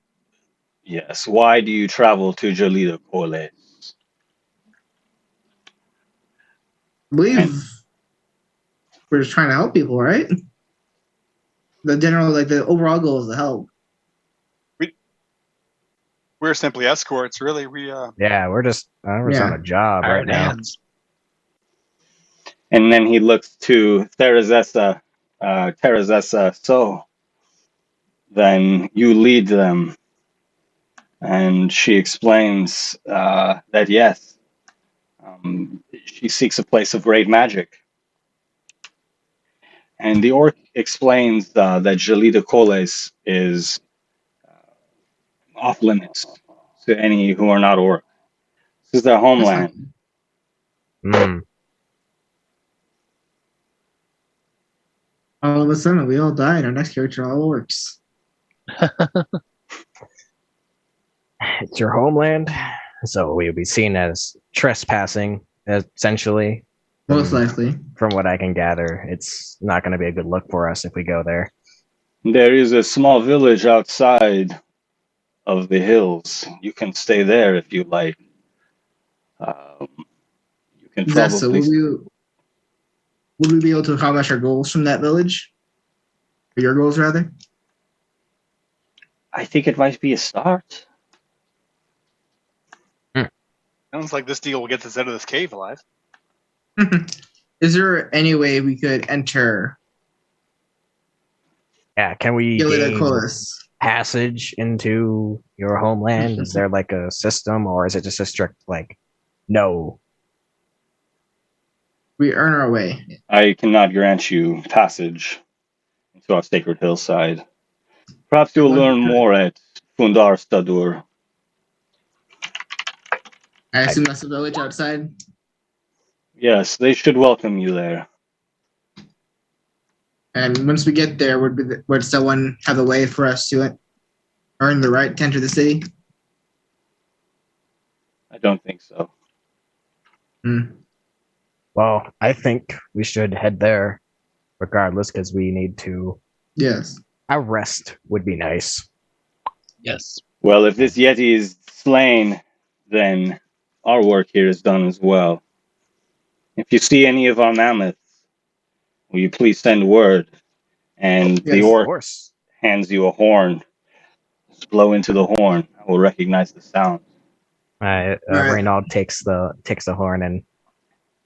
Yes. Why do you travel to Jolita Cole? I believe we're just trying to help people, right? The overall goal is to help. we're simply escorts, really. We Yeah, we're just on a job right Iron now. hands. And then he looks to Therazessa. Therazessa, so then you lead them. And she explains that yes, she seeks a place of great magic. And the orc explains that Gelida Coles is off limits to any who are not orc. This is their That's homeland. Hmm. All of a sudden, we all die, and our next character all works. It's your homeland, so we would be seen as trespassing, essentially. Most likely. From what I can gather, it's not going to be a good look for us if we go there. There is a small village outside of the hills. You can stay there if you like. You can Zessa, probably. would we be able to accomplish our goals from that village? Or your goals, rather? I think it might be a start. sounds like this deal will get us out of this cave alive. Is there any way we could enter Yeah, can we Gilida gain Colas? passage into your homeland? Is there like a system, or is it just a strict like no? We earn our way. I cannot grant you passage to our sacred hillside. Perhaps you'll learn more at Fundar Stadur. I assume that's the village outside. Yes, they should welcome you there. And once we get there, would someone have a way for us to earn the right to enter the city? I don't think so. Well, I think we should head there, regardless, because we need to. Yes. A rest would be nice. Yes. Well, if this Yeti is slain, then our work here is done as well. If you see any of our mammoths, will you please send word? And the Yes. Of orc course. hands you a horn. Just blow into the horn. I will recognize the sound. Right. Reynald takes the horn and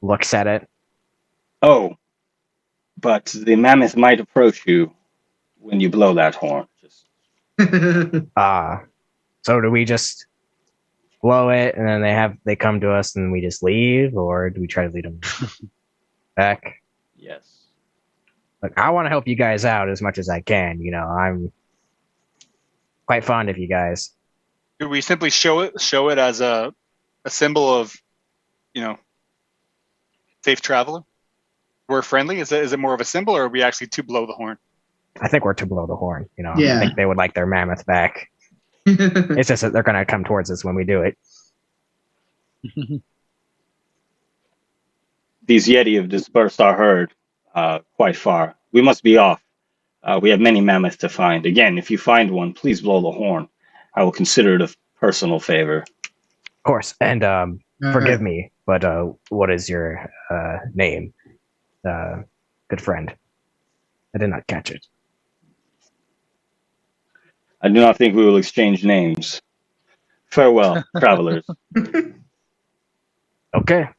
looks at it. Oh, but the mammoth might approach you when you blow that horn. Just So do we just blow it and then they come to us and we just leave, or do we try to lead them back? yes. Like, I want to help you guys out as much as I can. You know, I'm quite fond of you guys. Do we simply show it as a symbol of, safe traveler? We're friendly. Is it more of a symbol, or are we actually to blow the horn? I think we're to blow the horn. You know, Yeah. I think they would like their mammoth back. It's just that they're going to come towards us when we do it. These Yeti have dispersed our herd quite far. We must be off. We have many mammoths to find. Again, if you find one, please blow the horn. I will consider it a personal favor. Of course. And forgive me, but what is your name, good friend? I did not catch it. I do not think we will exchange names. Farewell, travelers. Okay.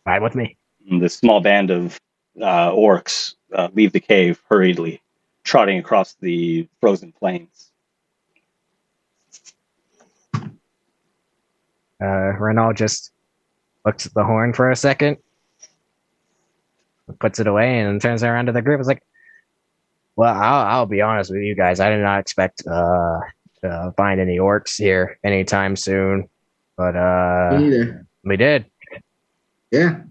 Ride with me. And the small band of orcs leave the cave hurriedly, trotting across the frozen plains. Renault just looks at the horn for a second, puts it away, and turns around to the group. It's like, well, I'll be honest with you guys. I did not expect to find any orcs here anytime soon, but Me neither. we did. Yeah.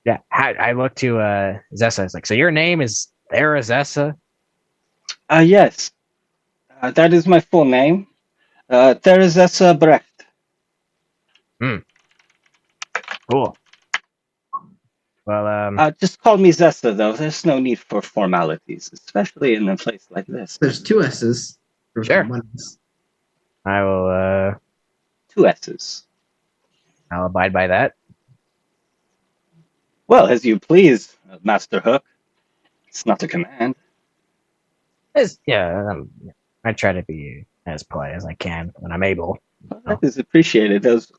Yeah, I looked to Zessa. It's like, so your name is Therazessa? Yes, that is my full name. Therazessa Brecht. Cool. Well, Just call me Zessa, though. There's no need for formalities, especially in a place like this. There's two S's. Sure. One S. I will. 2 S's. I'll abide by that. Well, as you please, Master Hook. It's not a command. Yeah, I try to be as polite as I can when I'm able. Well, that is appreciated. Those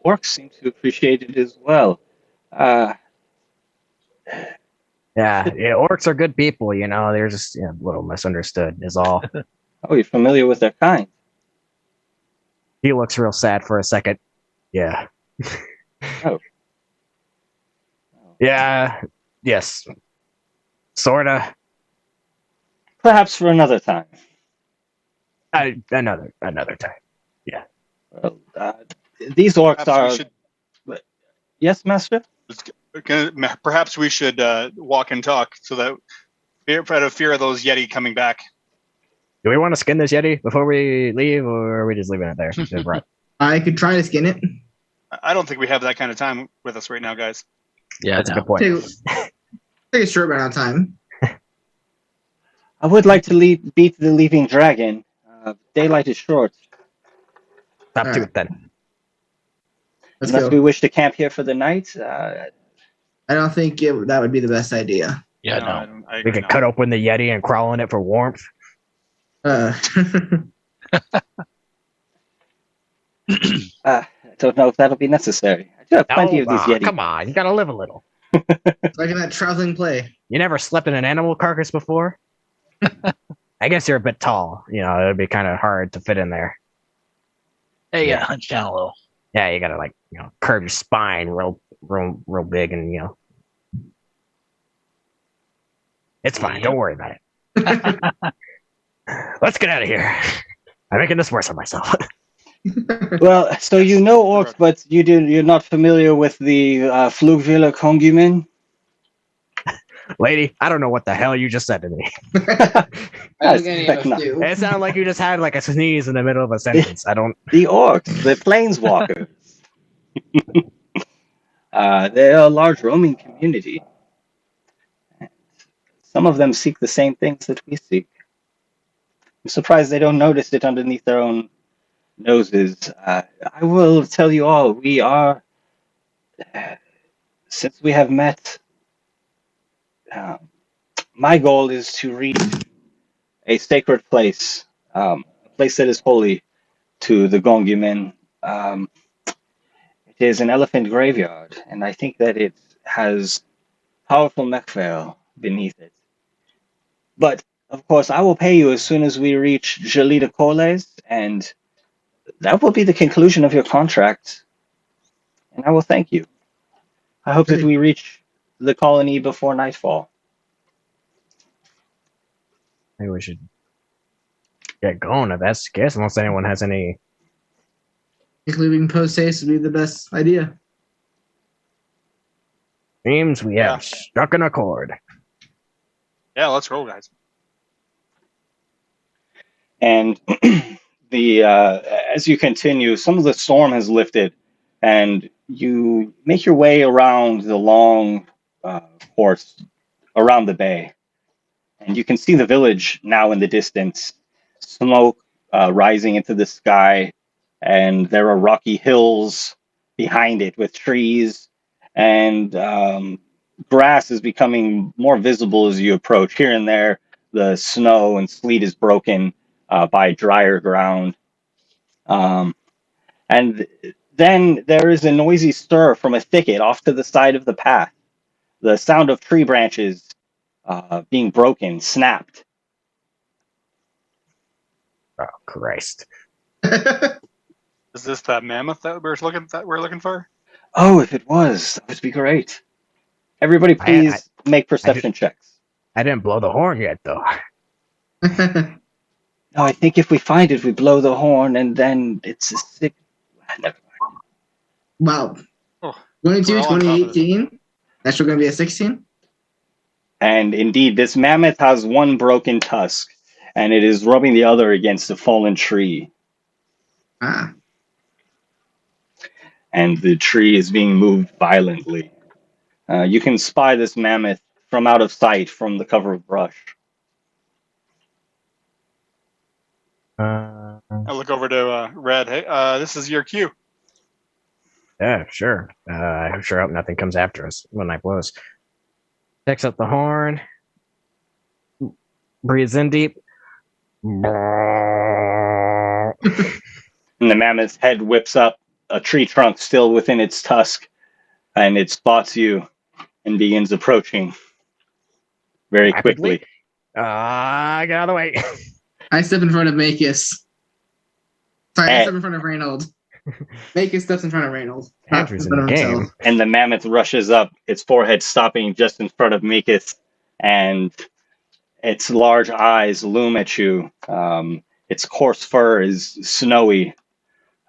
orcs seem to appreciate it as well. Uh, Yeah, orcs are good people, They're just a little misunderstood, is all. oh, you're familiar with their kind. He looks real sad for a second. Yeah. Oh. Yeah. Yes. Sorta. Perhaps for another time. Another time. Well, these orcs Perhaps we are. should. Yes, Master? Perhaps we should walk and talk so that out of fear of those Yeti coming back. Do we want to skin this Yeti before we leave, or are we just leaving it there? I could try to skin it. I don't think we have that kind of time with us right now, guys. Yeah, That's a good point. Take a short amount of time. I would like to beat the leaving dragon. Daylight is short. Stop All to right. it then. Let's Unless go. we wish to camp here for the night. I don't think that would be the best idea. Yeah, no. I We agree could now. cut open the Yeti and crawl in it for warmth. I don't know if that'll be necessary. I do have plenty of these Yeti. Come on, you gotta live a little. like in that traveling play. You never slept in an animal carcass before? I guess you're a bit tall. It'd be kind of hard to fit in there. Hey, yeah, hunch down a little. Yeah, you gotta curve your spine real big, and it's fine. Don't worry about it. Let's get out of here. I'm making this worse on myself. Well, so you know orcs, but you're not familiar with the Flugvilla Congumen? Lady, I don't know what the hell you just said to me. I think any of us do. It sounded like you just had like a sneeze in the middle of a sentence. I don't. The orcs, the planeswalkers. They're a large roaming community. Some of them seek the same things that we seek. I'm surprised they don't notice it underneath their own noses. I will tell you all, we are, since we have met, my goal is to reach a sacred place, a place that is holy to the Gongumen. It is an elephant graveyard, and I think that it has powerful mechveil beneath it. But, of course, I will pay you as soon as we reach Gelida Coles, and that will be the conclusion of your contract. And I will thank you. I hope that we reach the colony before nightfall. Maybe we should get going if that's the case, unless anyone has any. I think leaving post haste would be the best idea. Seems we have struck an accord. Yeah, let's roll, guys. And as you continue, some of the storm has lifted, and you make your way around the long course around the bay. And you can see the village now in the distance, smoke rising into the sky, and there are rocky hills behind it with trees, and grass is becoming more visible as you approach. Here and there, the snow and sleet is broken by drier ground. And then there is a noisy stir from a thicket off to the side of the path. The sound of tree branches being broken, snapped. Oh Christ! Is this that mammoth that we're looking for? Oh, if it was, that would be great. Everybody, please make perception checks. I didn't blow the horn yet, though. No, I think if we find it, we blow the horn, and then it's a sick. Never mind. Wow. Oh, 22, we're all on top of it. 2018. That's still going to be a 16? And indeed, this mammoth has one broken tusk, and it is rubbing the other against a fallen tree. Ah. And the tree is being moved violently. You can spy this mammoth from out of sight from the cover of brush. I look over to Red. Hey, this is your cue. Yeah, sure. I sure hope nothing comes after us when I blows. Picks up the horn. Breathes in deep. And the mammoth's head whips up, a tree trunk still within its tusk, and it spots you and begins approaching very Rapidly? quickly. Get out of the way. I step in front of Makis. Sorry, I Eh. step in front of Reynold. Makis steps in front of Reynold. Andrew's not in the front of game. himself. And the mammoth rushes up, its forehead stopping just in front of Mikis, and its large eyes loom at you. Its coarse fur is snowy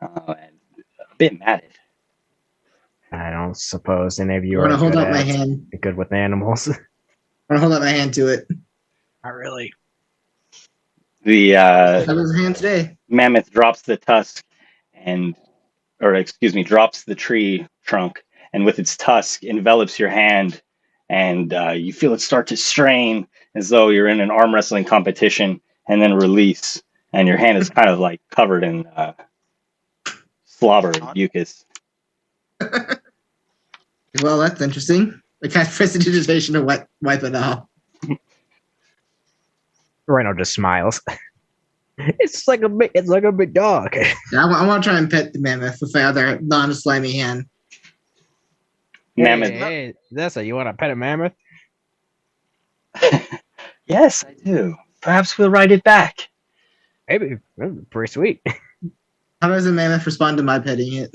and a bit matted. I don't suppose any of you I are want to hold good up my at hand. good with animals. I want to hold up my hand to it. Not really. The That was a hand today. mammoth drops the tusk drops the tree trunk, and with its tusk envelops your hand, and you feel it start to strain as though you're in an arm wrestling competition, and then release, and your hand is kind of like covered in slobber, mucus. Well, that's interesting. I cast prestidigitation to wipe it off. Rhino just smiles. It's like a big dog. Yeah, I want to try and pet the mammoth with my other non-slimy hand. Mammoth. Hey, Zessa, you want to pet a mammoth? Yes, I do. Perhaps we'll write it back. Maybe. That'd be pretty sweet. How does the mammoth respond to my petting it?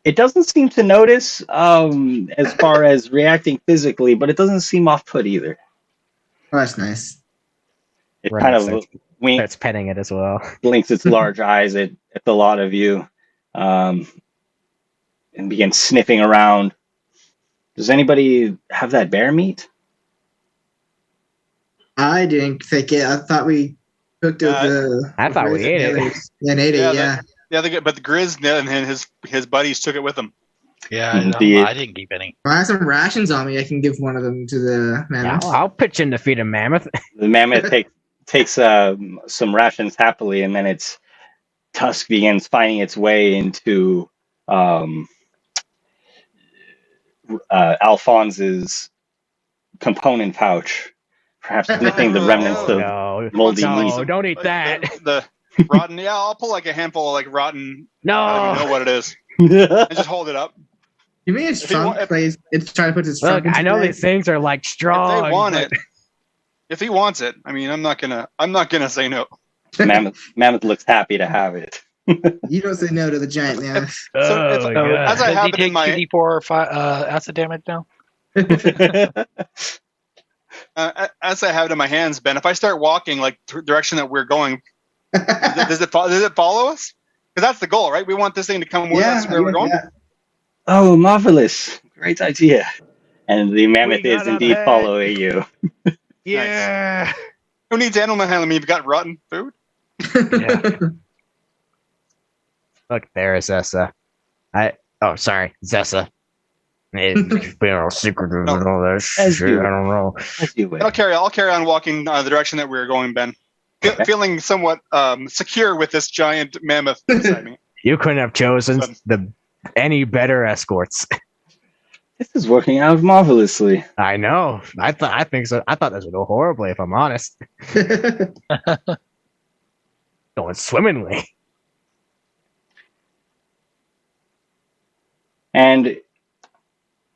It doesn't seem to notice as far as reacting physically, but it doesn't seem off-put either. Oh, that's nice. It Rhino kind of starts petting it as well. blinks its large eyes at the lot of you, and begins sniffing around. Does anybody have that bear meat? I didn't take it. I thought we cooked it with the. I thought we ate it. Yeah, ate it. Yeah. But the Grizz and his buddies took it with them. Yeah, I didn't keep any. If I have some rations on me, I can give one of them to the Yeah, mammoth. I'll pitch in to feed a mammoth. The mammoth takes some rations happily, and then its tusk begins finding its way into Alphonse's component pouch, perhaps sniffing the remnants of moldy meat. No, don't eat that. The rotten. Yeah, I'll pull like a handful of like rotten. No. I don't even know what it is. And just hold it up. You mean its If you trunk want- plays? It's trying to put its trunk. Look, I know these things are like strong. If they want but- it, if he wants it, I mean, I'm not gonna say no. Mammoth looks happy to have it. You don't say no to the giant mammoth. So it's- Oh, God. as I Does have he it in take my 2d4 acid damage now? as I have it in my hands, Ben, if I start walking like direction that we're going, does it follow us? Because that's the goal, right? We want this thing to come with us where we're going. Yeah. Oh, marvelous! Great idea. And the mammoth We is got a indeed pet. following you. Yeah. Who needs animal handling when you've got rotten food? Yeah. Look, there is Zessa. Sorry, Zessa. It's being all secretive and all that As shit. you- I don't know. As you wish. I'll carry on walking the direction that we're going, Ben. Feeling somewhat secure with this giant mammoth beside me. You couldn't have chosen any better escorts. This is working out marvelously. I know. I think so. I thought this would go horribly, if I'm honest. Going swimmingly. And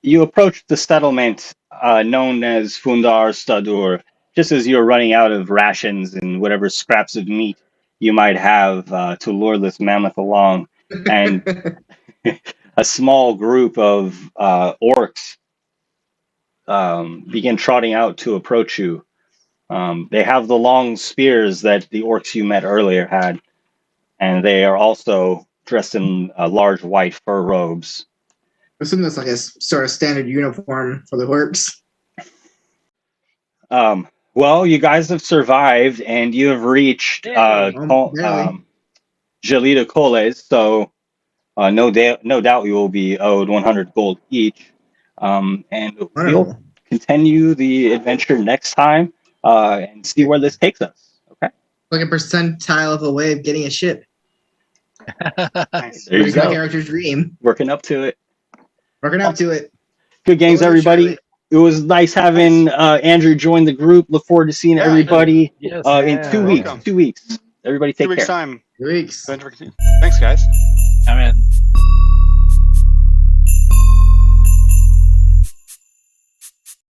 you approach the settlement known as Fundar Stadur, just as you're running out of rations and whatever scraps of meat you might have to lure this mammoth along. And a small group of orcs begin trotting out to approach you. They have the long spears that the orcs you met earlier had, and they are also dressed in large white fur robes. I assume that's like a sort of standard uniform for the orcs. Well, you guys have survived, and you have reached barely. Gelida Coles, so no doubt you will be owed 100 gold each. And we'll Wonderful. continue the adventure next time and see where this takes us. Okay? Like a percentile of a way of getting a ship. Nice. There you It's my go. character's dream. Working up to it. Working up to it. Good games, Slowly, everybody. surely. It was nice having Andrew join the group. Look forward to seeing Yeah. everybody Yes. in 2 weeks. welcome. 2 weeks. Everybody take 2 weeks care. time. 2 weeks. Thanks, guys. I'm in.